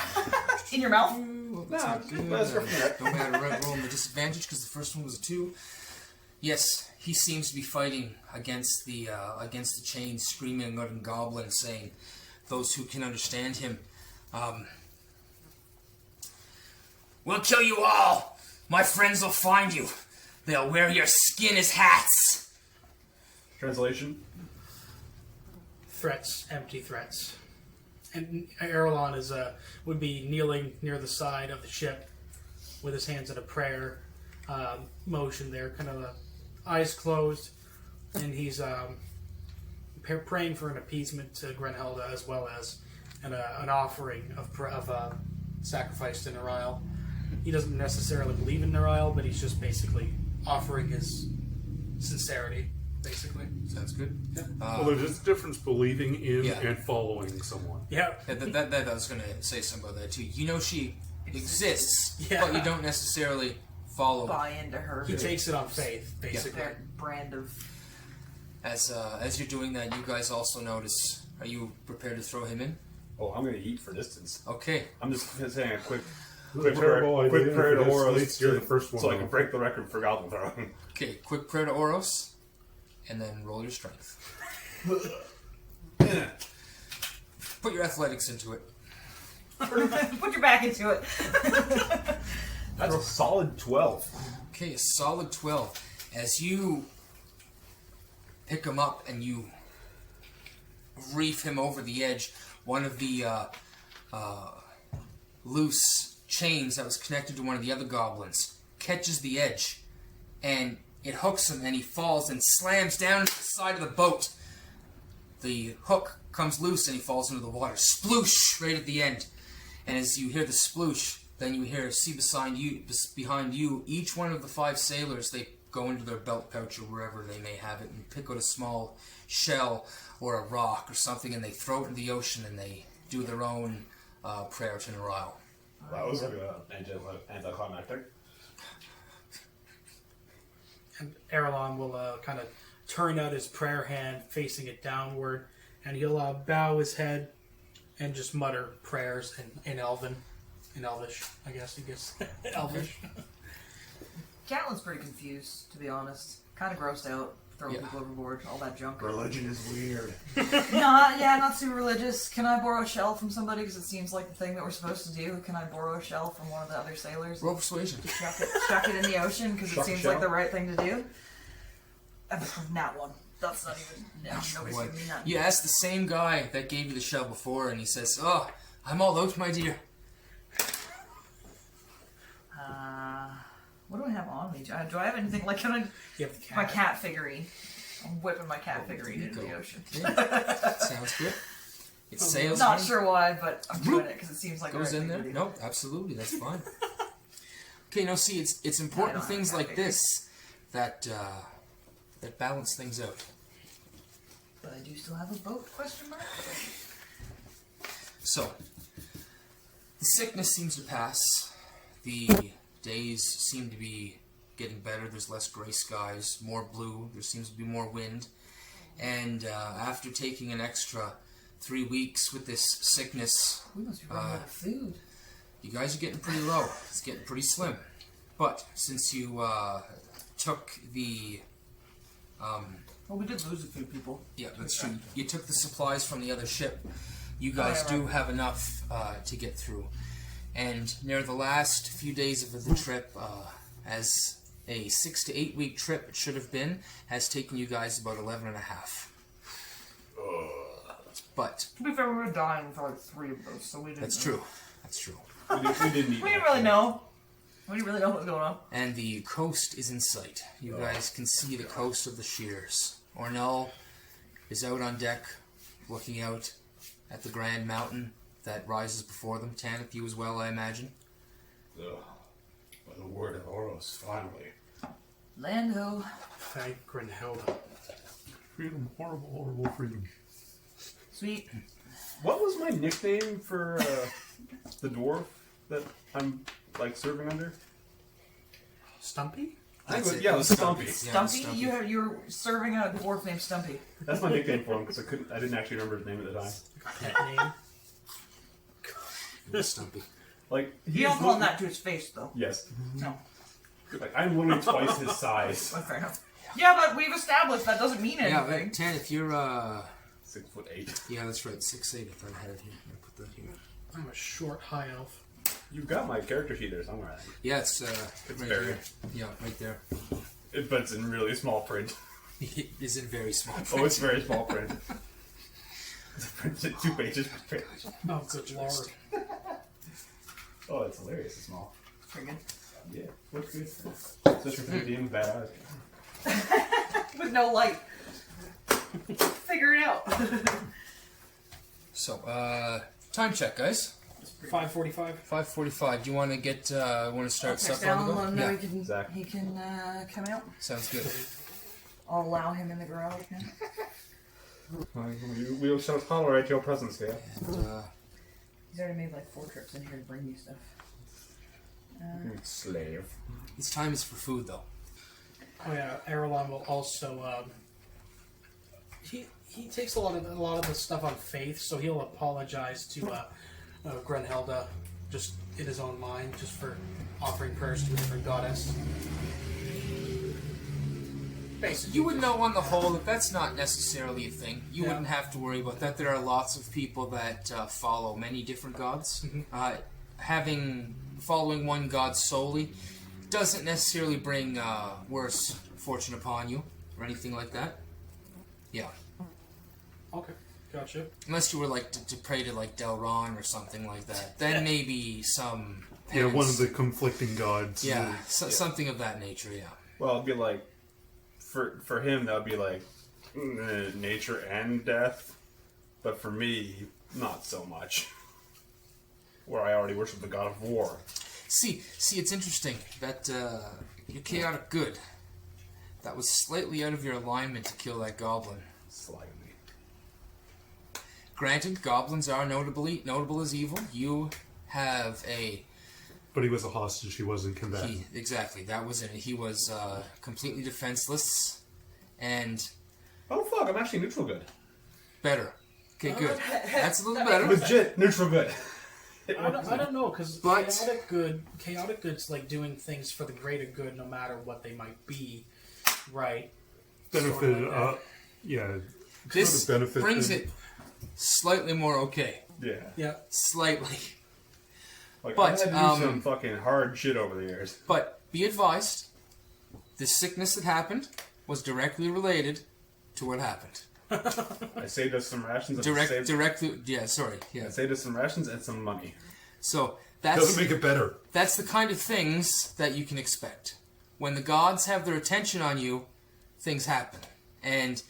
In your mouth? Ooh, that's not good. let's go from there. Don't matter, roll him the disadvantage because the first one was a 2. Yes, he seems to be fighting against the chains, screaming out in Goblin, saying, "Those who can understand him, we'll kill you all. My friends will find you. They'll wear your skin as hats." Translation? Threats, empty threats. And Earlon would be kneeling near the side of the ship with his hands in a prayer motion there, kind of eyes closed, and he's praying for an appeasement to Grenhelda as well as an offering of sacrifice to Nerile. He doesn't necessarily believe in Nerile, but he's just basically offering his sincerity, basically. Sounds good. Well, there's a difference believing in Yeah. and following someone. Yeah. That I was going to say something about that too. You know she exists, Yeah. but you don't necessarily follow her. Buy into her. He takes it on faith, basically. Their brand of... As you're doing that, you guys also notice. Are you prepared to throw him in? Oh, I'm going to eat for distance. Okay. I'm just saying a quick Terrible idea. prayer to At Oros least you're the first one so I off. can break the record for goblin throwing. Okay, quick prayer to Oros, and then roll your strength. Put your athletics into it. Put your back into it. That's a solid 12. Okay, a solid 12. As you pick him up and you reef him over the edge, one of the loose chains that was connected to one of the other goblins catches the edge, and it hooks him, and he falls and slams down into the side of the boat. The hook comes loose, and he falls into the water. Sploosh! Right at the end. And as you hear the sploosh, then you see behind you, each one of the 5 sailors, they go into their belt pouch or wherever they may have it and pick out a small shell or a rock or something, and they throw it in the ocean, and they do their own prayer to Nerile. That was anticlimactic. And Earlon will kind of turn out his prayer hand, facing it downward, and he'll bow his head and just mutter prayers in Elven. In Elvish, I guess he gets Elvish. Catelyn's pretty confused, to be honest. Kind of grossed out, throwing Yeah. people overboard, all that junk. Religion is weird. Not super religious. Can I borrow a shell from somebody? Because it seems like the thing that we're supposed to do. Can I borrow a shell from one of the other sailors? Roll persuasion. Chuck it in the ocean because it Chuck a seems shell? like the right thing to do. Not one. That's not even. No, nobody's What? giving me that. You ask the same guy that gave you the shell before, and he says, "Oh, I'm all out, my dear." What do I have on me? Do I have anything like? Can I? You have the My cat. cat figurine. I'm whipping my cat figurine into the ocean. Sounds good. It sails. Not in, sure why, but I'm doing it because it seems like the Goes right in thing there. to do. No, absolutely, that's fine. Okay, now see, it's important I don't things have like that this that balance things out. But I do still have a boat? Question mark. So, the sickness seems to pass. The days seem to be getting better. There's less gray skies, more blue. There seems to be more wind. And after taking an extra 3 weeks with this sickness, We must be running out of food. you guys are getting pretty low. It's getting pretty slim. But since you took the... Well, we did lose a few people. yeah, that's true. You took the supplies from the other ship. You guys do have enough to get through. And near the last few days of the trip, as a 6 to 8 week trip it should have been, has taken you guys about 11 and a half. But To be fair, we were dying for like 3 of those, so we didn't. that's true. That's true. We didn't eat. We didn't really know. We didn't really know what was going on. And the coast is in sight. You guys can see the coast of the Shiers. Ornell is out on deck, looking out at the grand mountain that rises before them. Tanith, you as well, I imagine. Ugh. By the word of Oros, finally. Lando. Thank Grenhelda. Freedom, horrible, horrible freedom. Sweet. What was my nickname for the dwarf that I'm like serving under? Stumpy? I think That's it was, it. yeah, it was Stumpy. Yeah, Stumpy? You're serving a dwarf named Stumpy. That's my nickname for him because I didn't actually remember his name at the time. Pet name? Stumpy. Like You don't call him that to his face, though. Yes. No. Like I'm literally twice his size. That's fair enough. Yeah, but we've established that doesn't mean Yeah, anything. Tanith, you're 6'8". yeah, that's right, 6'8" if I had it here. I'm gonna put that here. I'm a short high elf. You've got my character sheet there somewhere. I think. Yeah, it's right buried. here. Yeah, right there. But it's in really small print. It is in very small print. Oh, it's very small print. It's printed 2 pages per page. Oh, good lord. Oh, it's hilarious. It's small. Pretty good. Yeah, looks good. Especially for the with bad eyes. With no light. Figure it out. So, time check, guys. 5:45. 5:45. Do you want to get? Want to start Text stuff on the Alan, go? let him know Yeah, Exactly. he can come out. sounds good. I'll allow him in the garage now. We shall tolerate your presence here. And, He's already made like 4 trips in here to bring you stuff. Slave. it's time is for food, though. Oh yeah, Earlon will also. He takes a lot of the stuff on faith, so he'll apologize to Grenhelda, just in his own mind, just for offering prayers to a different goddess. Basically, You would know on the whole that that's not necessarily a thing. You Yeah. wouldn't have to worry about that. There are lots of people that follow many different gods. Following one god solely doesn't necessarily bring worse fortune upon you or anything like that. Yeah. Okay, gotcha. Unless you were like to pray to like Delron or something like that, then maybe some. Yeah, one of penance. the conflicting gods. Yeah, something of that nature. Yeah. Well, it'd be like, for him, that would be like nature and death. But for me, not so much. Where I already worship the god of war. See, it's interesting that your chaotic good. That was slightly out of your alignment to kill that goblin. Slightly. Granted, goblins are notable as evil. You have a But he was a hostage, he wasn't combatant. exactly that was it. He was completely defenseless and Oh fuck! I'm actually neutral good. better. Okay, good. That's a little better. Legit neutral good. I don't know, because But- chaotic good's like doing things for the greater good, no matter what they might be, right? Benefited, Sort of like yeah. This sort of benefited- brings it slightly more okay. Yeah. Yeah. Slightly. Like, But, I had to do some fucking hard shit over the years. But be advised, the sickness that happened was directly related to what happened. I saved us some rations. Directly, yeah, sorry. I Yeah. saved us some rations and some money. So Doesn't make it better. that's the kind of things that you can expect. When the gods have their attention on you, things happen. And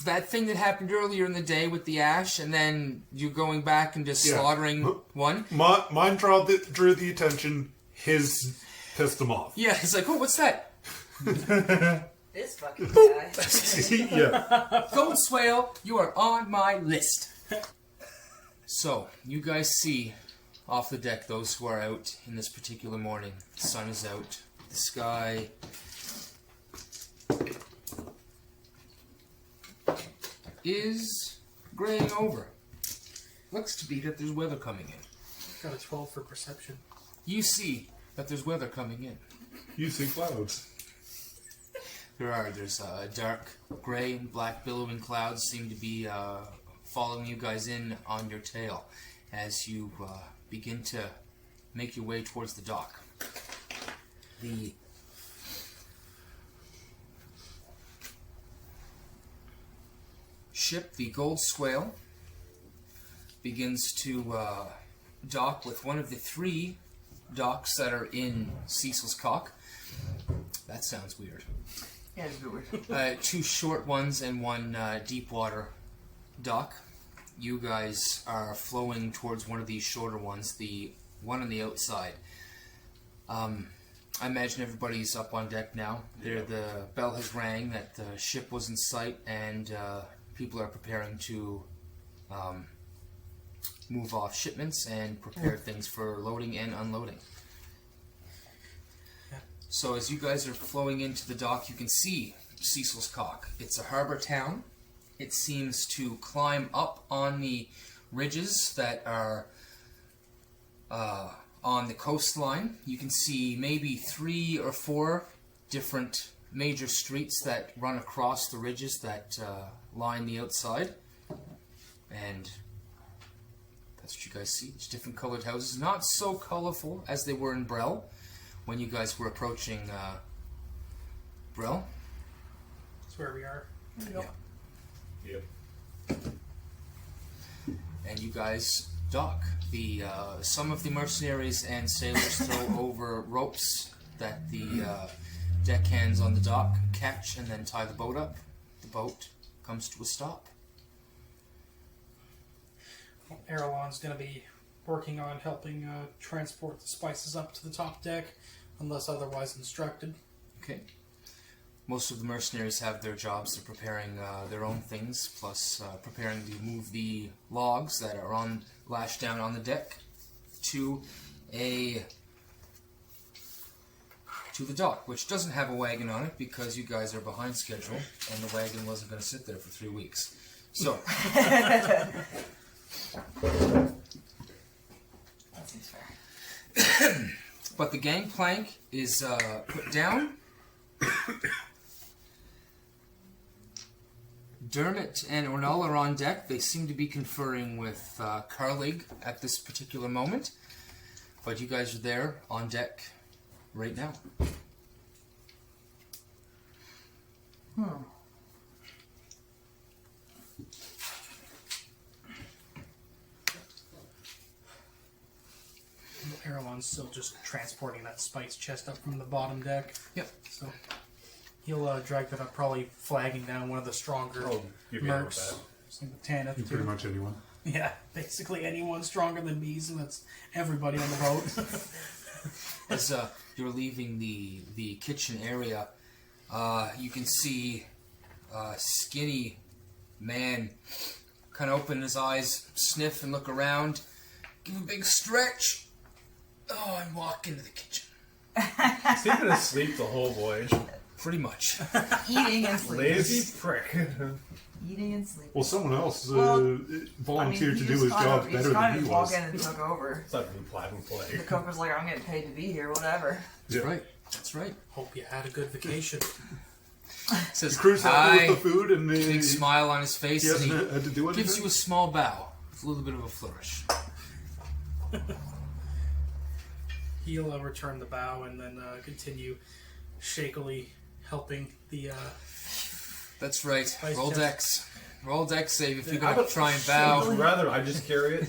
that thing that happened earlier in the day with the ash, and then you going back and just Yeah. slaughtering one. Mine drew the attention, his pissed him off. Yeah, it's like, oh, what's that? This fucking guy. Yeah. Gold Swale, you are on my list. So, you guys see off the deck, those who are out in this particular morning. The sun is out. The sky is graying over. Looks to be that there's weather coming in. Got a 12 for perception. You see that there's weather coming in. You see clouds. There's dark gray and black billowing clouds seem to be following you guys in on your tail as you begin to make your way towards the dock. The ship, the Gold Swale, begins to dock with one of the 3 docks that are in Cecils Cock. That sounds weird. Yeah, it's a bit weird. 2 short ones and 1 deep water dock. You guys are flowing towards one of these shorter ones, the one on the outside. I imagine everybody's up on deck now. The bell has rang that the ship was in sight, and people are preparing to move off shipments and prepare things for loading and unloading. So as you guys are flowing into the dock, you can see Cecil's Cock. It's a harbor town. It seems to climb up on the ridges that are on the coastline. You can see maybe 3 or 4 different major streets that run across the ridges that line the outside. And that's what you guys see. It's different colored houses. Not so colorful as they were in Brell when you guys were approaching Brell. That's where we are. Yeah. Yep. And you guys dock. Some of the mercenaries and sailors throw over ropes that the deckhands on the dock catch and then tie the boat up. The boat comes to a stop. Earlon's going to be working on helping transport the spices up to the top deck, unless otherwise instructed. Okay. Most of the mercenaries have their jobs. They're preparing their own things, plus preparing to move the logs that are lashed down on the deck to the dock, which doesn't have a wagon on it because you guys are behind schedule, and the wagon wasn't going to sit there for 3 weeks. So. That seems fair. But the gangplank is put down. Dermhit and Ornal are on deck. They seem to be conferring with Carlig at this particular moment. But you guys are there on deck right now. Earlon's still just transporting that spice chest up from the bottom deck. Yep. So he'll drag that up, probably flagging down one of the stronger you'd be able mercs. to Some Tanith too. Pretty much anyone. Yeah, basically anyone stronger than me, so that's everybody on the boat. As you're leaving the kitchen area, you can see a skinny man kind of open his eyes, sniff and look around, give a big stretch. Oh, and walk into the kitchen. He's been asleep the whole voyage. Pretty much. Eating and sleeping. Lazy prick. Eating and sleeping. Well, someone else Well, volunteered he to do just his kind job of- better kind than of he was. walked in and took over. It's not even plug and play. The cook was like, I'm getting paid to be here, whatever. That's right. That's right. Hope you had a good vacation. Says Crew's happy hi. with the food, and Big smile on his face, he and hasn't he had to do anything. gives you a small bow with a little bit of a flourish. He'll return the bow and then continue shakily helping the... That's right. Spice Roll chest. dex. Roll dex save if you're I gonna would- try and Would bow. you rather I just carry it?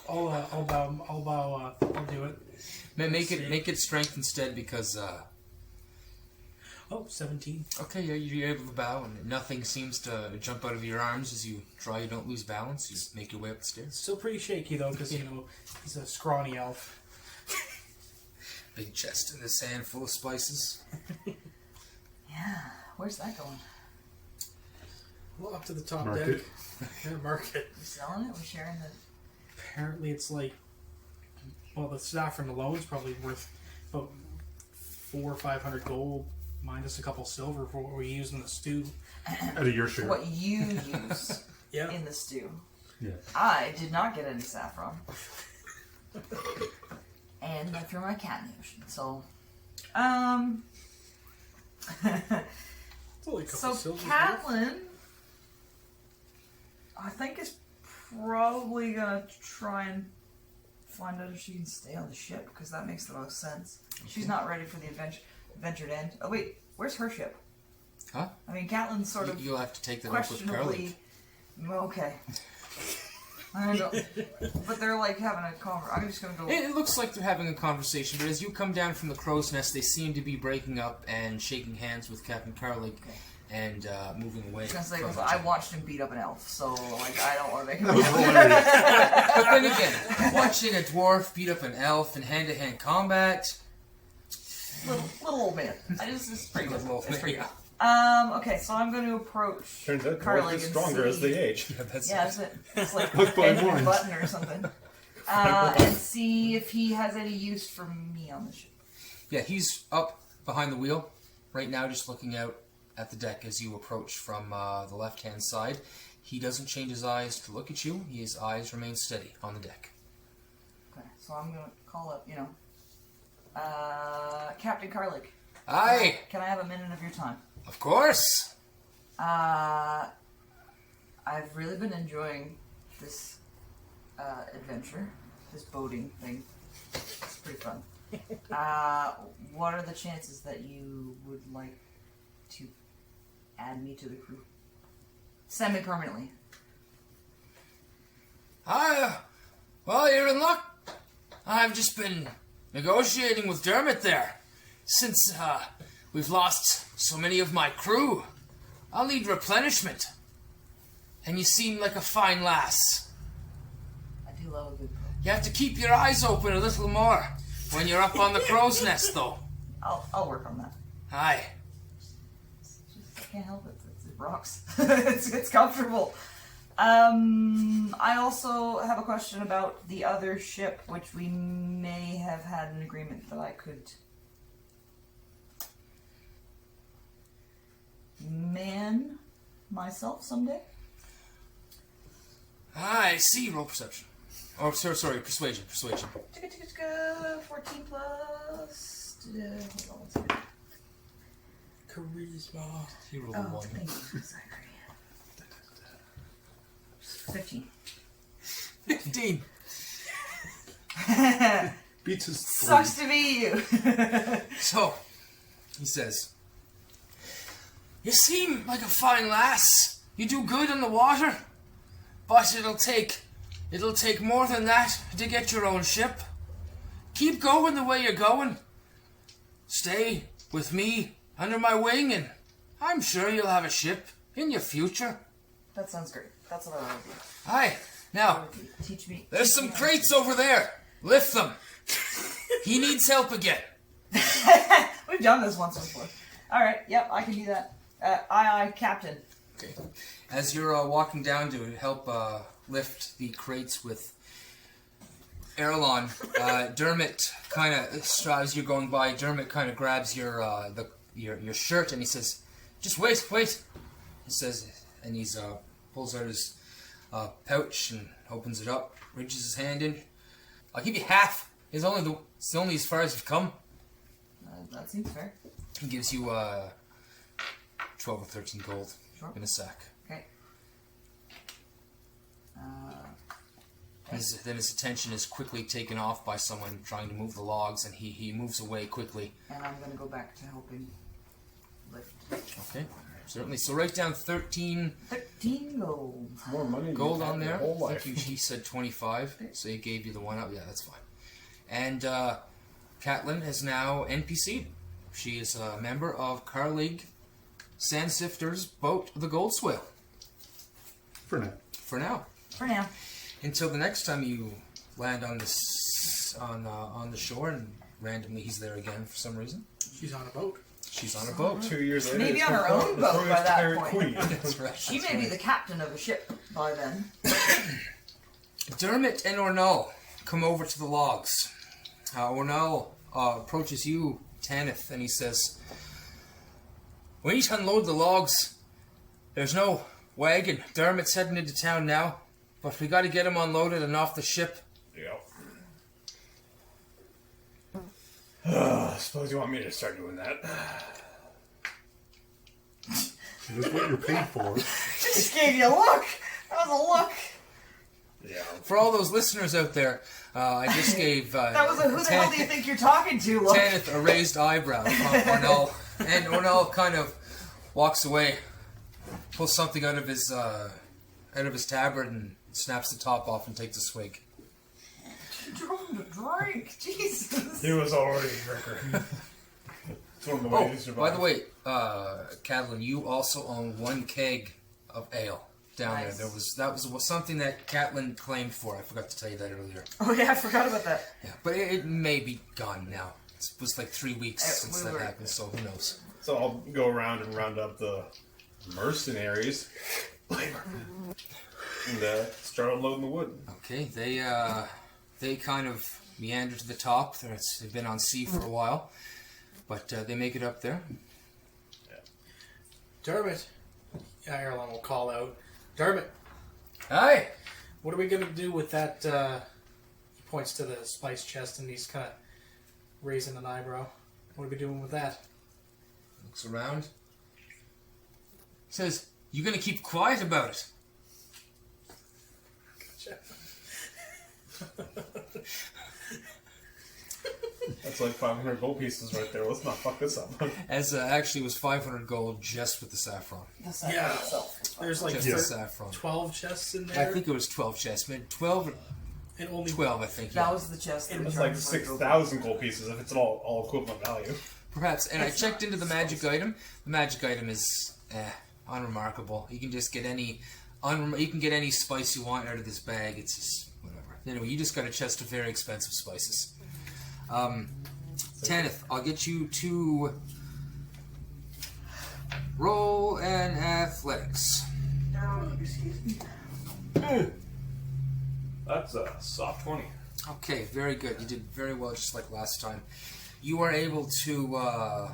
I'll bow. I'll do it. Make it strength instead because. 17. Okay, yeah, you're able to bow, and nothing seems to jump out of your arms as you try. You don't lose balance. You make your way up the stairs. Still pretty shaky though, because he's a scrawny elf. Big chest in the sand full of spices. Yeah. Where's that going? Well, up to the top Market. deck. Yeah, market. We selling it? We sharing the... apparently it's like, well, the saffron alone is probably worth about 400 or 500 gold minus a couple silver for what we use in the stew. Out of your share. What you use Yeah. in the stew. Yeah. I did not get any saffron. And I threw my cat in the ocean. So, It's only a couple so silver. Catelyn, I think is probably gonna try and find out if she can stay on the ship, because that makes the most sense. She's not ready for the adventure to end. Oh wait, where's her ship? Huh? I mean, Catelyn's sort of You'll have to take that up with Curly. questionably. Okay. I don't know. But they're like having a conversation. I'm just gonna go. It looks like they're having a conversation, but as you come down from the crow's nest, they seem to be breaking up and shaking hands with Captain Carlig and moving away. I was gonna say, from because each I other. watched him beat up an elf, so like I don't want to make him. But then again, watching a dwarf beat up an elf in hand-to-hand combat. little old man. It's pretty good. Little old It's pretty man, good. Okay, so I'm going to approach. Turns out Carlig dwarves and get stronger as see- they age. Yeah, that's Yeah, that's it. It's like Like by Benjamin one. Button or something. And see if he has any use for me on the ship. Yeah, he's up behind the wheel right now, just looking out at the deck as you approach from the left-hand side. He doesn't change his eyes to look at you. His eyes remain steady on the deck. Okay, so I'm going to call up, Captain Carlig. Aye, Can I have a minute of your time? of course. I've really been enjoying this adventure, this boating thing. It's pretty fun. What are the chances that you would like to add me to the crew? Semi-permanently. Well, you're in luck. I've just been negotiating with Dermhit there. Since we've lost so many of my crew, I'll need replenishment. And you seem like a fine lass. I do love a good boat. You have to keep your eyes open a little more when you're up on the crow's nest, though. I'll work on that. Aye. I can't help it. It rocks. it's comfortable. I also have a question about the other ship, which we may have had an agreement that I could man myself someday. I see. Roll perception. Oh, sorry, persuasion. 14 plus. Hold on one second. Charisma. He rolled Oh, a 1. thank you. Sorry. 15. 15. Beats his Sucks to be you. So, he says, you seem like a fine lass. You do good on the water. But it'll take more than that to get your own ship. Keep going the way you're going. Stay with me under my wing, and I'm sure you'll have a ship in your future. That sounds great. That's what I want to do. Aye. Now, Teach me. there's some crates over there. Lift them. He needs help again. We've done this once before. Alright, yep, I can do that. Aye, Captain. Okay. As you're walking down to help lift the crates with Earlon, Dermhit kind of, as you're going by, Dermhit kind of grabs your shirt and he says, "Just wait." He says, and he's pulls out his pouch and opens it up, reaches his hand in. I'll give you half. It's only as far as you've come. That seems fair. He gives you 12 or 13 gold Sure. in a sack. Okay. Then his attention is quickly taken off by someone trying to move the logs, and he moves away quickly. And I'm going to go back to helping lift. Okay, certainly. So write down 13 13 gold. More money than gold you've had on your there. whole I life. think he said 25, so he gave you the one up. Yeah, that's fine. And Catelyn has now NPC'd. She is a member of Carlig Sandsifter's boat, the Gold Swale. For now. For now. For now. Until the next time you land on this on the shore, and randomly he's there again for some reason. She's on a boat. She's on a boat. 2 years later, Maybe it's on her the own boat by Royal that Pirate point. Queen. That's right. She may be the captain of a ship by then. Dermhit and Ornell come over to the logs. Ornell approaches you, Tanith, and he says, "We need to unload the logs. There's no wagon. Dermot's heading into town now, but we got to get him unloaded and off the ship." I suppose you want me to start doing that. That's what you're paid for. Just gave you a look. That was a look. Yeah. For all those listeners out there, I just gave That was a who the hell do you think you're talking to look. Tanith a raised eyebrow from Ornell, and Ornell kind of walks away, pulls something out of his tabard, and snaps the top off and takes a swig. You drove him to drink. Jesus. He was already a drinker. It's one of the ways to survive. By the way, Catelyn, you also own 1 keg of ale down Nice. there. That was something that Catelyn claimed for. I forgot to tell you that earlier. Oh yeah, I forgot about that. Yeah, but it may be gone now. It was like 3 weeks since that happened, so who knows? So I'll go around and round up the mercenaries and start unloading the wood. Okay, they kind of meander to the top. They've been on sea for a while, but they make it up there. Dermot. Yeah, Earlon will call out. Dermot, Hi! what are we going to do with that? He points to the spice chest and he's kind of raising an eyebrow. What are we doing with that? Looks around. Says, "You gonna keep quiet about it?" That's like 500 gold pieces right there. Let's not fuck this up. As actually it was 500 gold just with the saffron. Yeah. There's like Just the saffron. 12 chests in I there. think it was 12 chests. Maybe 12 or and only 12, I think. That Yeah. was the chest. that we That's tried like to find. 6,000 gold pieces if it's all equivalent value. Perhaps. And I checked into the magic item. The magic item is unremarkable. You can just get any you can get any spice you want out of this bag. It's just whatever. Anyway, you just got a chest of very expensive spices. Tanith, I'll get you to roll an athletics. That's a soft 20. Okay, very good. You did very well, just like last time. You are able to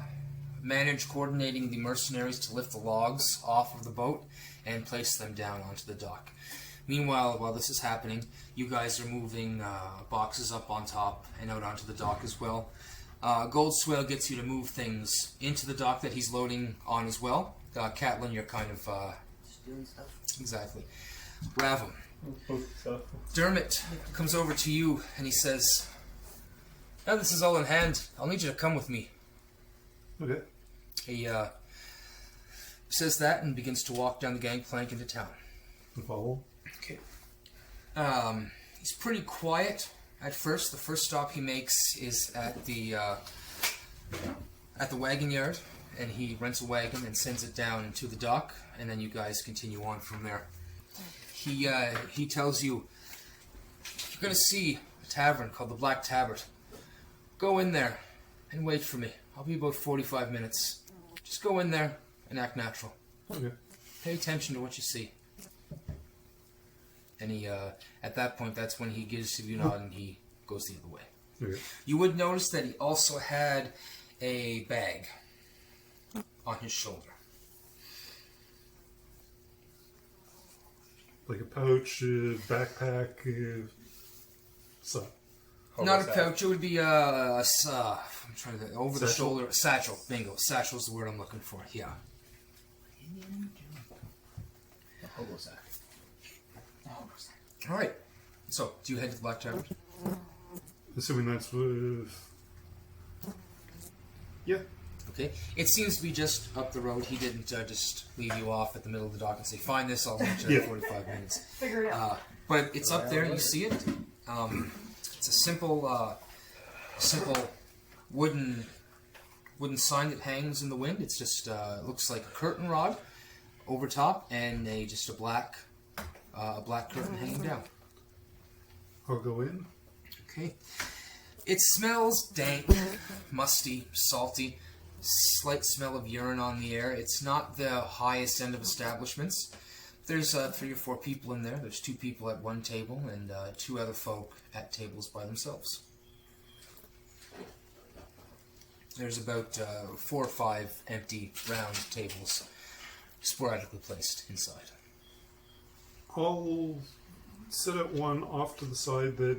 manage coordinating the mercenaries to lift the logs off of the boat and place them down onto the dock. Meanwhile, while this is happening, you guys are moving boxes up on top and out onto the dock as well. Gold Swale gets you to move things into the dock that he's loading on as well. Catelyn, you're kind of... Just doing stuff. Exactly. Ravim. So, Dermot comes over to you and he says, "Now this is all in hand. I'll need you to come with me." Okay. He says that and begins to walk down the gangplank into town. Follow. Okay. He's pretty quiet at first. The first stop he makes is at the wagon yard, and he rents a wagon and sends it down into the dock, and then you guys continue on from there. He tells you, "You're going to see a tavern called the Black Tabard. Go in there and wait for me. I'll be about 45 minutes. Just go in there and act natural. Okay. Pay attention to what you see." And he, at that point, that's when he gives you a nod and he goes the other way. Okay. You would notice that he also had a bag on his shoulder. Like a pouch, backpack, so. Not a pouch. It would be I'm trying to over the Satchel? shoulder satchel. Bingo. Satchel's the word I'm looking for. Yeah. hobo sack. All right. So, do you head to the Black Tavern? Assuming that's with... Yeah. Okay. It seems to be just up the road. He didn't just leave you off at the middle of the dock and say, "Find this. I'll meet you in Yeah. 45 minutes." Figure it out. But it's up there. You see it. It's a simple wooden sign that hangs in the wind. It's just looks like a curtain rod over top, and just a black curtain hanging down. I'll go in. Okay. It smells dank, musty, salty. Slight smell of urine on the air. It's not the highest end of establishments, There's 3 or 4 people in there. There's 2 people at one table and 2 other folk at tables by themselves. There's about 4 or 5 empty round tables sporadically placed inside. I'll sit at one off to the side that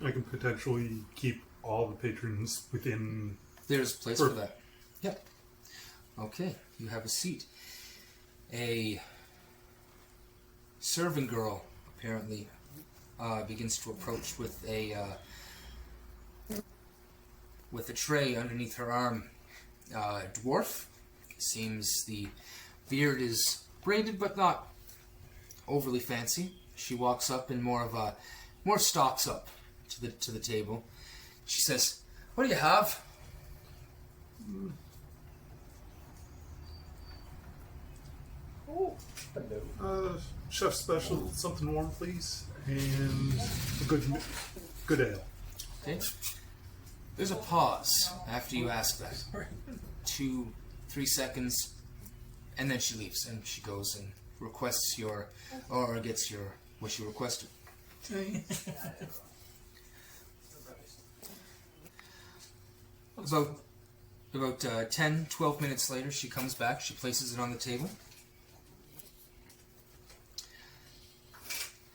I can potentially keep all the patrons within. There's a place for that. Yep. Okay, you have a seat. A serving girl apparently begins to approach with a tray underneath her arm. Dwarf. Seems the beard is braided but not overly fancy. She walks up and more stalks up to the table. She says, "What do you have?" Chef special, something warm, please, and a good ale. Okay. There's a pause after you ask that. 2, 3 seconds, and then she leaves and she goes and requests gets what you requested. About 10, 12 minutes later, she comes back. She places it on the table.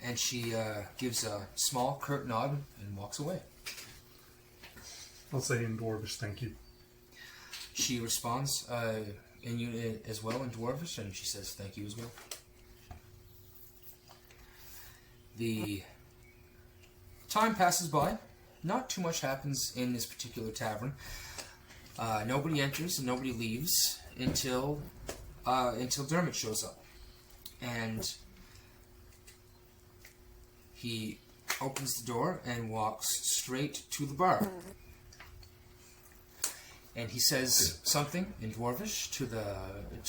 And she gives a small, curt nod and walks away. I'll say in Dwarvish, thank you. She responds in unit as well in Dwarvish, and she says thank you as well. The time passes by. Not too much happens in this particular tavern. Nobody enters and nobody leaves until Dermhit shows up. And he opens the door and walks straight to the bar. And he says something in Dwarvish to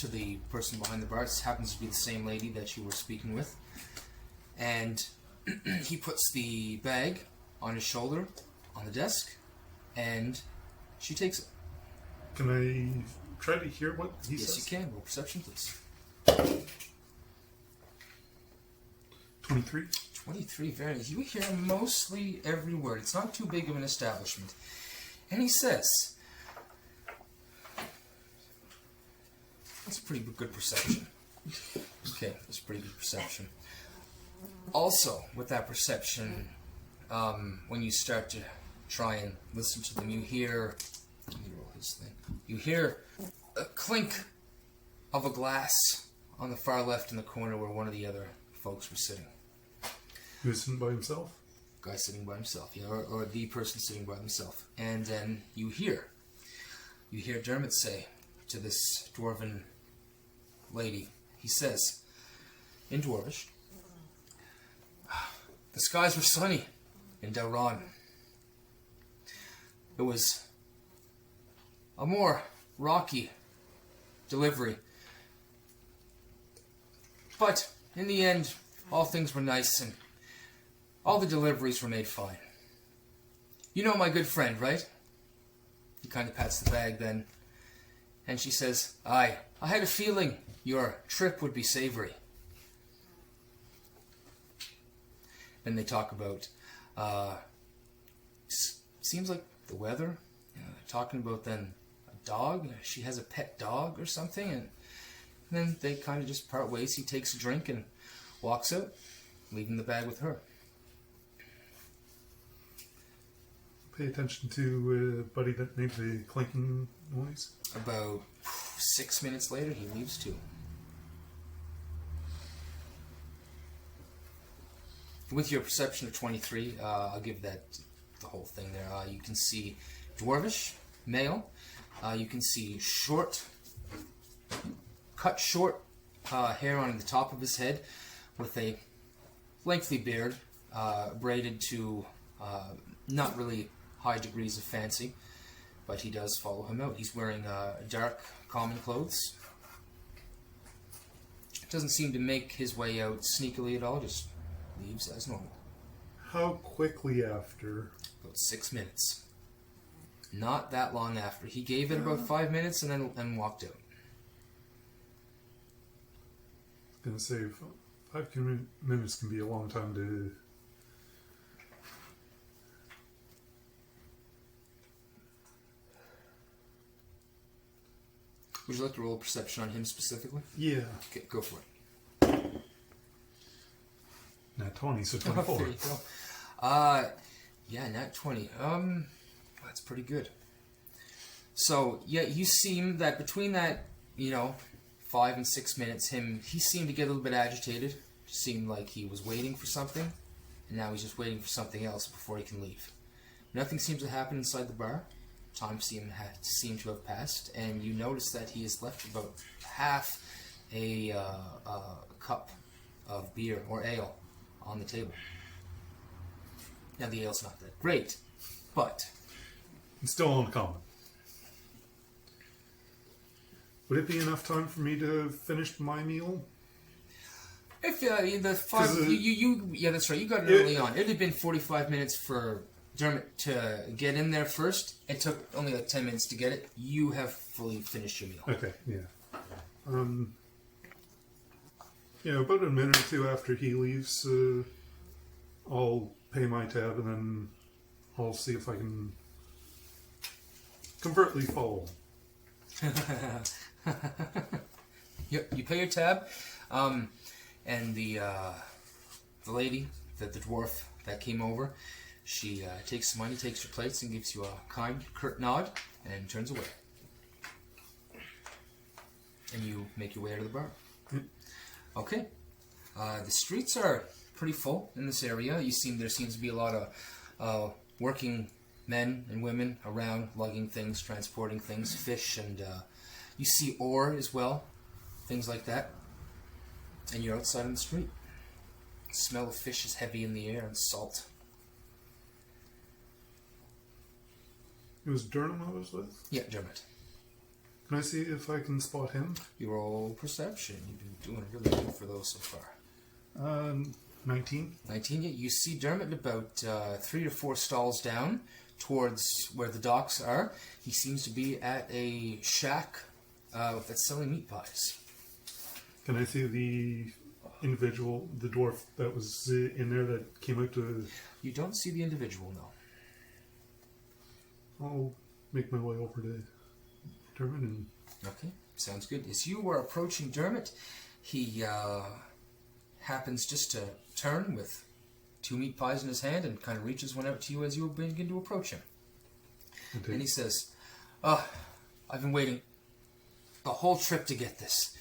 the person behind the bar. This happens to be the same lady that you were speaking with. And he puts the bag on his shoulder on the desk, and she takes it. Can I try to hear what he says? Yes, you can. Roll perception, please. 23. 23, very nice. You hear mostly every word. It's not too big of an establishment. And he says, that's a pretty good perception. Okay, that's pretty good perception. Also, with that perception, when you start to try and listen to them, you hear, let me roll his thing. You hear a clink of a glass on the far left in the corner where one of the other folks were sitting. Who's sitting by himself? Guy sitting by himself, yeah, or the person sitting by himself. And then you hear Dermhit say to this dwarven lady, he says, in Dwarvish, "The skies were sunny in Delron. It was a more rocky delivery. But in the end, all things were nice and all the deliveries were made fine. You know my good friend, right?" He kind of pats the bag then. And she says, "Aye, I had a feeling your trip would be savory." And they talk about, seems like the weather. Talking about then a dog. She has a pet dog or something. And then they kind of just part ways. He takes a drink and walks out, leaving the bag with her. Pay attention to Buddy that made the clinking noise. About 6 minutes later, he leaves too. With your perception of 23, I'll give that the whole thing there. You can see Dwarvish, male. You can see cut short hair on the top of his head with a lengthy beard, braided to not really high degrees of fancy, but he does follow him out. He's wearing dark, common clothes. Doesn't seem to make his way out sneakily at all, just leaves as normal. How quickly after? About 6 minutes. Not that long after. He gave it about 5 minutes and then walked out. Gonna say, minutes can be a long time to... Would you like to roll a perception on him specifically? Yeah. Okay, go for it. Nat 20, so There 24. you go. Yeah, nat 20. That's pretty good. So, yeah, you seem that between that, 5 and 6 minutes, he seemed to get a little bit agitated. Seemed like he was waiting for something, and now he's just waiting for something else before he can leave. Nothing seems to happen inside the bar. Time seemed to have passed, and you notice that he has left about half a cup of beer or ale on the table. Now the ale's not that great, but It's still uncommon. Would it be enough time for me to finish my meal? if the five, 'Cause, yeah, that's right. You got it early on. It had been 45 minutes for Dermhit to get in there first. It took only like 10 minutes to get it. You have fully finished your meal. Okay, yeah. About a minute or two after he leaves, I'll pay my tab and then I'll see if I can covertly follow. You pay your tab, and the lady, the dwarf that came over, she takes the money, takes your plates, and gives you a kind, curt nod, and turns away. And you make your way out of the bar. Okay. The streets are pretty full in this area. There seems to be a lot of working men and women around, lugging things, transporting things, fish, and you see ore as well, things like that. And you're outside on the street. The smell of fish is heavy in the air and salt. It was Durham I was with? Yeah, Dermhit. Can I see if I can spot him? You roll perception. You've been doing really good for those so far. 19. 19, yeah. You see Dermhit about 3 to 4 stalls down towards where the docks are. He seems to be at a shack that's selling meat pies. Can I see the individual, the dwarf that was in there that came out to... You don't see the individual, no. I'll make my way over to Dermot and... Okay, sounds good. As you are approaching Dermot, he happens just to turn with 2 meat pies in his hand and kind of reaches one out to you as you begin to approach him. Okay. And he says, I've been waiting the whole trip to get this.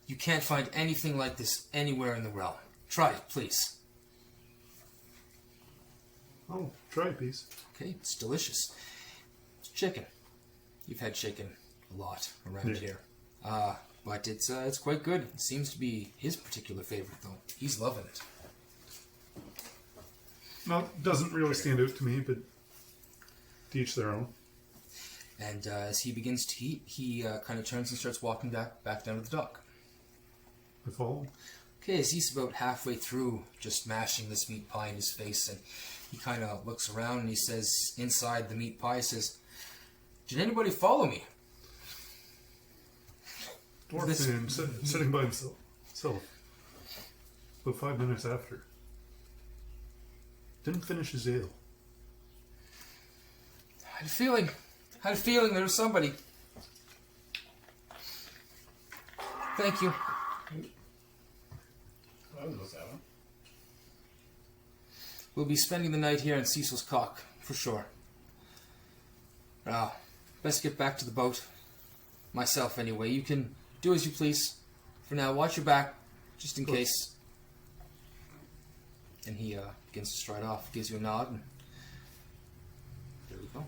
You can't find anything like this anywhere in the realm. Try it, please. Oh, try a piece. Okay, it's delicious. It's chicken. You've had chicken a lot around here. But it's quite good. It seems to be his particular favorite, though. He's loving it. No, it doesn't really stand out to me, but to each their own. And as he begins to eat, he kind of turns and starts walking back down to the dock. I follow. Okay, as he's about halfway through just mashing this meat pie in his face, and he kind of looks around and he says, inside the meat pie, says, "Did anybody follow me?" Dwarf This- man sitting by himself. About 5 minutes after. Didn't finish his ale. Had a feeling there was somebody. Thank you. We'll be spending the night here in Cecils Cock, for sure. Best get back to the boat. Myself, anyway. You can do as you please. For now, watch your back, just in case. And he begins to stride off, gives you a nod, and there we go.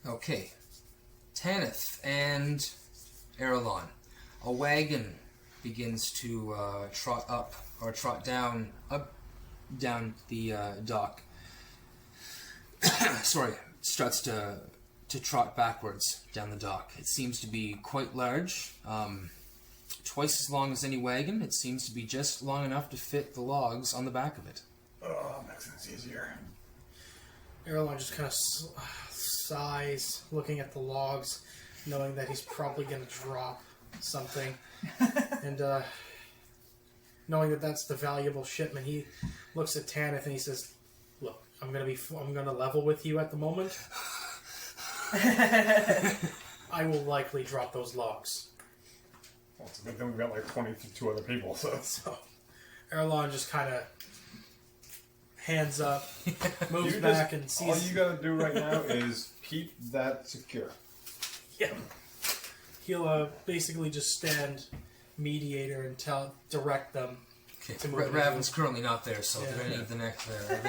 Okay. Tanith and Earlon. A wagon begins to trot down the dock. Sorry, starts to trot backwards down the dock. It seems to be quite large, twice as long as any wagon. It seems to be just long enough to fit the logs on the back of it. Oh, makes things easier. Earlon just kind of sighs, looking at the logs, knowing that he's probably going to drop something. And knowing that that's the valuable shipment, he looks at Tanith and he says, "Look, I'm gonna level with you at the moment. I will likely drop those logs." Well, it's a good thing we've got like 22 other people, so. So, Earlon just kind of hands up, moves back, and sees. All you gotta do right now is keep that secure. Yeah. He'll basically just stand mediator and direct them. Okay. To move Raven's currently not there, so Yeah. they're gonna need the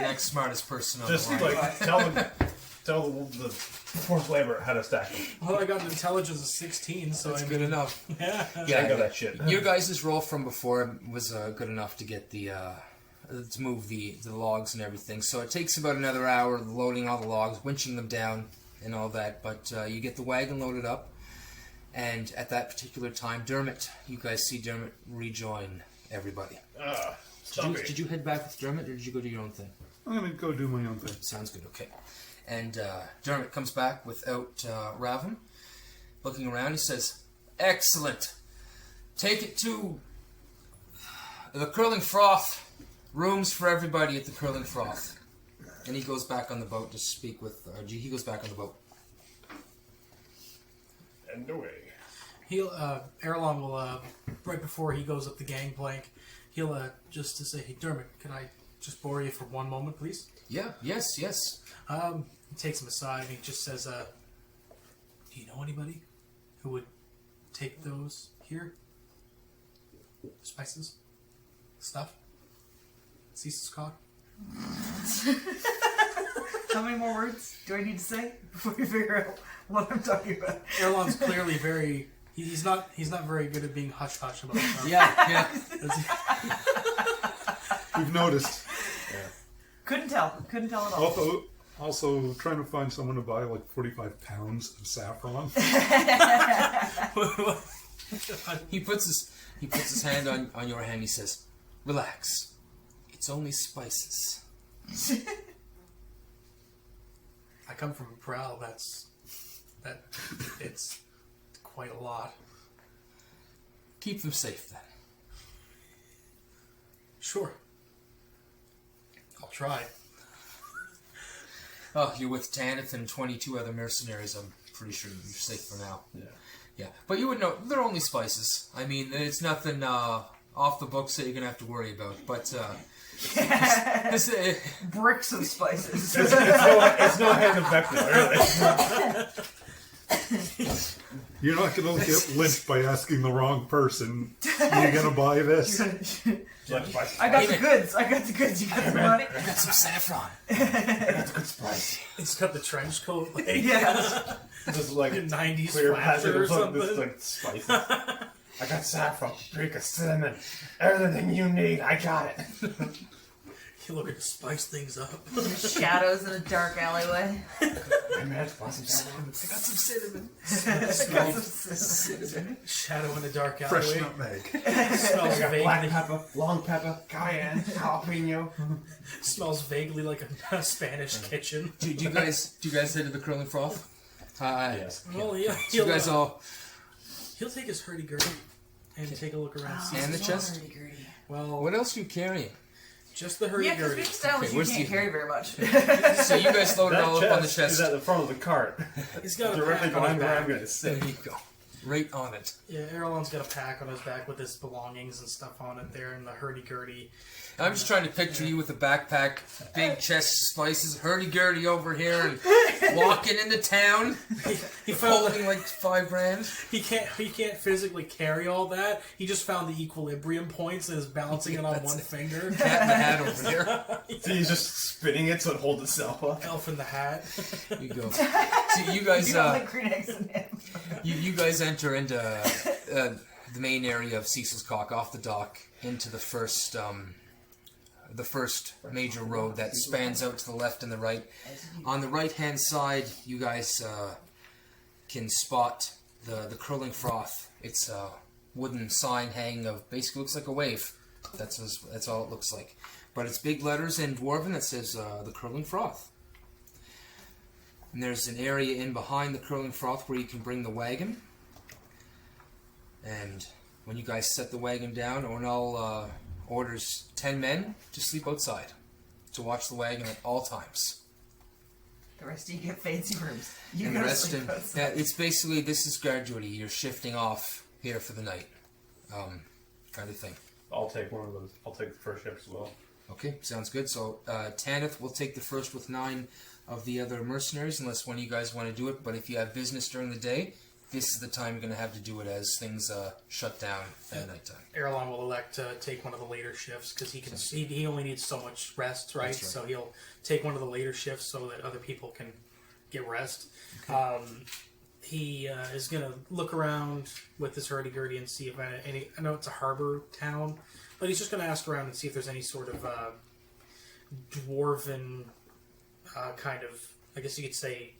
next smartest person on Just the line. like tell the forced labor how to stack them. Well, I got an intelligence of 16, so That's I good mean, enough. yeah. Yeah, I got that shit. Your guys' roll from before was good enough to get the to move the logs and everything. So it takes about another hour loading all the logs, winching them down, and all that. But you get the wagon loaded up, and at that particular time, Dermhit, you guys see Dermhit rejoin everybody. Did you head back with Dermhit, or did you go do your own thing? I'm gonna go do my own thing. Sounds good. Okay. And Dermhit comes back without Ravim. Looking around, he says, "Excellent. Take it to the Curling Froth. Rooms for everybody at the Curling Froth." And he goes back on the boat to speak with RG. He goes back on the boat. And away. Earlon will, right before he goes up the gangplank, he'll just to say, "Hey, Dermhit, can I just borrow you for one moment, please?" Yeah. Yes. He takes him aside and he just says, "Do you know anybody who would take those here? Spices? Stuff? Cecils Cock?" How many more words do I need to say before you figure out what I'm talking about? Erlon's clearly very... He's not very good at being hush-hush about stuff. Yeah. We've noticed. Couldn't tell at all. Also, trying to find someone to buy like 45 pounds of saffron. He puts his hand on your hand. He says, "Relax. It's only spices." I come from Prowl. It's quite a lot. Keep them safe then. Sure. I'll try. Oh, you're with Tanith and 22 other mercenaries. I'm pretty sure you're safe for now. Yeah. But you would know, they're only spices. I mean, it's nothing off the books that you're going to have to worry about. But, Bricks of spices. It's no hand effective, really. You're not going to get lynched by asking the wrong person. You going to buy this? I got the goods. You got the money? I got some saffron. That's a good spice. He's got the trench coat. Like, Yeah. This is like 90s clear flasher or plastic. something. This is like spices. I got saffron, paprika, cinnamon, everything you need. I got it. You looking to spice things up. Shadows in a dark alleyway. Hey man, want some saffron? I got some cinnamon. I got some cinnamon. Shadow in a dark Fresh alleyway. nutmeg. Smells I got black vaguely, pepper, long pepper, cayenne, jalapeno. smells vaguely like a Spanish kitchen. Do you guys head to the Curling Froth? Yes. Well, yeah. You guys all... He'll take his hurdy-gurdy and take a look around. See, And the chest? well, What else are you carrying? just the Yeah, because hurdy-gurdy. we've established Okay, you where's can't the- carry very much. So you guys load it all up on the Is chest. at the front of the cart. He's got a Directly pack on his behind where I'm back. going to There sit. you go. Right on it. Yeah, Earlon's got a pack on his back with his belongings and stuff on it there, and the hurdy-gurdy. I'm just trying to picture you with a backpack, big chest spices, hurdy-gurdy over here, and walking into town, He found holding like 5 grand. he can't physically carry all that. He just found the equilibrium points and is balancing it on That's one it. finger. Cat in the hat over here. So he's just spinning it so it holds itself up. Elf in the hat. You go. So you guys, You don't like green eggs and ham. you guys enter into the main area of Cecils Cock, off the dock, into the first major road that spans out to the left and the right. On the right-hand side, you guys can spot the Curling Froth. It's a wooden sign hanging of, basically looks like a wave. That's all it looks like. But it's big letters in Dwarven that says the Curling Froth. And there's an area in behind the curling froth where you can bring the wagon. And when you guys set the wagon down, Ornal orders 10 men to sleep outside to watch the wagon at all times. The rest of you get fancy rooms. You And the gotta rest, sleep outside. yeah, it's basically, this is gradually, you're shifting off here for the night, kind of thing. I'll take one of those. I'll take the first shift as well. Okay, sounds good. So Tanith will take the first with 9 of the other mercenaries, unless one of you guys want to do it. But if you have business during the day, this is the time you're going to have to do it as things shut down at nighttime. Earlon will elect to take one of the later shifts because he only needs so much rest, right? That's right. So he'll take one of the later shifts so that other people can get rest. He is going to look around with his hurdy-gurdy and see if any... I know it's a harbor town, but he's just going to ask around and see if there's any sort of dwarven kind of, I guess you could say,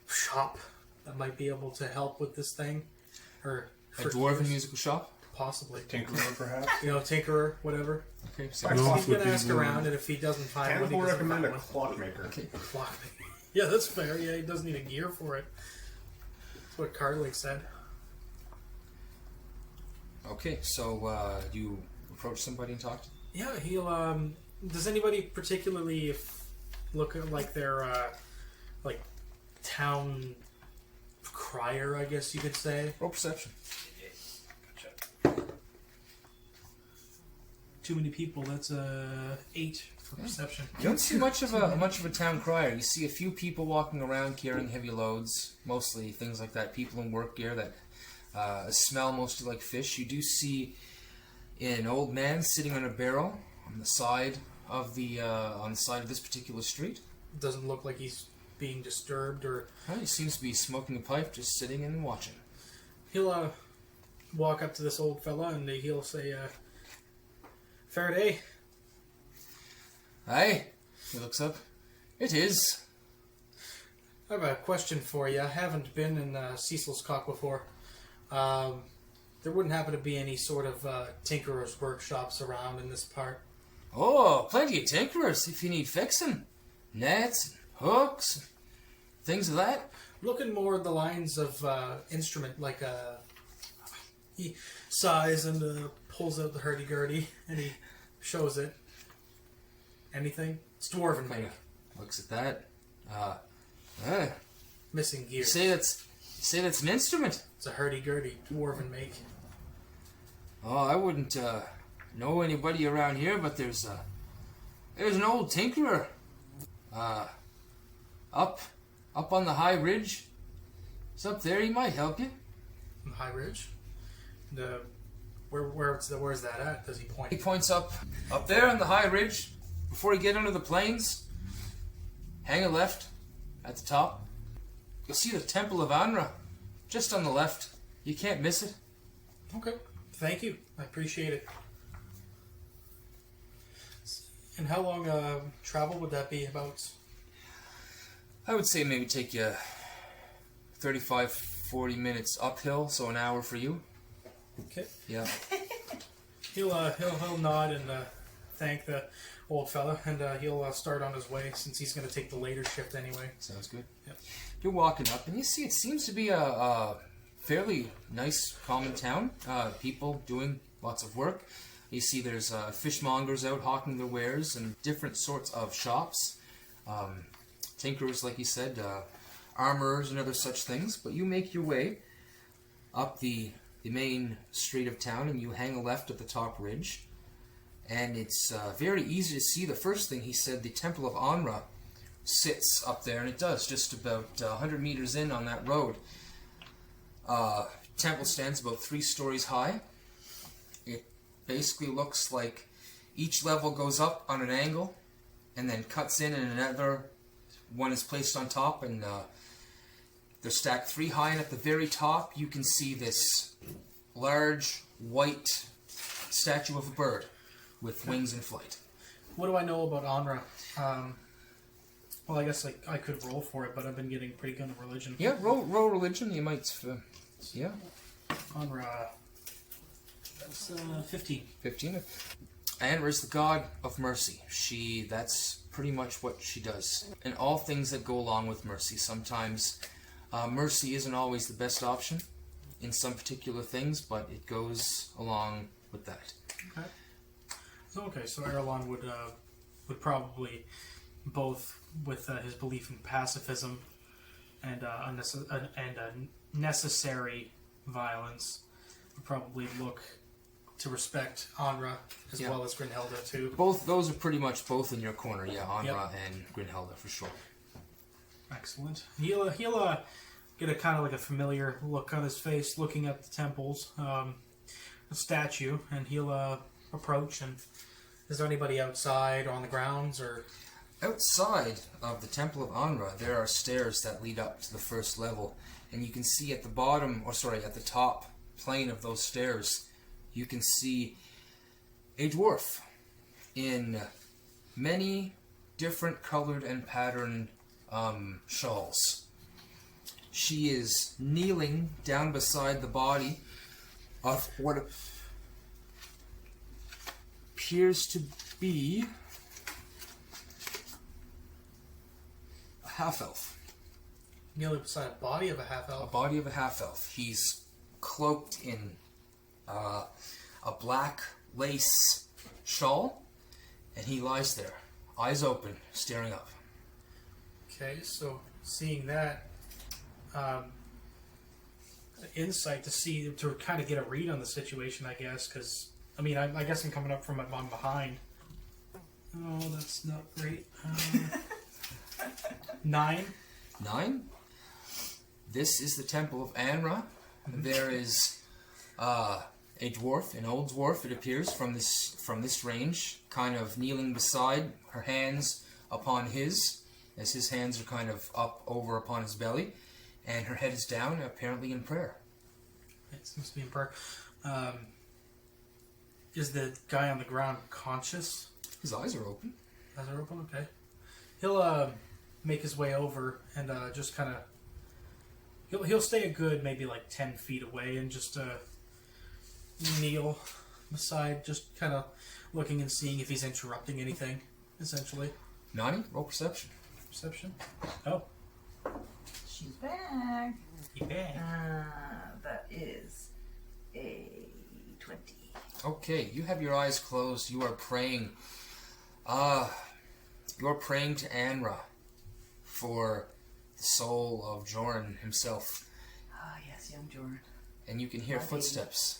shop that might be able to help with this thing. Or A dwarven musical shop? Possibly. Tinkerer, perhaps. Tinkerer, whatever. Okay, He's sounds Off going with to these ask around, and if he doesn't find Tanith one, he will doesn't recommend find a one. clockmaker. okay. Yeah, that's fair. Yeah, he does need a gear for it. That's what Carly said. Okay, so you approach somebody and talk to them? Yeah, he'll. Does anybody particularly look like they're like town crier? I guess you could say. Roll perception. Too many people. That's 8 for perception. You don't see much of a town crier. You see a few people walking around carrying heavy loads, mostly things like that. People in work gear that smell mostly like fish. You do see an old man sitting on a barrel on the side of this particular street. Doesn't look like he's being disturbed, or He seems to be smoking a pipe, just sitting and watching. he'll walk up to this old fella and he'll say, "Fair day." Aye, he looks up. It is. I have a question for you. I haven't been in Cecils Cock before. There wouldn't happen to be any sort of tinkerer's workshops around in this part. Oh, plenty of tinkerers if you need fixing. Nets, hooks, things of that. Looking more at the lines of instrument, like he sighs and pulls out the hurdy-gurdy and he shows it. Anything? It's dwarven Kind make. of looks at that. Missing gear. You say that's an instrument. It's a hurdy-gurdy dwarven make. Oh, I wouldn't know anybody around here, but there's an old tinkerer up on the high ridge. He's up there. He might help you. On the high ridge. Where's that at? Does he point? He points up there on the high ridge. Before you get under the plains, hang a left at the top. You'll see the Temple of Anra just on the left. You can't miss it. Okay. Thank you. I appreciate it. And how long travel would that be about? I would say maybe take you 35-40 minutes uphill, so an hour for you. Okay. Yeah. He'll nod and thank the old fella, and he'll start on his way since he's going to take the later shift anyway. Sounds good. Yep. You're walking up, and you see it seems to be a fairly nice, common town. People doing lots of work. You see there's fishmongers out hawking their wares and different sorts of shops. Tinkerers, like you said, armorers and other such things. But you make your way up the main street of town, and you hang a left at the top ridge. And it's very easy to see. The first thing he said, the Temple of Anra sits up there, and it does, just about 100 meters in on that road. Temple stands about 3 stories high. It basically looks like each level goes up on an angle and then cuts in, and another one is placed on top, and they're stacked 3 high, and at the very top you can see this large white statue of a bird with wings in flight. What do I know about Anra? Well, I guess I could roll for it, but I've been getting pretty good at religion. Yeah, roll religion. You might. Yeah. Anra. That's 15. 15. Anra is the god of mercy. That's pretty much what she does. And all things that go along with mercy. Sometimes mercy isn't always the best option in some particular things, but it goes along with that. Okay. So Earlon would probably, both with his belief in pacifism and necessary violence, would probably look to respect Anra as well as Grinhilda too. Both those are pretty much both in your corner, Anra and Grinhilda for sure. Excellent. He'll get a kind of like a familiar look on his face, looking at the temples, the statue, and he'll approach. And is there anybody outside or on the grounds or? Outside of the Temple of Anra, there are stairs that lead up to the first level, and you can see at the top plane of those stairs, you can see a dwarf in many different colored and patterned shawls. She is kneeling down beside the body of what appears to be a half-elf. Kneeling beside a body of a half-elf? A body of a half-elf. He's cloaked in a black lace shawl, and he lies there, eyes open, staring up. Okay, so seeing that, insight to kind of get a read on the situation, I guess, because, I mean, I guess I'm coming up from on behind. Oh, that's not great. 9. 9? This is the Temple of Anra. There is a dwarf, an old dwarf, it appears, from this range, kind of kneeling beside, her hands upon his, as his hands are kind of up over upon his belly, and her head is down, apparently in prayer. It seems to be in prayer. Is the guy on the ground conscious? His eyes are open. Eyes are open? Okay. He'll make his way over and just kind of... He'll stay a good maybe like 10 feet away and just kneel beside, just kind of looking and seeing if he's interrupting anything, essentially. Nonny, roll perception. Perception? Oh. She's back. He's back. That is a 20. Okay, you have your eyes closed. You are praying. You are praying to Anra for the soul of Joran himself. Ah, yes, young Joran. And you can hear footsteps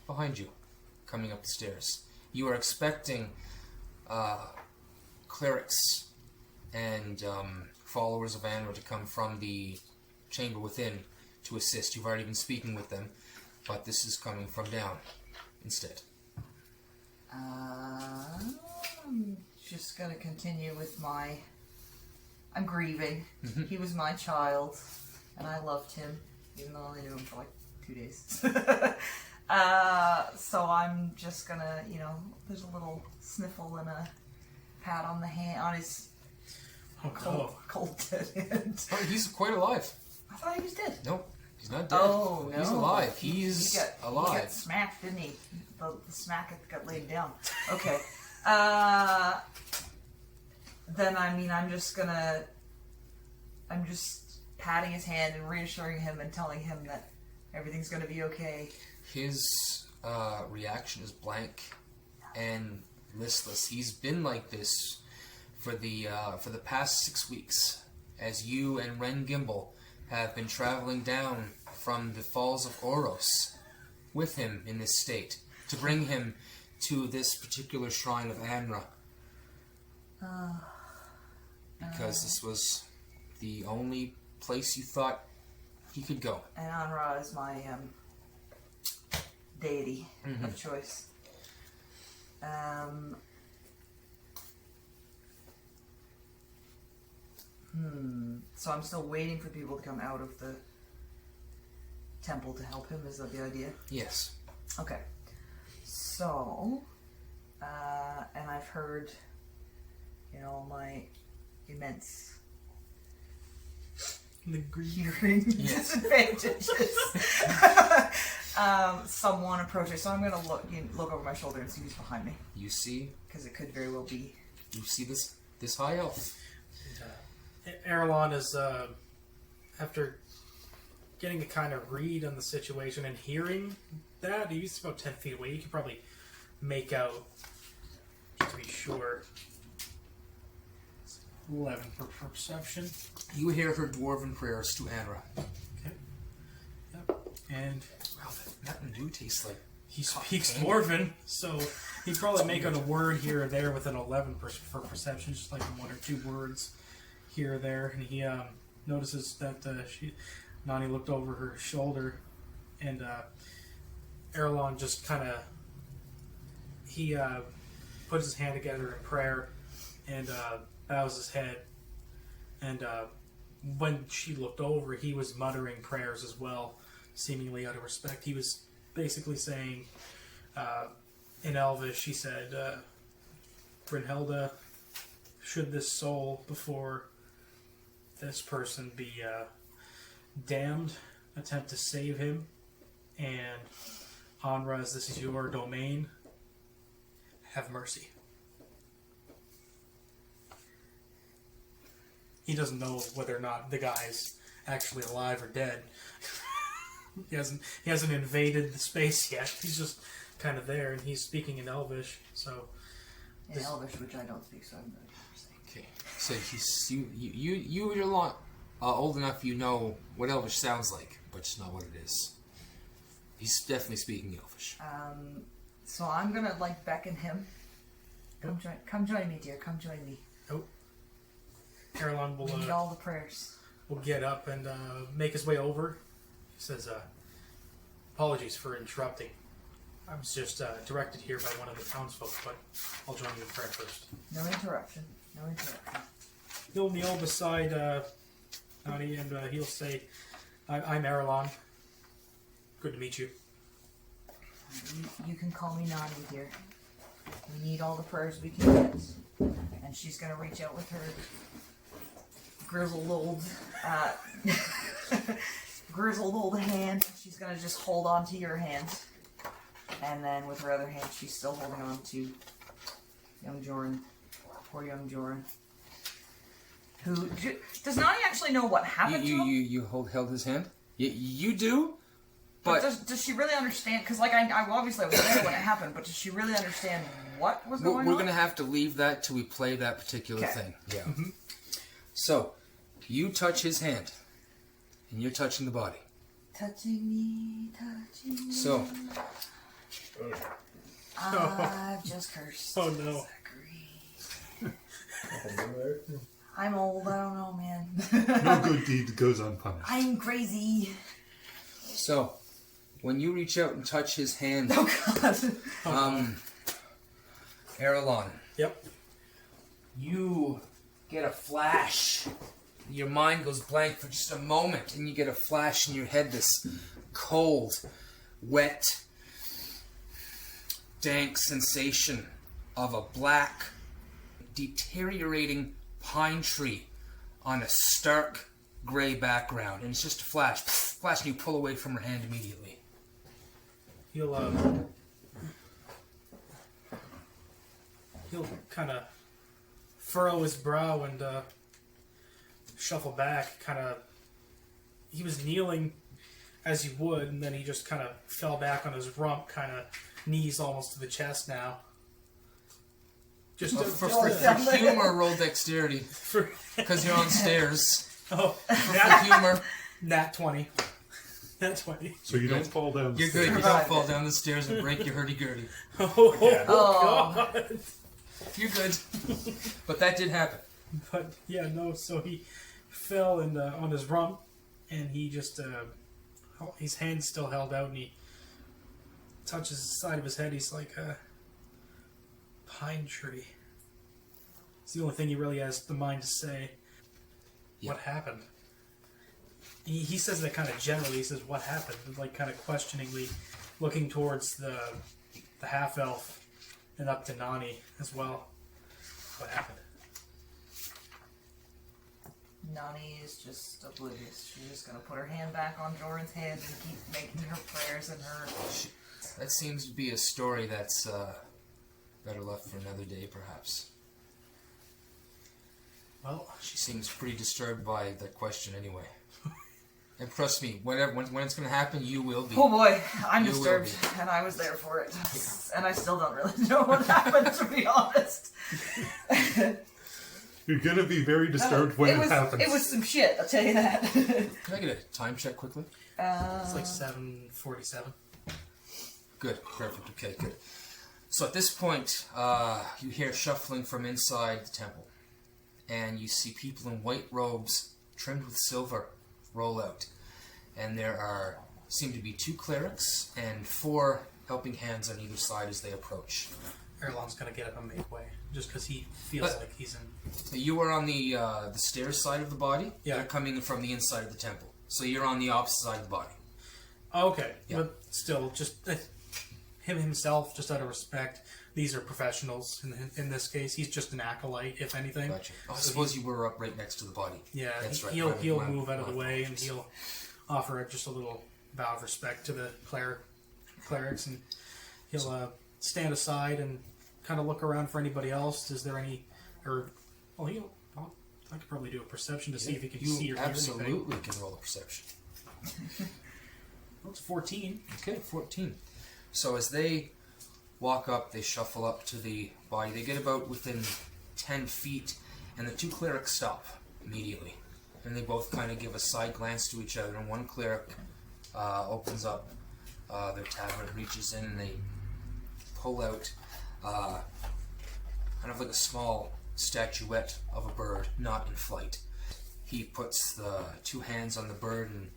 behind you coming up the stairs. You are expecting clerics and followers of Anra to come from the chamber within to assist. You've already been speaking with them, but this is coming from down instead. I'm just gonna continue with I'm grieving. Mm-hmm. He was my child, and I loved him, even though I only knew him for like 2 days. So I'm just gonna, there's a little sniffle and a pat on the hand, on his cold dead hand. Oh, he's quite alive. I thought he was dead. Nope, he's not dead. Oh, no. He's alive. He's alive. He got smacked, didn't he? The smack got laid down. Okay. Then, I'm just patting his hand and reassuring him and telling him that everything's gonna be okay. His reaction is blank and listless. He's been like this for the past 6 weeks, as you and Ren Gimble have been traveling down from the Falls of Oros with him in this state to bring him to this particular shrine of Anra. Because this was the only place you thought he could go. And Anra is my deity of choice. So I'm still waiting for people to come out of the temple to help him. Is that the idea? Yes. Okay. So, and I've heard, my immense hearing disadvantages. someone approaches. So I'm gonna look over my shoulder and see who's behind me. You see? Because it could very well be. You see this high elf. Earlon is, after getting a kind of read on the situation and hearing that, he's about 10 feet away. You can probably make out, just to be sure. 11 for perception. You hear her dwarven prayers to Anra. Okay. Yep. And Wow, that do tastes like... he speaks Dwarven, so he'd probably make out a word here or there with an 11 for perception, just like 1 or 2 words here or there. And he notices that Nonny looked over her shoulder, and Earlon just kind of... He puts his hand together in prayer and bows his head. And when she looked over, he was muttering prayers as well, seemingly out of respect. He was basically saying, in Elvish, he said, Brynhilda, should this soul before this person be damned, attempt to save him, and Anra, as this is your domain, have mercy. He doesn't know whether or not the guy's actually alive or dead. He hasn't invaded the space yet. He's just kind of there, and he's speaking in Elvish. So In Elvish, which I don't speak, so I'm going to say. Okay, so you're a lot old enough. You know what Elvish sounds like, but just not what it is. He's definitely speaking Elvish. So I'm gonna beckon him. Come join me, dear. Come join me. Earlon will Need all the prayers. will get up and make his way over. He says, apologies for interrupting. I was just directed here by one of the townsfolk, but I'll join you in prayer first. No interruption. No interruption. He'll kneel beside Nonny, and he'll say, I'm Earlon. Good to meet you. You can call me Nonny, dear. We need all the prayers we can get. And she's going to reach out with her grizzled old hand. She's going to just hold on to your hand. And then with her other hand, she's still holding on to young Joran. Poor young Joran. Who... Does Nonny actually know what happened to him? You held his hand? You do? But does she really understand? Because, I obviously was there when it happened, but does she really understand what was going on? We're going to have to leave that till we play that particular thing. Yeah. Mm-hmm. So, you touch his hand, and you're touching the body. Touching me, touching me. So. I've just cursed. Oh, no. Zachary. I'm old, I don't know, man. No good deed goes unpunished. I'm crazy. So, when you reach out and touch his hand, Oh, God. Earlon. Yep. You get a flash. Your mind goes blank for just a moment, and you get a flash in your head, this cold, wet, dank sensation of a black, deteriorating pine tree on a stark gray background. And it's just a flash. Flash, and you pull away from her hand immediately. He'll kind of furrow his brow and shuffle back. He was kneeling as you would, and then he just kind of fell back on his rump, kind of knees almost to the chest now. Just For humor, roll dexterity. Because you're on stairs. Oh, For humor. Nat 20. Nat 20. So you don't fall down the You're stairs. good. You don't fall down the stairs and break your hurdy-gurdy. Oh, God. You're good. But that did happen. But, yeah, no, so he fell and on his rump, and he just, his hand's still held out, and he touches the side of his head. He's like, pine tree. It's the only thing he really has the mind to say. Yeah. What happened? He says that kind of generally. He says, what happened? Kind of questioningly, looking towards the half-elf and up to Nonny as well. What happened? Nonny is just oblivious. She's just gonna put her hand back on Joran's head and keep making her prayers and her... That seems to be a story that's better left for another day, perhaps. Well, She seems pretty disturbed by that question anyway. And trust me, when it's going to happen, you will be. Oh boy, I'm You will disturbed, and I was there for it. And I still don't really know what happened, to be honest. You're gonna be very disturbed when it happens. It was some shit, I'll tell you that. Can I get a time check quickly? it's like 7:47. Good, perfect, okay, good. So at this point, you hear shuffling from inside the temple. And you see people in white robes, trimmed with silver, roll out. And there seem to be 2 clerics and 4 helping hands on either side as they approach. Earlon's gonna get up and make way, just because he feels like he's in. You are on the stairs side of the body. Yeah. They're coming from the inside of the temple. So you're on the opposite side of the body. Okay, Yeah. but still, just him himself, just out of respect. These are professionals. In this case, he's just an acolyte, if anything. Gotcha. Oh, I So suppose you were up right next to the body. Yeah, That's right. he'll Round- move out of the round way, and province. he'll offer just a little bow of respect to the clerics, and he'll stand aside and kind of look around for anybody else. Is there any, I could probably do a perception to see if he can see You or hear anything. absolutely can roll a perception. Well, it's 14. Okay, 14. So as they walk up, they shuffle up to the body. They get about within 10 feet, and the 2 clerics stop immediately. And they both kind of give a side glance to each other, and one cleric opens up their tavern, reaches in, and they pull out kind of like a small statuette of a bird, not in flight. He puts the 2 hands on the bird, and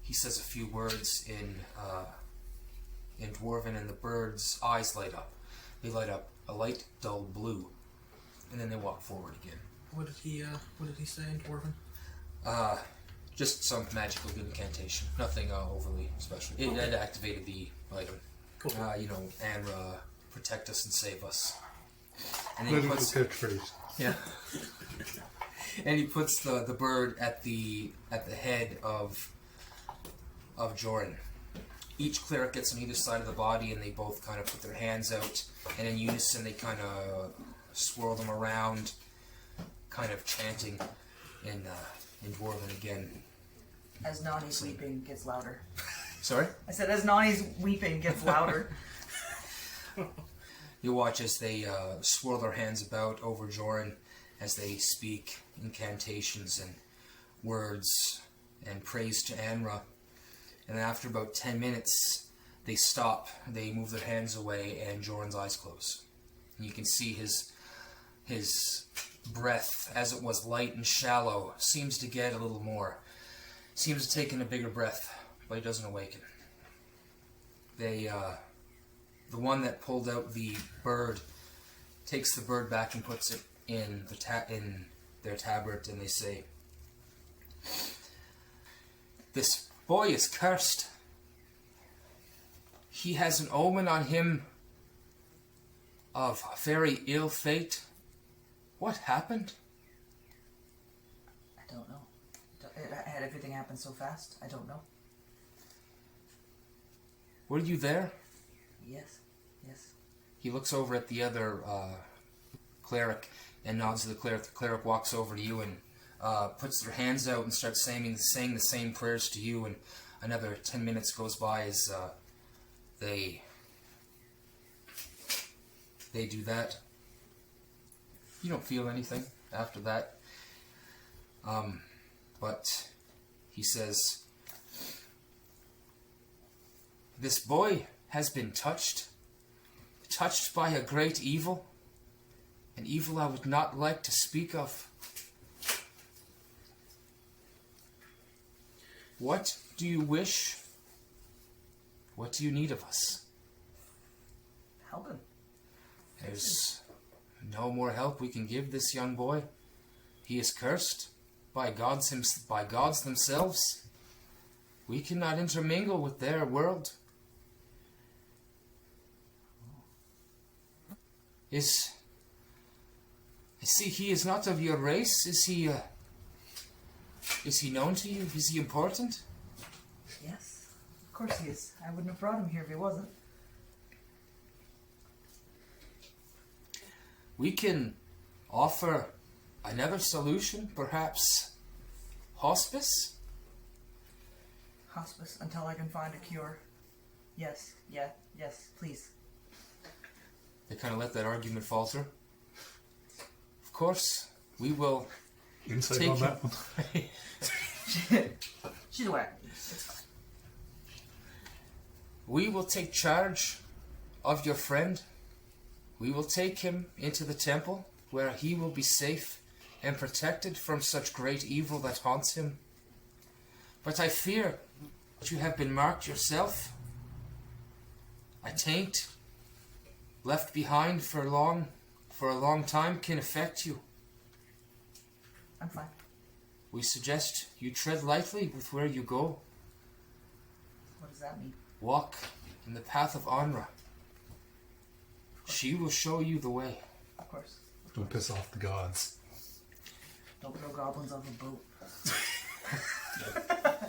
he says a few words in Dwarven, and the bird's eyes light up. They light up a light, dull blue, and then they walk forward again. What did he say in Dwarven? Just some magical incantation. Nothing overly special. It had activated the item. Cool. Anra, protect us and save us. And then he Political puts, catchphrase. yeah. And he puts the bird at the head of Joran. Each cleric gets on either side of the body, and they both kind of put their hands out, and in unison they kind of swirl them around, kind of chanting in Dwarven again. As Nonny's weeping gets louder. Sorry? I said, as Nonny's weeping gets louder. You watch as they swirl their hands about over Joran as they speak incantations and words and praise to Anra. And after about 10 minutes, they stop, they move their hands away, and Joran's eyes close. And you can see his breath, as it was light and shallow, seems to get a little more. Seems to take in a bigger breath, but he doesn't awaken. The one that pulled out the bird takes the bird back and puts it in their tabard, and they say, "This boy is cursed. He has an omen on him of a very ill fate. What happened?" I don't know. Had everything happened so fast? I don't know. Were you there? Yes. Yes. He looks over at the other cleric and nods to the cleric. The cleric walks over to you and puts their hands out and starts saying the same prayers to you, and another 10 minutes goes by as they do that. You don't feel anything after that. But he says, "This boy has been touched by a great evil, an evil I would not like to speak of. What do you wish? What do you need of us? Help him. There's no more help we can give this young boy. He is cursed by gods themselves. We cannot intermingle with their world. I see he is not of your race. Is he Is he known to you? Is he important? Yes, of course he is. I wouldn't have brought him here if he wasn't. We can offer another solution, perhaps hospice? Hospice until I can find a cure. Yes, yes, please. They kind of let that argument falter. Of course, we will Insight take on him. that one. She's aware. It's fine. We will take charge of your friend. We will take him into the temple where he will be safe and protected from such great evil that haunts him. But I fear that you have been marked yourself. A taint left behind for a long time can affect you. I'm fine. We suggest you tread lightly with where you go. What does that mean? Walk in the path of Anra. She will show you the way. Of course. Don't piss off the gods. Don't throw goblins off a boat.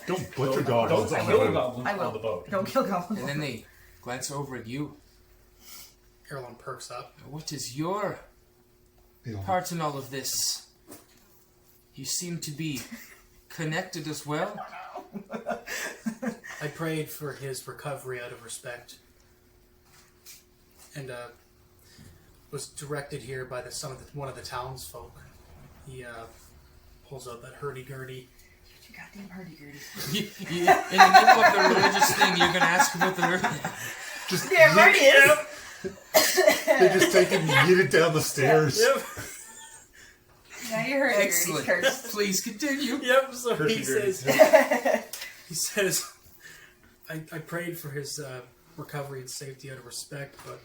Don't butcher goblins. Don't on kill the the boat. goblins I will. on the boat. Don't kill goblins. And then they glance over at you. Earlon perks up. What is your part in all of this? You seem to be connected as well. I prayed for his recovery out of respect, and was directed here by one of the townsfolk. He pulls out that hurdy-gurdy. You goddamn hurdy-gurdy. In the middle of the religious thing, you're going to ask about the... Just Yeah, right is. They just take it and yeet it down the stairs. Yep. Now you're hurdy-gurdy's Excellent. cursed. Please continue. Yep. So he Hurdy-gurdy. says, I prayed for his recovery and safety out of respect, but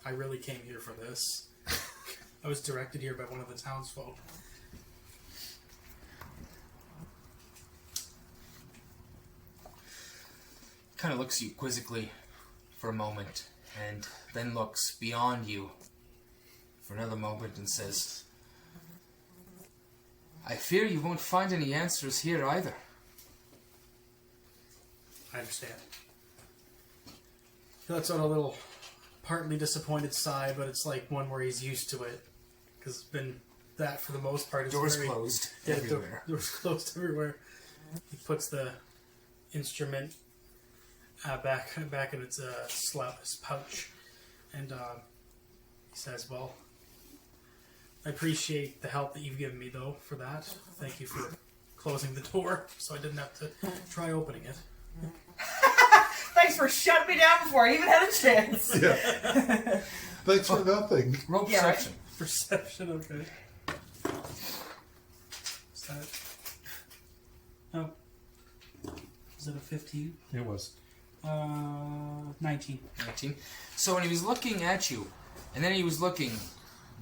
I really came here for this. I was directed here by one of the townsfolk. Kind of looks at you quizzically for a moment, and then looks beyond you for another moment and says, I fear you won't find any answers here either. I understand. He lets out a little partly disappointed sigh, but it's like one where he's used to it. Because it's been that for the most part. It's Doors very, closed yeah, everywhere. Doors closed everywhere. He puts the instrument back in its his pouch, and he says, "Well, I appreciate the help that you've given me, though, for that. Thank you for closing the door, so I didn't have to try opening it." Thanks for shutting me down before I even had a chance. Yeah. Thanks for nothing. Roll Yeah, right. perception. Perception, okay. Is that? Oh. Is it a 15? It was. 19. 19. So when he was looking at you, and then he was looking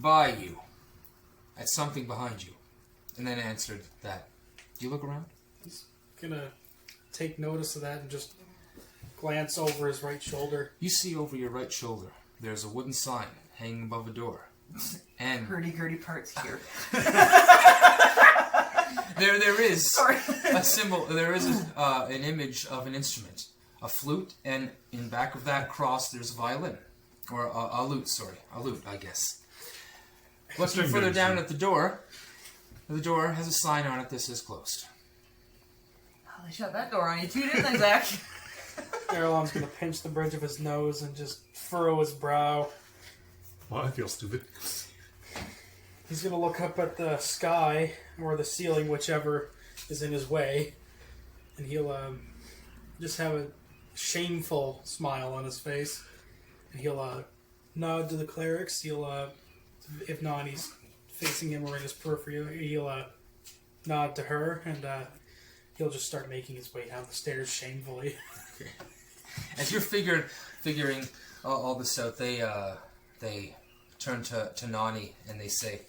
by you, at something behind you, and then answered that. Do you look around? He's gonna take notice of that and just glance over his right shoulder. You see over your right shoulder, there's a wooden sign hanging above a door. And Hurdy-gurdy parts here. there is Sorry. a symbol, there is an image of an instrument, a flute, and in back of that cross there's a violin. Or a lute, I guess. Looking further down at the door has a sign on it that says closed. Oh, they shut that door on you too, didn't they, Zach? Earlon's gonna pinch the bridge of his nose and just furrow his brow. Well, I feel stupid. He's gonna look up at the sky or the ceiling, whichever is in his way, and he'll just have a shameful smile on his face, and he'll nod to the clerics. He'll, if Nonny's facing him or in his periphery, he'll nod to her, and he'll just start making his way down the stairs shamefully. As you're figuring all this out, they turn to Nonny and they say,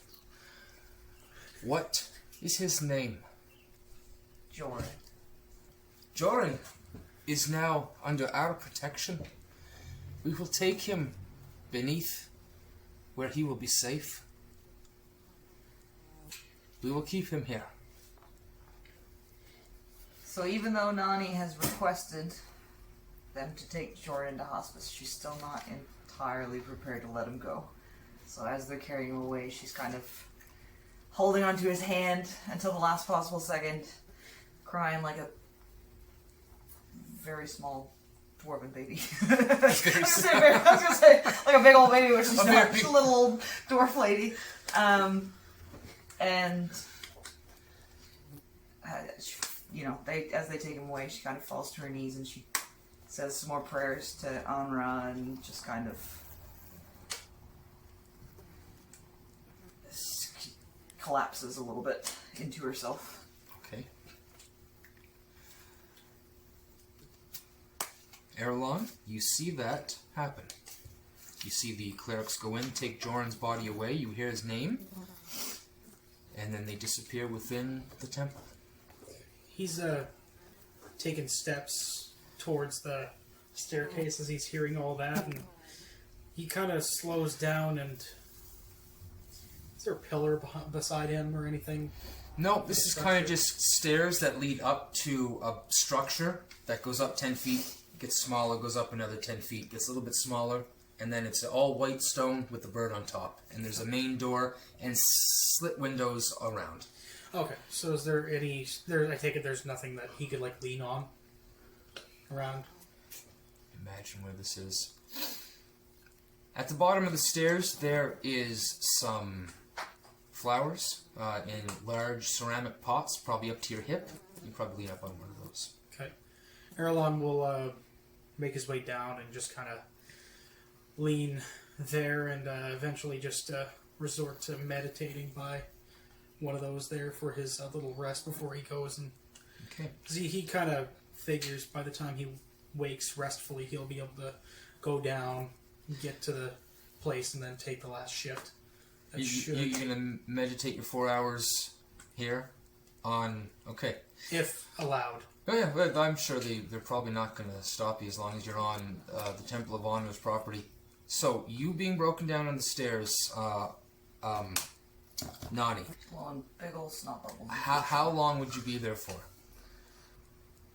"What is his name?" Jordan. Joran is now under our protection. We will take him beneath where he will be safe. We will keep him here. So even though Nonny has requested them to take Jordan into hospice, she's still not entirely prepared to let him go. So as they're carrying him away, she's kind of holding onto his hand until the last possible second, crying like a very small dwarven baby. I was gonna say like a big old baby, which is not. She's a little old dwarf lady. And as they take him away, she kind of falls to her knees and she says some more prayers to Anra and just kind of collapses a little bit into herself. Okay. Earlon, you see that happen. You see the clerics go in, take Joran's body away, you hear his name, and then they disappear within the temple. He's taking steps towards the staircase as he's hearing all that, and he kind of slows down. And is there a pillar beside him or anything? No, this is kind of just stairs that lead up to a structure that goes up 10 feet, gets smaller, goes up another 10 feet, gets a little bit smaller, and then it's all white stone with the bird on top. And there's a main door and slit windows around. Okay, so is there any... I take it there's nothing that he could, like, lean on around? Imagine where this is. At the bottom of the stairs, there is some flowers in large ceramic pots, probably up to your hip. You probably lean up on one of those. Okay. Earlon will make his way down and just kind of lean there and eventually just resort to meditating by one of those there for his little rest before he goes. And okay. He kind of figures by the time he wakes restfully, he'll be able to go down, get to the place, and then take the last shift. You're going to meditate your 4 hours here on... Okay. If allowed. Oh yeah, but I'm sure they're probably not going to stop you as long as you're on the Temple of Honor's property. So, you being broken down on the stairs, Nonny. Well, big old snot bubble. How long would you be there for?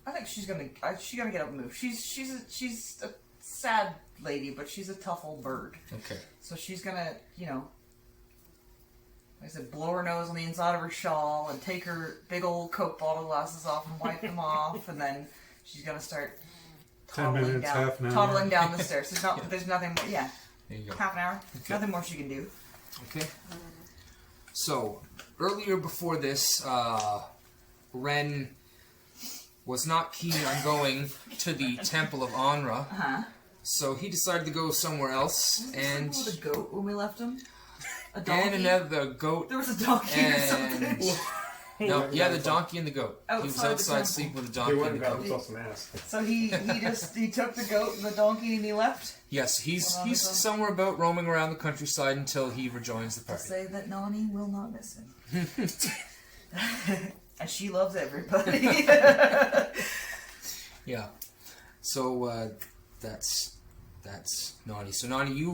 I think she's gonna get up and move. She's a sad lady, but she's a tough old bird. Okay. So she's gonna, like I said, blow her nose on the inside of her shawl and take her big old Coke bottle glasses off and wipe them off, and then she's gonna start 10 minutes, half an hour. toddling down the stairs. There's nothing more. Yeah. There you go. Half an hour. Okay. Nothing more she can do. Okay. So, earlier before this, Ren was not keen on going to the Temple of Anra. Uh-huh. So he decided to go somewhere else. And With a goat when we left him? A donkey? and another goat. There was a donkey or something. No, yeah, the donkey and the goat. He was Outside the outside temple. sleeping with the He donkey went and and the got goat. himself some ass. So he took the goat and the donkey and he left? Yes, he's Hold on, somewhere about roaming around the countryside until he rejoins the To party. say that Nonny will not miss him. And she loves everybody. Yeah. So that's Nonny. So Nonny, you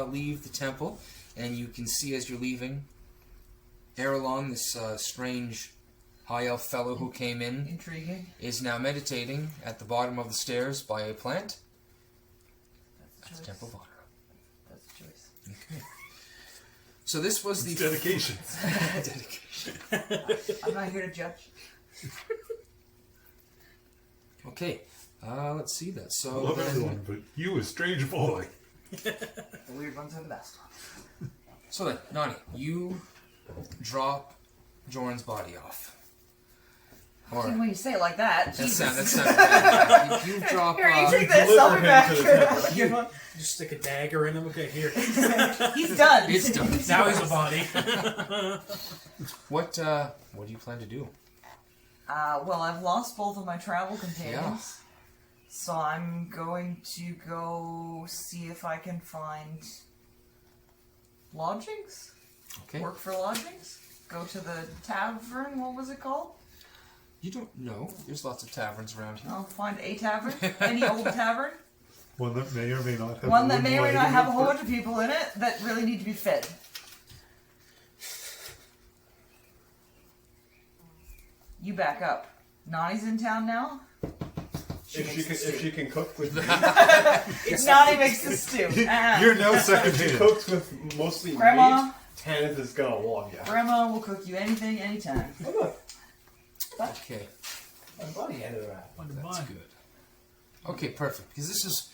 leave the temple, and you can see as you're leaving, Earlon, this strange high elf fellow who came in, Intriguing. is now meditating at the bottom of the stairs by a plant That's at a the choice. Temple of Honor. That's a choice. Okay. So this was the Dedication. dedication. I'm not here to judge. Okay. Let's see that. I So love everyone, but you, a strange boy. The weird ones are the best. So then, Nonny, you drop Joran's body off. Or When you say it like that, that Jesus. sounds bad. You drop. Here, you take You this. deliver I'll be him back. to the Good one. Just stick a dagger in him. Okay, here. He's done. It's done. Now he's a body. What do you plan to do? Well, I've lost both of my travel companions. Yeah. So I'm going to go see if I can find lodgings. Okay. Work for lodgings. Go to the tavern. What was it called? You don't know. There's lots of taverns around here. I'll find a tavern. Any old tavern. One that may or may not have One a that wooden may or may leg not in have a it, whole but- bunch of people in it that really need to be fed. You back up. Nonny's in town now. If she can cook with me, Nonny makes the stew. You're no second if she hand. cooks with mostly Grandma. meat, Tanith is gonna love you. Grandma will cook you anything, anytime. Okay, I'm glad he ended that. that's good. Okay, perfect. Because this is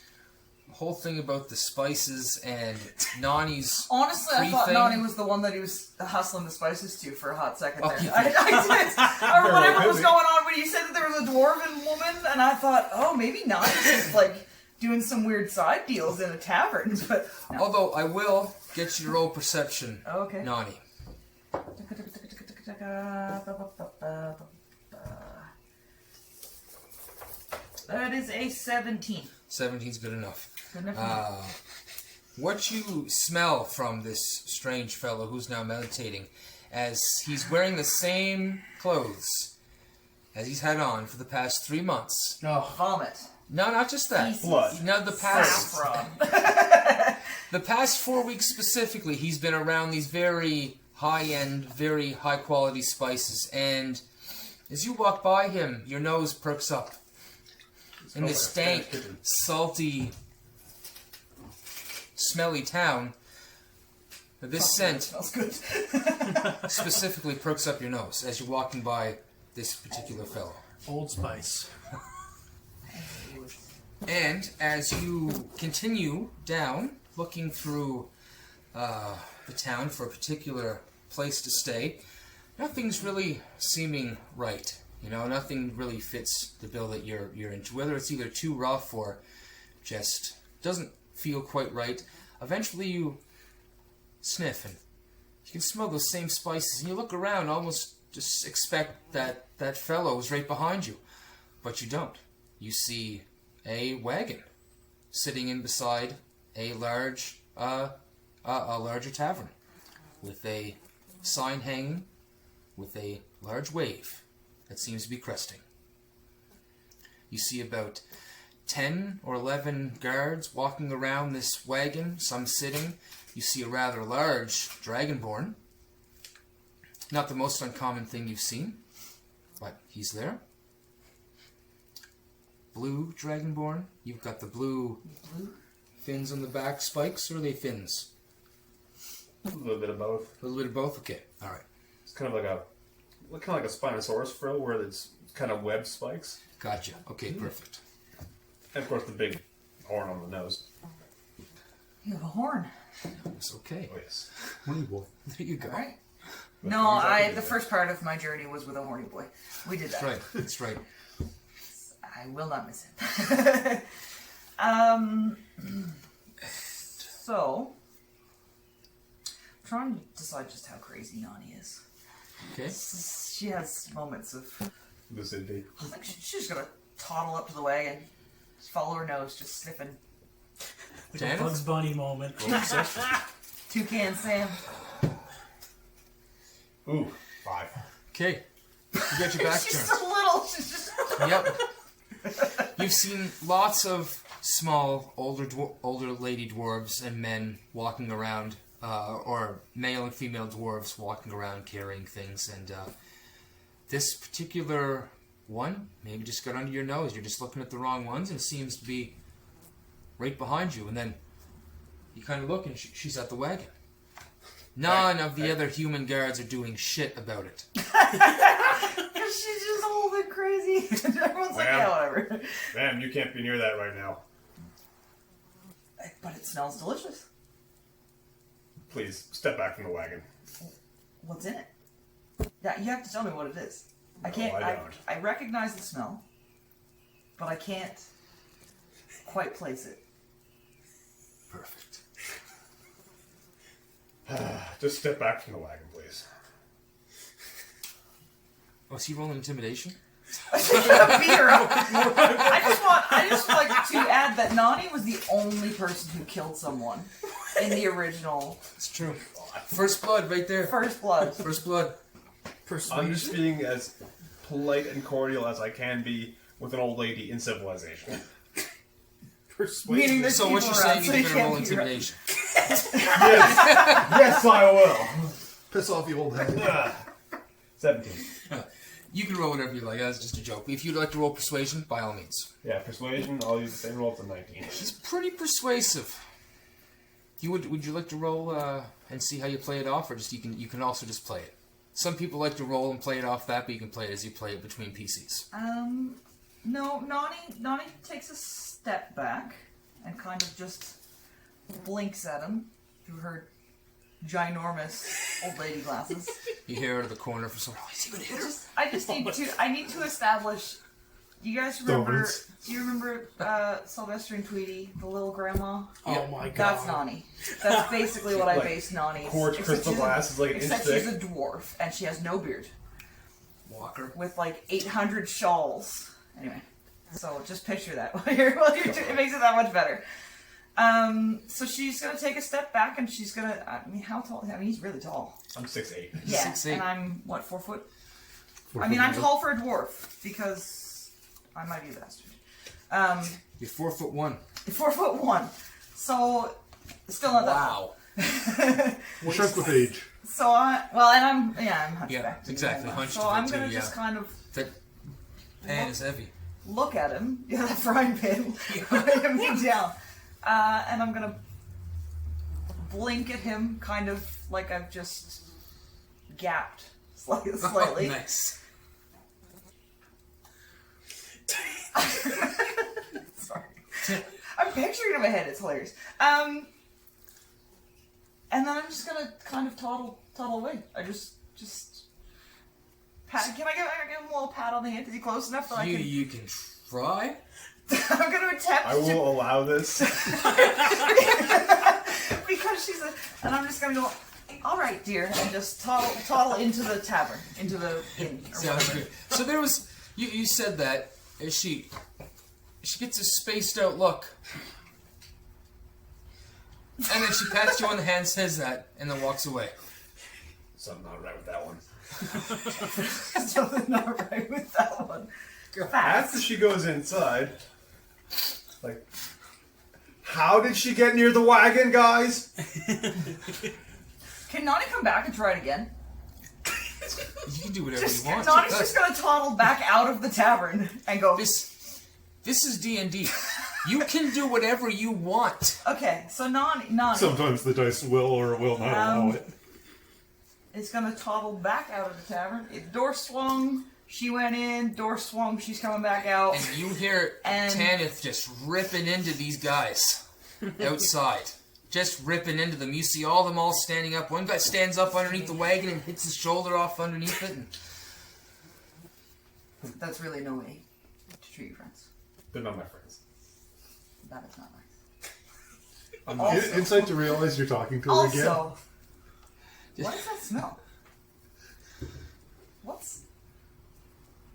the whole thing about the spices and Nonny's. Honestly, I thought thing. Nonny was the one that he was hustling the spices to for a hot second there. Okay. I did. Or whatever was going on when you said that there was a dwarven woman, and I thought, oh, maybe Nonny's just like doing some weird side deals in a tavern. But no. Although I will get you to roll perception, Okay. Nonny. That is a 17. 17's good enough. Good enough. What you smell from this strange fellow who's now meditating, as he's wearing the same clothes as he's had on for the past 3 months. Oh, Vomit. No, not just that. Blood. No, the past Saffron. the past 4 weeks specifically, he's been around these very high-end, very high-quality spices, and as you walk by him, your nose perks up. In this dank, salty, smelly town, this scent Smells good. specifically perks up your nose as you're walking by this particular fellow. Old Spice. And as you continue down, looking through the town for a particular place to stay, nothing's really seeming right. You know, nothing really fits the bill that you're into. Whether it's either too rough or just doesn't feel quite right. Eventually you sniff and you can smell those same spices. And you look around, almost just expect that fellow is right behind you. But you don't. You see a wagon sitting in beside a larger tavern with a sign hanging with a large wave that seems to be cresting. You see about 10 or 11 guards walking around this wagon, some sitting. You see a rather large dragonborn. Not the most uncommon thing you've seen, but he's there. Blue dragonborn. You've got the blue fins on the back. Spikes, or are they fins? A little bit of both. A little bit of both? Okay, alright. It's kind of like a Spinosaurus frill where it's kind of webbed spikes. Gotcha. Okay, perfect. And of course the big horn on the nose. You have a horn. It's okay. Oh yes. Horny boy. There you go. Right? No, the first part of my journey was with a horny boy. We did that. That's right. That's right. I will not miss it. So, I'm trying to decide just how crazy Nonny is. Okay. She has moments of, Lucidity. I think she's just gonna toddle up to the wagon, just follow her nose, just sniffing. Like Tanith? a Bugs Bunny moment. Toucan Sam. Ooh, 5. Okay. You got your back She's turned. so little. She's just. Yep. You've seen lots of small, older lady dwarves and men walking around, or male and female dwarves walking around carrying things, and this particular one maybe just got under your nose. You're just looking at the wrong ones, and it seems to be right behind you, and then you kind of look, and she's at the wagon. None of the other human guards are doing shit about it. She's just old and crazy. Everyone's like, yeah, whatever. Man, you can't be near that right now. But it smells delicious. Please, step back from the wagon. What's in it? Yeah, you have to tell me what it is. I can't. I don't. I recognize the smell, but I can't quite place it. Perfect. Just step back from the wagon, please. Oh, is he rolling intimidation? Beer. I just like to add that Nonny was the only person who killed someone in the original It's true. First blood, right there. First Blood. First blood. I'm just being as polite and cordial as I can be with an old lady in civilization. Meaning there's So what people you're around, saying so is you you're going to roll can't be right. intimidation. Yes, I will. Piss off the old head. 17. You can roll whatever you like. That's just a joke. If you'd like to roll persuasion, by all means. Yeah, persuasion. I'll use the same roll to 19. He's pretty persuasive. Would you like to roll and see how you play it off, or just you can also just play it? Some people like to roll and play it off that, but you can play it as you play it between PCs. No, Nonny takes a step back and kind of just blinks at him through her ginormous old lady glasses. You hear her out of the corner for some. Oh, is he gonna hit her? I need to establish. You guys remember? Dominance. Do you remember Sylvester and Tweety, the little grandma? Oh my god. That's Nonny. That's basically what I based Nonny's. Quartz crystal glass is like an inch Except thick. she's a dwarf and she has no beard, Walker. with like 800 shawls. Anyway, so just picture that while you're doing it. Makes it that much better. So she's gonna take a step back and she's gonna. I mean, how tall? I mean, he's really tall. I'm 6'8". Yeah, 6'8". and I'm what, 4 foot? 4 I mean, foot I'm nine. tall for a dwarf because I might be a bastard. You're 4'1". 4'1". So still not Wow. We'll shrunk with age. So I'm hunchback. Yeah, exactly. Hunched So a bit I'm too, gonna yeah. just kind of That pan is heavy. look at him. Yeah, that frying pan. Him down. And I'm gonna blink at him, kind of like I've just gapped slightly. Oh, nice. Sorry. I'm picturing it in my head. It's hilarious. And then I'm just gonna kind of toddle away. I just pat. Can I give him a little pat on the hand? Is he close enough that You can try. I'm gonna attempt I will allow this. because she's a. And I'm just gonna go. All right, dear, and just toddle into the tavern, into the inn. Or Sounds whatever. good. So there was you said that as she gets a spaced out look, and then she pats you on the hand, says that, and then walks away. Something not right with that one. Something not right with that one. After she goes inside, like, how did she get near the wagon, guys? Can Nonny come back and try it again? You can do whatever you want. Nonny's just gonna toddle back out of the tavern and go. This is D&D. You can do whatever you want. Okay, so Nonny Sometimes the dice will or will not allow it. is gonna toddle back out of the tavern. Door swung. She went in. Door swung. She's coming back out. And you hear And- Tanith just ripping into these guys outside. Just ripping into them. You see all of them all standing up. One guy stands up underneath the wagon and hits his shoulder off underneath it. And That's really no way to treat your friends. They're not my friends. That is not nice. Get insight to realize you're talking to her again. Also, what does that smell?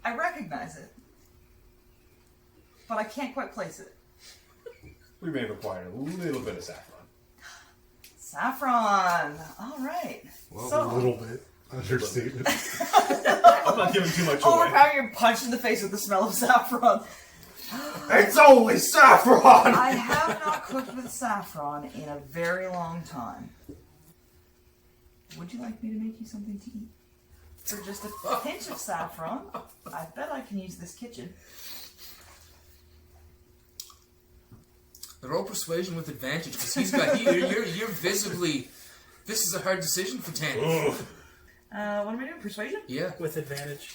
I recognize it, but I can't quite place it. We may have acquired a little bit of saffron. Saffron. All right. A little bit. Understatement. I'm not giving too much away. Overpowering your punch in the face with the smell of saffron. It's only saffron! I have not cooked with saffron in a very long time. Would you like me to make you something to eat? For just a pinch of saffron, I bet I can use this kitchen. roll persuasion with advantage because he's got you're visibly. This is a hard decision for Tanith. What am I doing? Persuasion? Yeah. With advantage.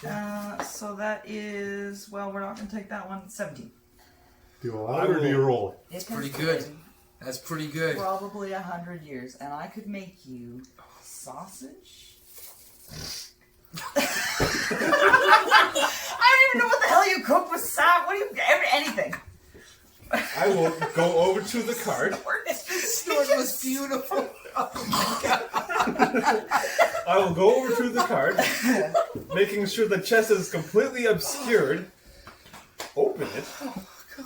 So that is, well, we're not going to take that one. 17. Do you allow it or do you roll it? It's pretty good. That's pretty good. Probably 100 years, and I could make you sausage. I don't even know what the hell you cook with sap. What do you? Anything. I will go over to the cart. This snort was beautiful. I will go over to the cart, making sure the chest is completely obscured. Open it.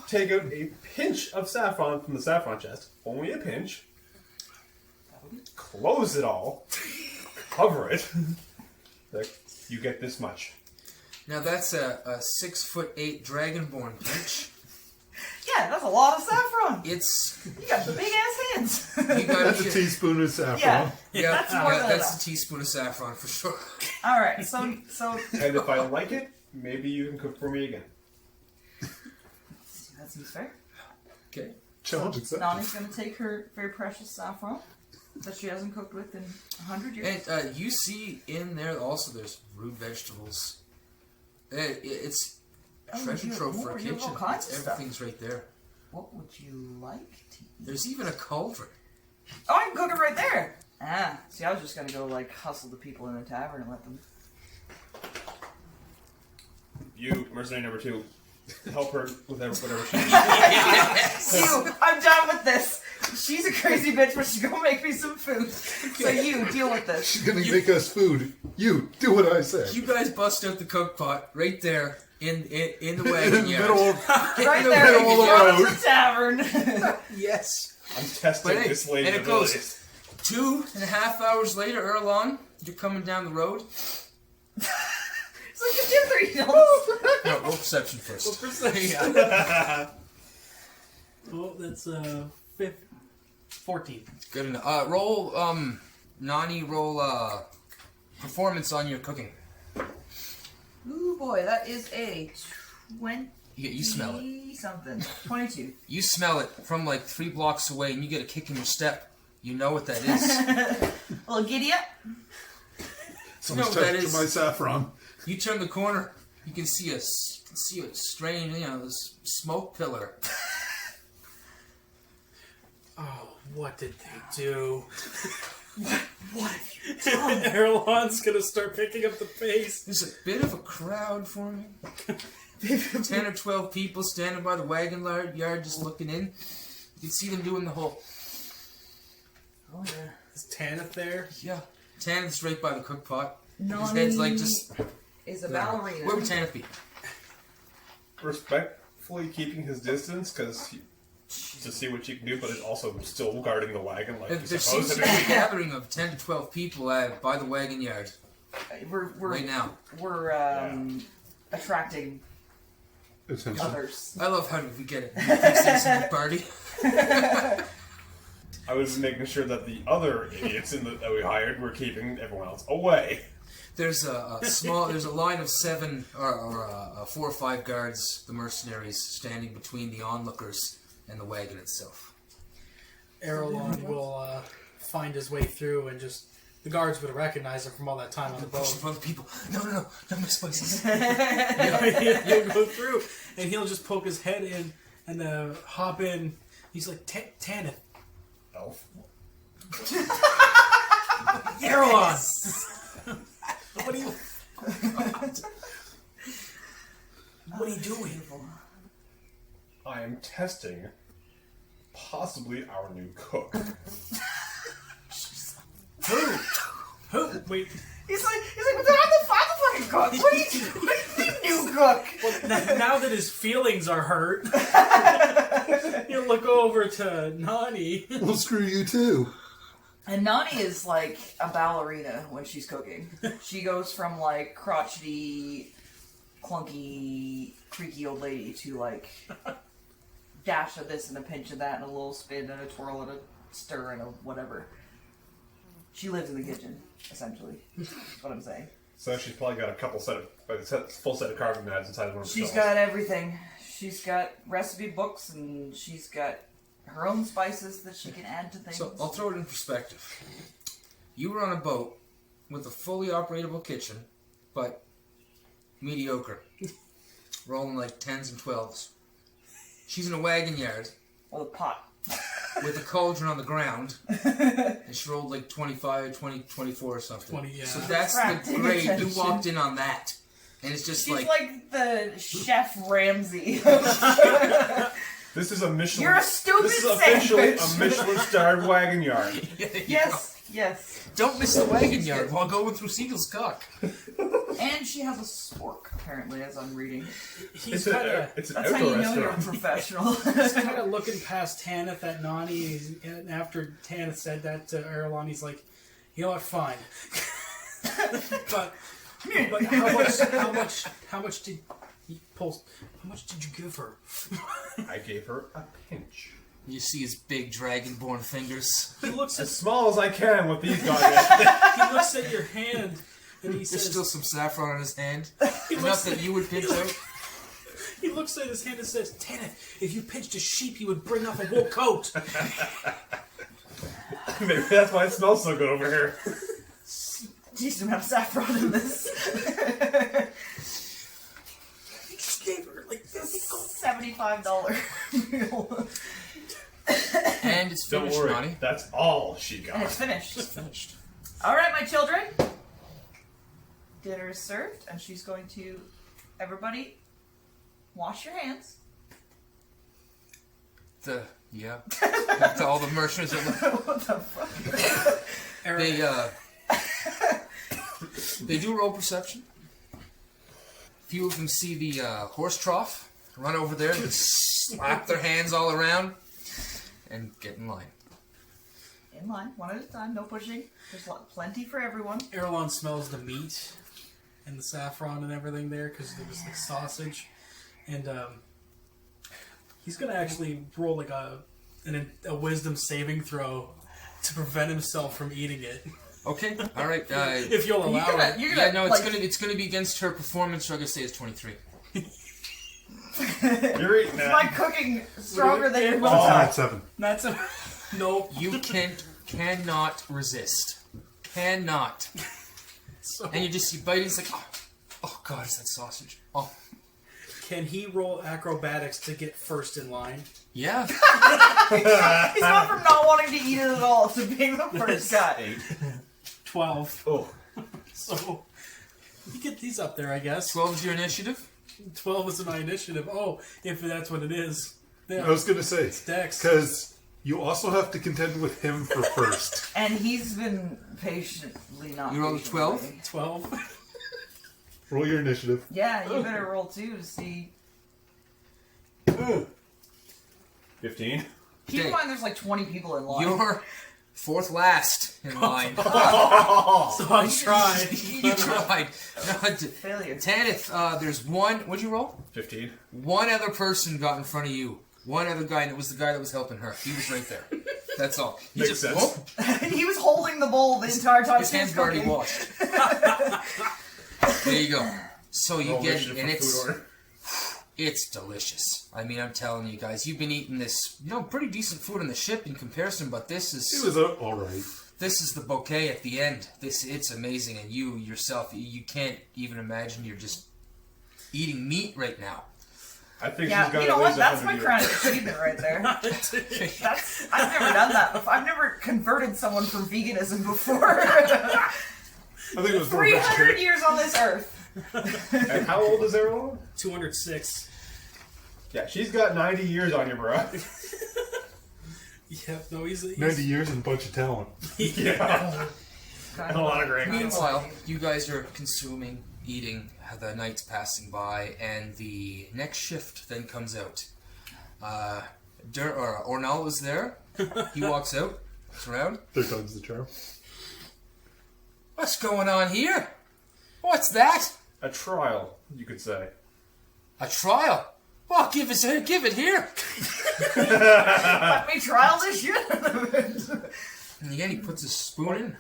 Take out a pinch of saffron from the saffron chest. Only a pinch. Close it all. Cover it. You get this much. Now that's a 6'8" dragonborn pinch. Yeah, that's a lot of saffron. It's You got the big ass hands. you got That's a teaspoon of saffron. Yeah. Yeah, That's more than that's enough. a teaspoon of saffron for sure. Alright, so And if I like it, maybe you can cook for me again. that seems fair. Okay. Challenge accepted. Nonny's gonna take her very precious saffron that she hasn't cooked with in 100 years. And you see in there also there's root vegetables. It's a treasure you have trove for more. a You have all kitchen. kinds of stuff. Everything's right there. What would you like to eat? There's even a cauldron. Oh, I can cook it right there! Ah, see, I was just gonna go, like, hustle the people in the tavern and let them... You, mercenary number 2, help her with whatever she needs. You, I'm done with this! She's a crazy bitch, but she's gonna make me some food. So you, deal with this. She's gonna make us food. You do what I say. You guys bust out the cook pot right there in the wagon yard. Middle of- Right the there, middle of the go to road. the tavern. Yes. I'm testing But hey, this lady's and it goes abilities. 2.5 hours later, Earlon, you're coming down the road. It's like the other eagles. No, roll perception first. Oh, that's 14. Good enough. Roll, Nonny, roll, performance on your cooking. Ooh boy, that is a 20 You smell it. something. 22. You smell it from like 3 blocks away and you get a kick in your step. You know what that is. A little giddy up. Someone's No, that touched is- my saffron. You turn the corner, you can see a strange, this smoke pillar. Oh, what did they do? What have you done? Erlon's gonna start picking up the pace. There's a bit of a crowd forming. 10 or 12 people standing by the wagon yard just looking in. You can see them doing the whole... Oh yeah. Is Tanith there? Yeah. Tanith's right by the cook pot. His Nonny head's like just... is a ballerina. Where would Tanith be? Respectfully keeping his distance, because to see what you can do, but it's also still guarding the wagon like There you're seems supposed to to be a be. gathering of 10 to 12 people by the wagon yard We're right now. we're attracting Attention. others. I love how we get it. Fixings in the party. I was making sure that the other idiots that we hired were keeping everyone else away. There's there's a line of 7 or 4 or 5 guards, the mercenaries, standing between the onlookers and the wagon itself. Erlon will find his way through and just... The guards would have recognized him from all that time on the Pushing boat. for other people. No, my spices. He'll go through and he'll just poke his head in and hop in. He's like, Tanith. Elf. Erlon! What are you... What are you doing? I am testing possibly our new cook. Who? Wait. He's like, but I'm the fucking cook. What do you new cook? Well, now that his feelings are hurt, he'll look over to Nonny. Well, screw you too. And Nonny is like a ballerina when she's cooking. She goes from like crotchety, clunky, creaky old lady to like dash of this and a pinch of that and a little spin and a twirl and a stir and a whatever. She lives in the kitchen, essentially. That's what I'm saying. So she's probably got a full set of carving knives inside of one of the She's shelves. got everything. She's got recipe books and she's got her own spices that she can add to things. So I'll throw it in perspective. You were on a boat with a fully operatable kitchen, but mediocre. Rolling like 10s and 12s. She's in a wagon yard With a pot. with a cauldron on the ground, and she rolled like 25, 20, 24 or something. 20, yeah. So that's Attracting the grade. You attention. walked in on that. And it's just She's like the Chef Ramsay. This is a Michelin. You're a stupid This is officially sandwich. a Michelin-starred wagon yard. Yes. Don't miss the wagon yard while going through Cecils Cock. And she has a spork, apparently, as I'm reading. He's kind of It's an That's how outdoor you know you're a restaurant. professional. looking past Tanith at Nonny, and after Tanith said that to Earlon, he's like, you know what, fine. but how much did you give her? I gave her a pinch. You see his big dragonborn fingers. He looks As at small as I can with these guys. he looks at your hand, And he There's says, still some saffron on his hand. Enough that you would pinch out. he looks at his hand and says, Tanith, if you pinched a sheep, he would bring off a wool coat. Maybe that's why it smells so good over here. Decent amount of saffron in this. He just gave her like $75 meal. And it's Don't finished, worry, Nonny. that's all she And got. it's finished. It's finished. Alright, my children. Dinner is served, and she's going to... Everybody, wash your hands. Yeah. All the merchants are What the fuck? they do roll perception. Few of them see the horse trough, run over there and slap their hands all around and get in line. In line, one at a time, no pushing. There's plenty for everyone. Earlon smells the meat and the saffron and everything there because there was like sausage, and he's gonna actually roll like a wisdom saving throw to prevent himself from eating it. Okay, all right. If you'll allow it. It's gonna be against her performance. So I'm gonna say it's 23. You're eating Is my that. cooking stronger than your Oh, willpower? that's 7. That's a no. You cannot resist. Cannot. So, And you bite it. It's like, oh god, is that sausage? Oh, can he roll acrobatics to get first in line? yeah. He's gone from not wanting to eat it at all to being the first guy. 12. Oh. So you get these up there, I guess. 12 is your initiative. 12 is my initiative. Oh, if that's what it is. Yeah. I was going to say, Dex. because you also have to contend with him for first. And he's been patiently not. You rolled a patiently. 12? 12. Roll your initiative. Yeah, you better roll 2 to see. 15. Keep in Okay. mind there's like 20 people in line. You're fourth last in line. So I tried. You tried. No, Failure. Tanith, there's one. What'd you roll? 15. One other person got in front of you. One other guy, and it was the guy that was helping her. He was right there. That's all. He Makes just, sense. whoop, He was holding the bowl the entire time. his she was hands were already cooking. washed. There you go. So you Roll get, initiative and for food order. it's delicious. I mean, I'm telling you guys, you've been eating this, pretty decent food on the ship in comparison, but this It is was alright. this is the bouquet at the end. It's amazing, and you yourself, you can't even imagine you're just eating meat right now. I think Yeah, she's got you know at what? least That's my 100 crown years. of achievement right there. I've never done that before. I've never converted someone from veganism before. I think it was more 300 vegetarian. years on this earth. And how old is Earlon? 206. Yeah, she's got 90 years on you, bro. Yeah, no, he's 90 years and a bunch of talent. Yeah. And a lot of grain. Meanwhile, you guys are consuming, eating, the night's passing by, and the next shift then comes out. Ornal is there. He walks out, looks around. Third time's the charm. What's going on here? What's that? A trial, you could say. A trial? Well, give it here. Let me trial this shit. And again, he puts his spoon in.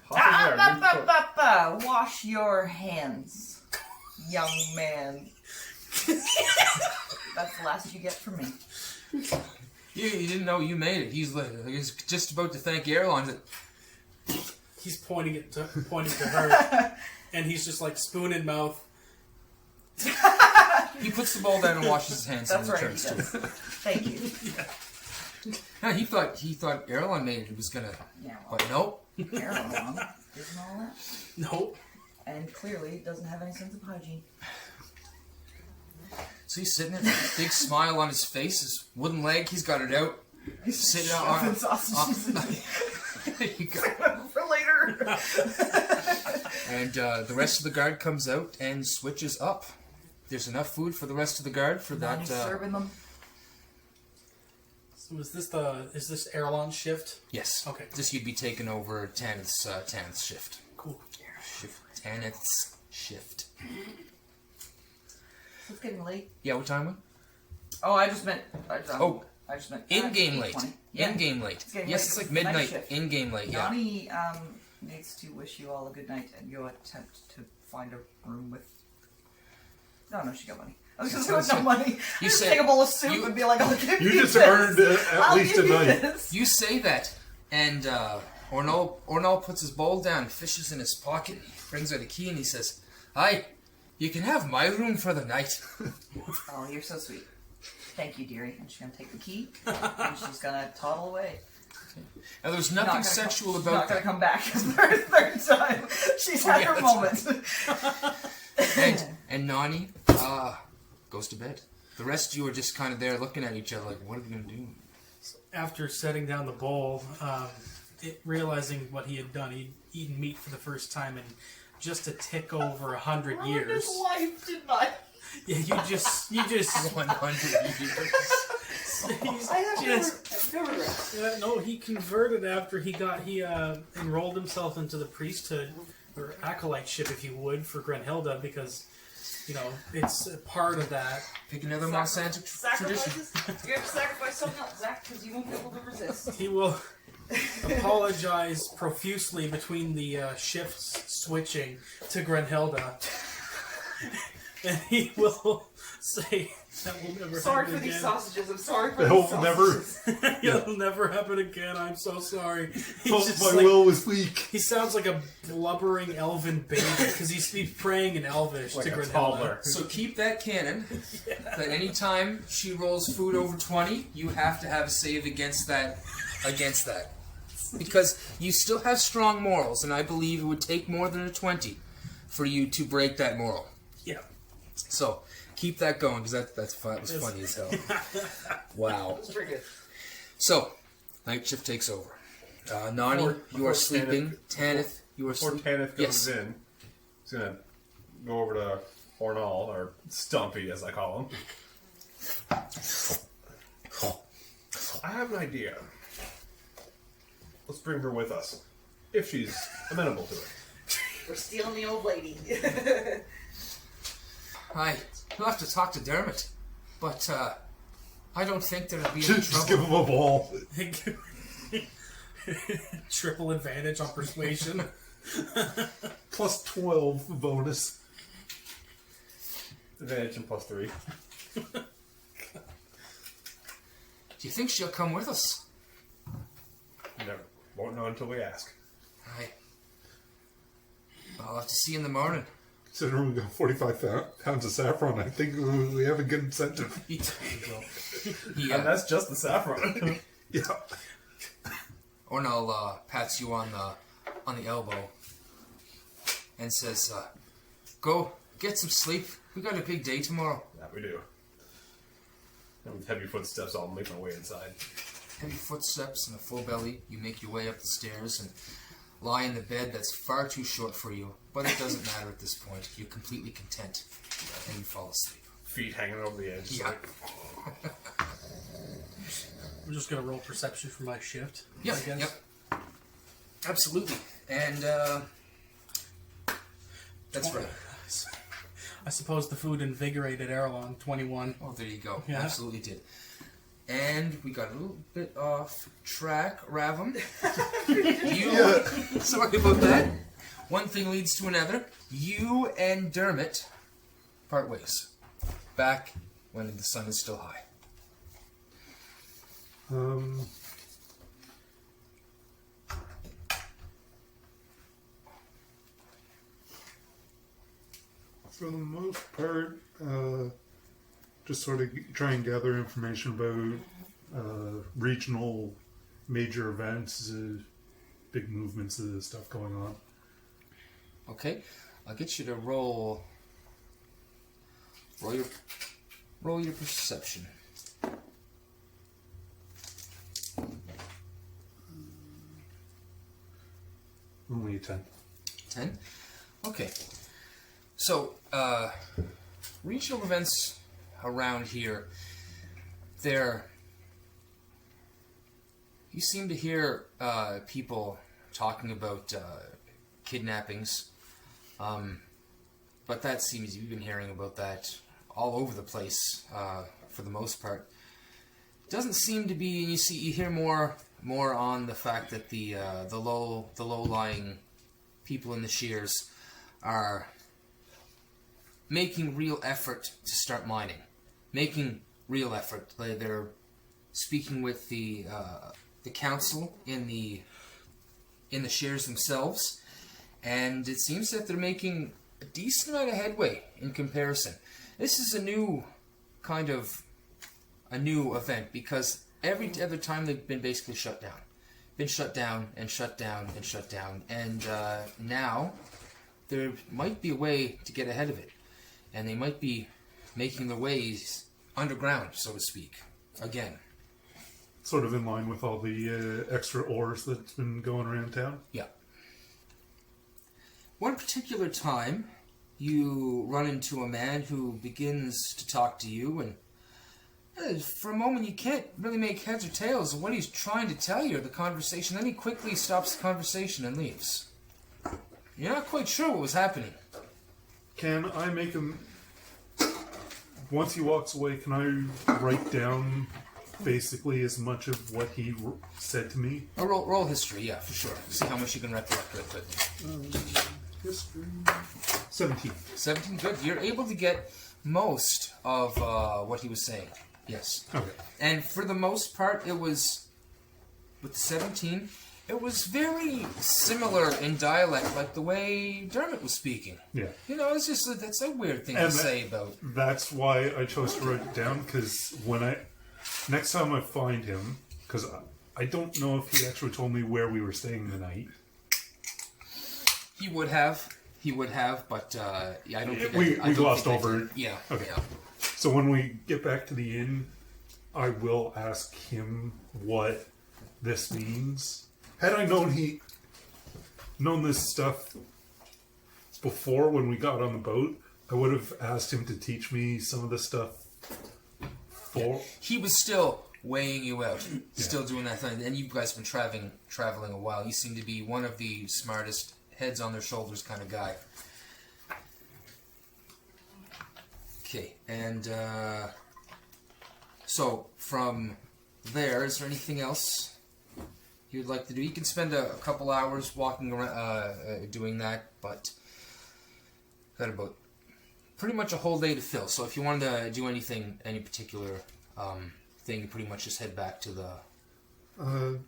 Wash your hands, young man. That's the last you get from me. You didn't know you made it. He's just about to thank Earlon that He's pointing to her, and he's just like spoon in mouth. he puts the bowl down and washes his hands That's and right. He returns to does. it. Thank you. Yeah, he thought Earlon made it. He was gonna, Yeah, well, but nope. Earlon isn't all that, Nope. and clearly doesn't have any sense of hygiene. So he's sitting there with a big smile on his face, his wooden leg, he's got it out. Sitting Shoving on. sausages in There you go. for later. And the rest of the guard comes out and switches up. There's enough food for the rest of the guard for that. Nonny's serving them. So is this Earlon's shift? Yes. Okay. This you'd be taking over Tanith's shift. Cool. Tanith's shift. It's getting late. Yeah, what time? Oh, I just meant. I just meant. In game late. 8:20. In game late. It's getting Yes, late it's for like the night midnight. shift. In game late. Yeah. Nonny needs to wish you all a good night and go attempt to find a room with... No, she got money. I was just going to no money. You Just say- take a bowl of soup you- and be like, I'll give You you just this. earned at I'll least give a you night. this. You say that, and Ornal puts his bowl down, fishes in his pocket, brings out a key, and he says, "Hi, you can have my room for the night." Oh, you're so sweet. Thank you, dearie. And she's going to take the key, and she's going to toddle away. Now, there's Not nothing gonna sexual she's about not going that. to come back for a third time. She's had yeah, her that's moment. And Nonny goes to bed. The rest of you are just kind of there looking at each other like, what are we going to do? After setting down the bowl, realizing what he had done, he'd eaten meat for the first time in just a tick over 100 years. His life did not. Yeah, you just 100 years. I've never read. No, he converted after he enrolled himself into the priesthood or acolyteship, if you would, for Grenhilda, because it's a part of that. Pick another Monsanto tradition. Sacrifices? You have to sacrifice something else, Zach, because you won't be able to resist. He will apologize profusely between the shifts switching to Grenhilda, and he will say that will never Sorry happen for these again. sausages. I'm sorry for It'll these never. sausages. It'll never happen again. I'm so sorry. He's Oh, just my like- will was weak. He sounds like a blubbering elven baby because he's praying in Elvish Like to a Grenhilda. toddler. So keep that canon. That anytime she rolls food over 20, you have to have a save against that. Because you still have strong morals, and I believe it would take more than a 20 for you to break that moral. Yeah. So keep that going, because that was funny as hell. Wow. That's pretty good. So, night shift takes over. Nonny, you Before are sleeping. Tanith, you are Before sleeping. Tanith goes in, he's gonna go over to Ornal, or Stumpy as I call him. I have an idea. Let's bring her with us, if she's amenable to it. We're stealing the old lady. You'll have to talk to Dermhit, but I don't think there'll be any Just give trouble. him a ball. Triple advantage on persuasion. Plus 12 bonus. Advantage and +3. Do you think she'll come with us? Never. Won't know until we ask. I'll have to see you in the morning. Considering we got 45 pounds of saffron, I think we have a good incentive. And that's just the saffron. Yeah. Ornal pats you on the elbow and says, "Go get some sleep. We got a big day tomorrow." Yeah, we do. And with heavy footsteps, I'll make my way inside. Heavy footsteps and a full belly, you make your way up the stairs and lie in the bed that's far too short for you, but it doesn't matter at this point. You're completely content, and you fall asleep. Feet hanging over the edge. Yeah. I'm just gonna roll perception for my shift. Yep, I guess. yep. Absolutely. And, that's right. I suppose the food invigorated Earlon. 21. Oh, there you go. Yeah. Absolutely did. And we got a little bit off track, Ravim. Sorry about that. One thing leads to another. You and Dermhit part ways. Back when the sun is still high. For the most part, just sort of try and gather information about regional major events, big movements of stuff going on. Okay, I'll get you to roll your perception. Only a 10. 10? Okay. So, regional events around here, you seem to hear people talking about kidnappings, but that seems, you've been hearing about that all over the place for the most part. Doesn't seem to be, and you hear more on the fact that the low-lying people in the Shiers are making real effort to start mining. Making real effort. They're speaking with the council in the Shiers themselves, and it seems that they're making a decent amount of headway in comparison. This is a new event, because every other time they've been basically shut down. Been shut down and shut down and shut down, and now there might be a way to get ahead of it, and they might be making their ways underground, so to speak, again. Sort of in line with all the extra ores that's been going around town. Yeah. One particular time, you run into a man who begins to talk to you, and for a moment you can't really make heads or tails of what he's trying to tell you, or the conversation. Then he quickly stops the conversation and leaves. You're not quite sure what was happening. Can I make him... Once he walks away, can I write down basically as much of what he said to me? A roll history, yeah, for sure. See how much you can recollect real quickly. History... 17. 17, good. You're able to get most of what he was saying. Yes. Okay. And for the most part, it was, with the 17, it was very similar in dialect, like the way Dermhit was speaking. Yeah. You know, it's just, that's a weird thing to say about. That's why I chose to write it down, because next time I find him, because I don't know if he actually told me where we were staying the night. He would have, but yeah, I don't think we glossed over it. Yeah. Okay. Yeah. So when we get back to the inn, I will ask him what this means. Had I known this stuff before when we got on the boat, I would have asked him to teach me some of the stuff. He was still weighing you out, still doing that thing, and you guys have been traveling a while. You seem to be one of the smartest, heads on their shoulders kind of guy. Okay, and so from there, is there anything else you'd like to do? You can spend a couple hours walking around doing that, but got about pretty much a whole day to fill. So if you wanted to do anything, any particular thing, you pretty much just head back to the...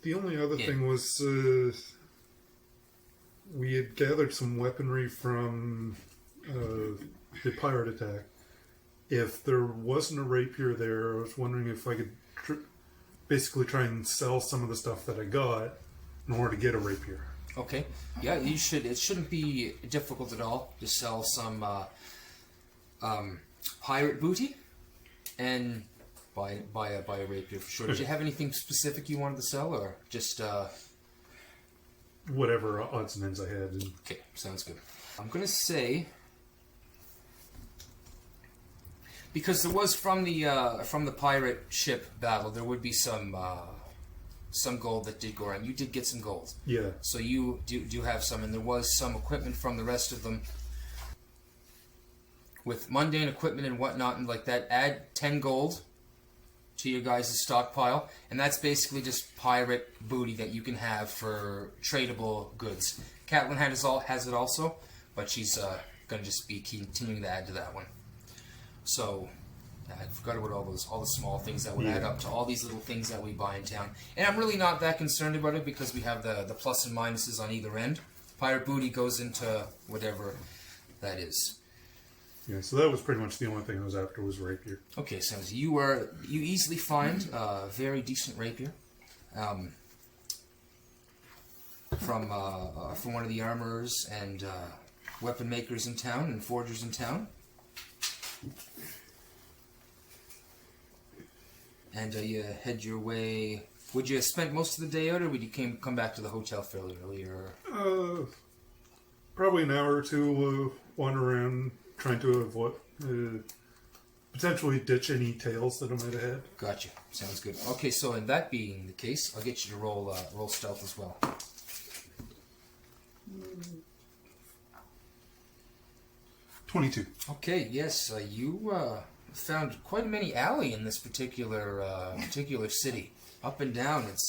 The only other thing was we had gathered some weaponry from the pirate attack. If there wasn't a rapier there, I was wondering if I could basically try and sell some of the stuff that I got in order to get a rapier. Okay. Yeah, you should. It shouldn't be difficult at all to sell some pirate booty and buy a rapier for sure. Did you have anything specific you wanted to sell, or just whatever odds and ends I had? Okay, sounds good. I'm gonna say, because there was from the pirate ship battle, there would be some gold that did go around. You did get some gold. Yeah. So you do have some, and there was some equipment from the rest of them. With mundane equipment and whatnot and like that, add 10 gold to your guys' stockpile, and that's basically just pirate booty that you can have for tradable goods. Catelyn has it also, but she's going to just be continuing to add to that one. So, I forgot about all the small things that would add up to all these little things that we buy in town. And I'm really not that concerned about it because we have the plus and minuses on either end. Pirate booty goes into whatever that is. Yeah, so that was pretty much the only thing I was after was rapier. Okay, so you easily find a very decent rapier from one of the armorers and weapon makers in town and forgers in town. And you head your way. Would you have spent most of the day out, or would you come back to the hotel fairly early? Or probably an hour or two wander around, trying to avoid potentially ditch any tails that I might have had. Gotcha. Sounds good. Okay, so in that being the case, I'll get you to roll stealth as well. 22. Okay. Yes, you found quite many alley in this particular city, up and down. It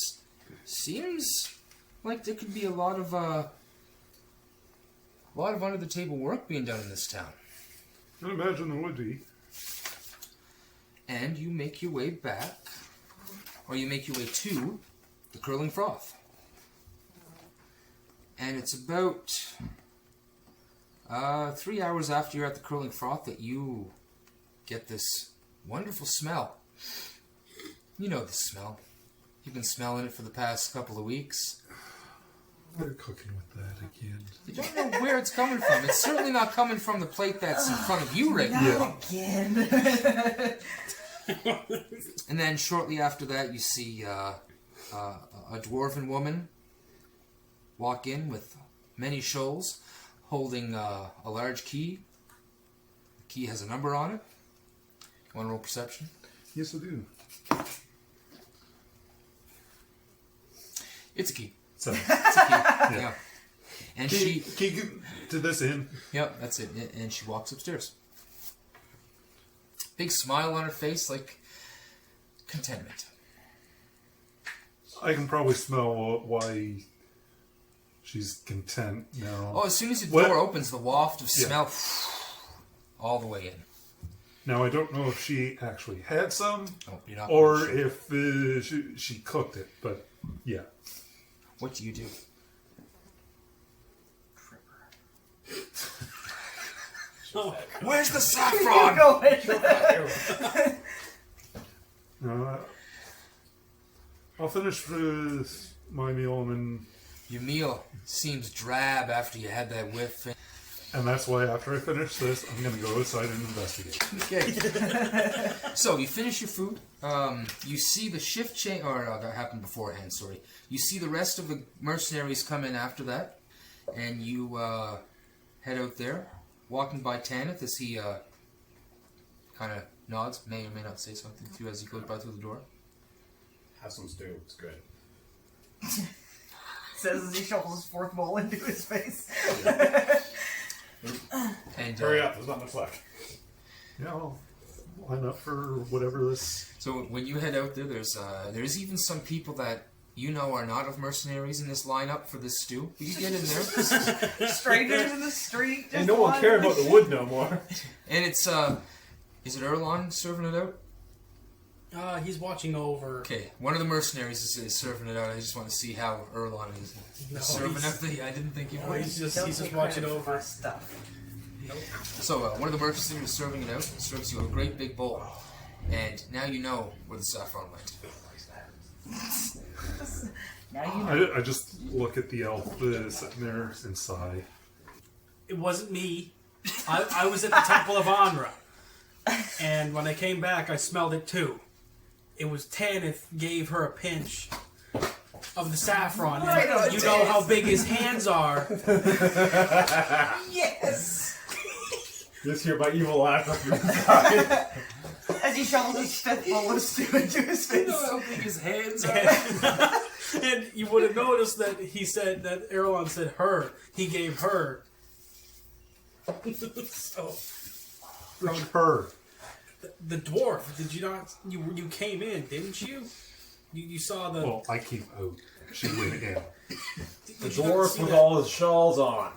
seems like there could be a lot of a lot of under-the-table work being done in this town. I imagine there would be. And you make your way back, or you make your way to the Curling Froth. And it's about 3 hours after you're at the Curling Froth that you get this wonderful smell. You know the smell. You've been smelling it for the past couple of weeks. They're cooking with that again. You don't know where it's coming from. It's certainly not coming from the plate that's in front of you right now. Not again. And then shortly after that, you see a dwarven woman walk in with many shoals, holding a large key. The key has a number on it. Want to roll perception? Yes, I do. It's a key. 7. It's a key. Yeah. And Key to this inn. Yep, that's it. And she walks upstairs. Big smile on her face, like contentment. I can probably smell why she's content now. Oh, as soon as the door opens, the waft of smell all the way in. Now, I don't know if she actually had some, Oh, you're not or sure. if she cooked it, but yeah. What do you do? Where's the saffron? I'll finish with my meal and Your meal seems drab after you had that whiff. that's why after I finish this, I'm going to go outside and investigate. Okay. So you finish your food. You see the shift change, or that happened beforehand. Sorry. You see the rest of the mercenaries come in after that, and you head out there, walking by Tanith as he kind of nods, may or may not say something to you as he goes by through the door. Have some stew. It's good. Says as he shovels his fourth bowl into his face. And Hurry up. There's not much left. Yeah, I'll line up for whatever this... So when you head out there, there's even some people that you know are not of mercenaries in this lineup for this stew. You get in there, Strangers in the street. And no one cared about the wood no more. and it's is it Earlon serving it out? He's watching over. Okay, one of the mercenaries is serving it out. I just want to see how Earlon is serving he's- out the. I didn't think he No, would. he's just watching over. Stuff. So one of the mercenaries is serving it out. Serves you a great big bowl, and now you know where the saffron went. Now you know. I just look at the elf sitting there and sigh. It wasn't me. I was at the Temple of Anra, and when I came back, I smelled it too. It was Tanith gave her a pinch of the saffron. Right on And you know how big his hands are. Yes! Just hear my evil laugh up your side. As he shovels his fifth bowl of stew into his face. How big his hands are. And you would have noticed that he said that Earlon said her. He gave her. So Which her? the dwarf, did you not? You came in, didn't you? You saw the. Well, I came out. She went in. The dwarf with all his shawls on.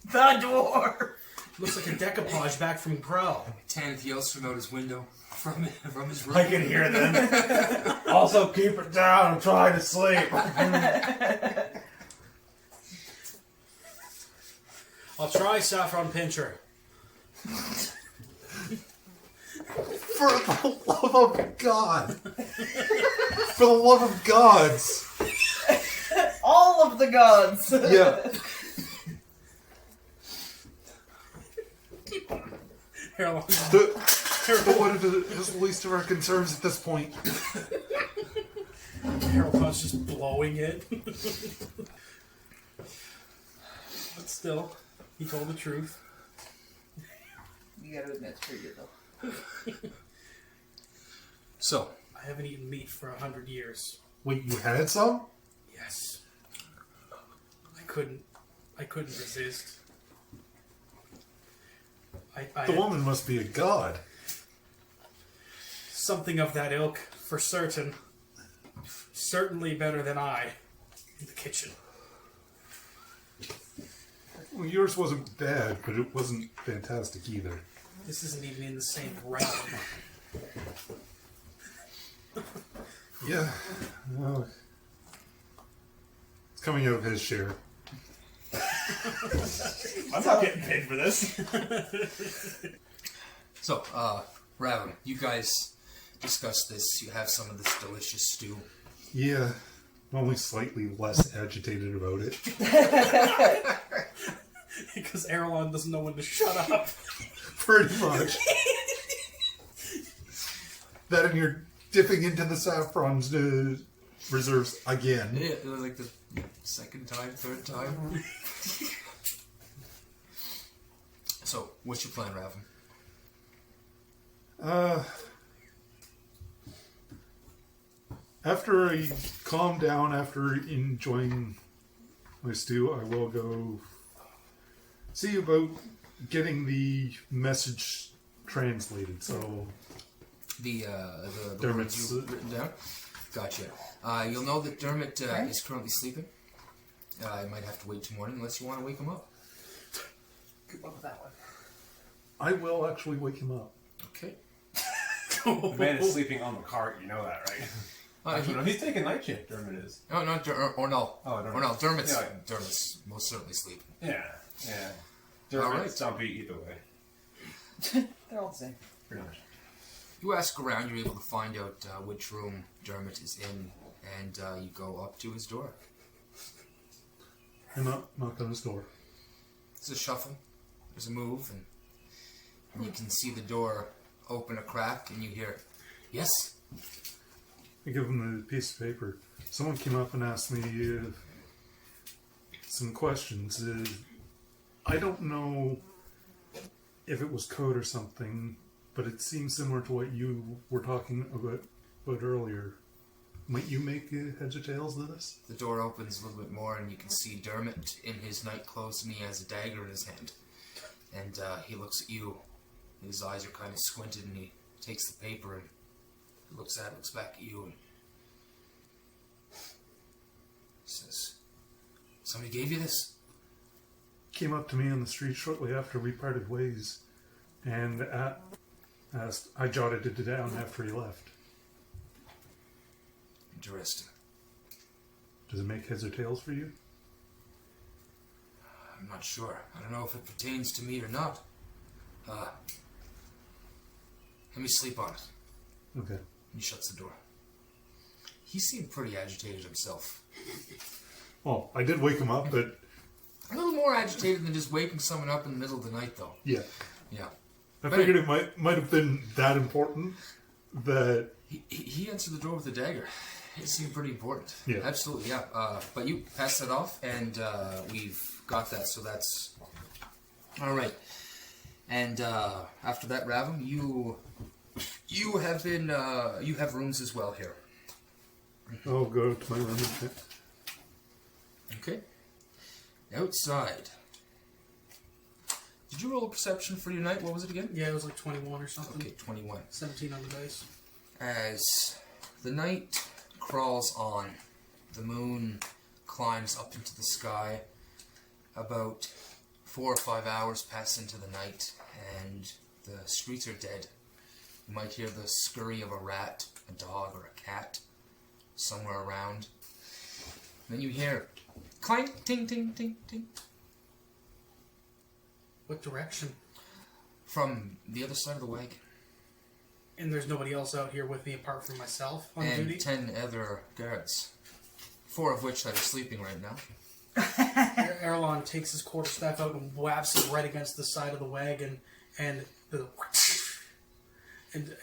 The dwarf! Looks like a decoupage back from Grell. Tanith yells from out his window, from his room. I can hear them. Also, keep it down. I'm trying to sleep. I'll try Saffron Pincher. For the love of God! For the love of gods! All of the gods! Yeah. The one of his least of our concerns at this point. Earlon's just blowing it. But still, he told the truth. You gotta admit, it's pretty good though. So I haven't eaten meat for 100 years. Wait, you had some? Yes. I couldn't resist. I The woman must be a god. something of that ilk, for certain. Certainly better than I in the kitchen. Well, yours wasn't bad, but it wasn't fantastic either. This isn't even in the same realm. Yeah. Well, it's coming out of his share. I'm not getting paid for this. So, Ravim, you guys discuss this. You have some of this delicious stew. Yeah. I'm only slightly less agitated about it. Because Earlon doesn't know when to shut up. Pretty much. That and you're dipping into the saffron's reserves again. Yeah, it was like the second time, third time. So, what's your plan, Ravim? After I calm down, after enjoying my stew, I will go see about getting the message translated. So The Dermot's, words you've written down? Gotcha. You'll know that Dermhit is currently sleeping. You might have to wait till morning unless you want to wake him up. Good luck with that one. I will actually wake him up. Okay. The man is sleeping on the cart, you know that, right? Actually, no, he's taking night shift, Dermot is. No, not no. Oh, Or no, Dermot's, Yeah. Dermot's most certainly sleeping. Yeah, yeah. Dermot's Alright. stumpy either way. They're all the same. Pretty much. You ask around, you're able to find out which room Dermot is in, and you go up to his door. I knock on his door. There's a shuffle, there's a move, and you can see the door open a crack, and you hear, "Yes." I give him the piece of paper. Someone came up and asked me some questions. I don't know if it was code or something, but it seems similar to what you were talking about earlier. Might you make heads or tails of this? The door opens a little bit more, and you can see Dermot in his night clothes, and he has a dagger in his hand. And he looks at you. His eyes are kind of squinted, and he takes the paper and looks at it, looks back at you, and says, "Somebody gave you this?" Came up to me on the street shortly after we parted ways, and asked. I jotted it down after he left. Interesting. Does it make heads or tails for you? I'm not sure. I don't know if it pertains to me or not. Let me sleep on it. Okay. He shuts the door. He seemed pretty agitated himself. Well, I did wake him up, but A little more agitated than just waking someone up in the middle of the night, though. yeah. Yeah. I figured it might have been that important that... He answered the door with a dagger. It seemed pretty important. Yeah. Absolutely, yeah. But you pass that off, and we've got that, so that's... Alright. And after that, Ravim, you have been... you have rooms as well here. I'll go to my room and check. Okay. Outside. Did you roll a perception for your night? What was it again? Yeah, it was like 21 or something. Okay, 21. 17 on the dice. As the night crawls on, the moon climbs up into the sky. About 4 or 5 hours pass into the night, and the streets are dead. You might hear the scurry of a rat, a dog, or a cat somewhere around. Then you hear clank, ting, ting, ting, ting. What direction? From the other side of the wagon. And there's nobody else out here with me apart from myself on And duty? 10 other guards. 4 of which that are sleeping right now. Earlon takes his quarterstaff out and whaps it right against the side of the wagon, and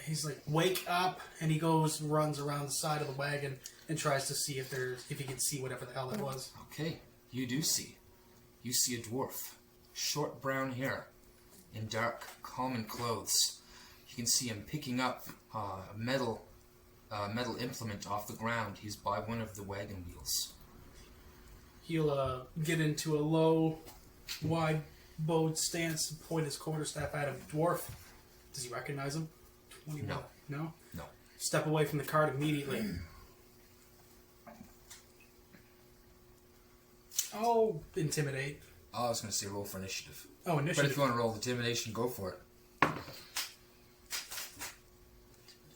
he's like, "Wake up!" And he goes and runs around the side of the wagon and tries to see if he can see whatever the hell it was. Okay, you do see. You see a dwarf. Short brown hair. In dark, common clothes. You can see him picking up a metal implement off the ground. He's by one of the wagon wheels. He'll get into a low, wide bowed stance and point his quarterstaff at him. Dwarf. Does he recognize him? 21. No. No? No. Step away from the cart immediately. Oh, intimidate. Oh, I was going to say roll for initiative. Oh, initiative. But if you want to roll intimidation, go for it.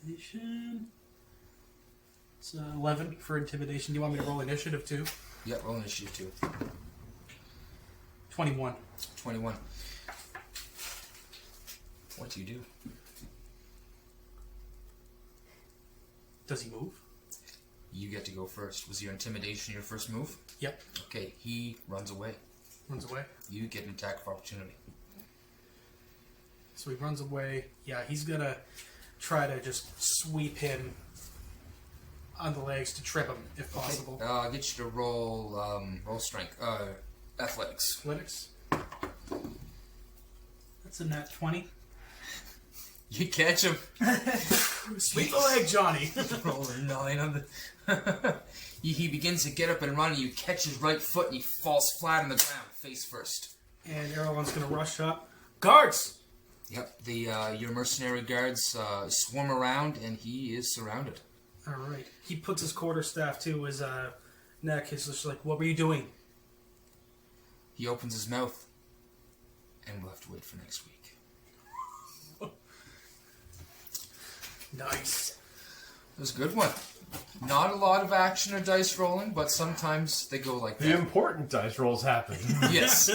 Intimidation. It's 11 for intimidation. Do you want me to roll initiative too? Yeah, roll initiative too. 21. 21. What do you do? Does he move? You get to go first. Was your intimidation your first move? Yep. Okay, he runs away. Runs away. You get an attack of opportunity. So he runs away. Yeah, he's gonna try to just sweep him on the legs to trip him, if possible. Okay. I'll get you to roll strength. Athletics. Athletics. That's a nat 20. You catch him. Sweep the leg, Johnny. Roll a 9 on the... He begins to get up and run, and you catch his right foot, and he falls flat on the ground, face first. And Earlon's gonna rush up. Guards! Yep, your mercenary guards swarm around, and he is surrounded. Alright. He puts his quarterstaff to his neck. He's just like, what were you doing? He opens his mouth, and we'll have to wait for next week. Nice. It was a good one. Not a lot of action or dice rolling, but sometimes they go like that. The important dice rolls happen. Yes.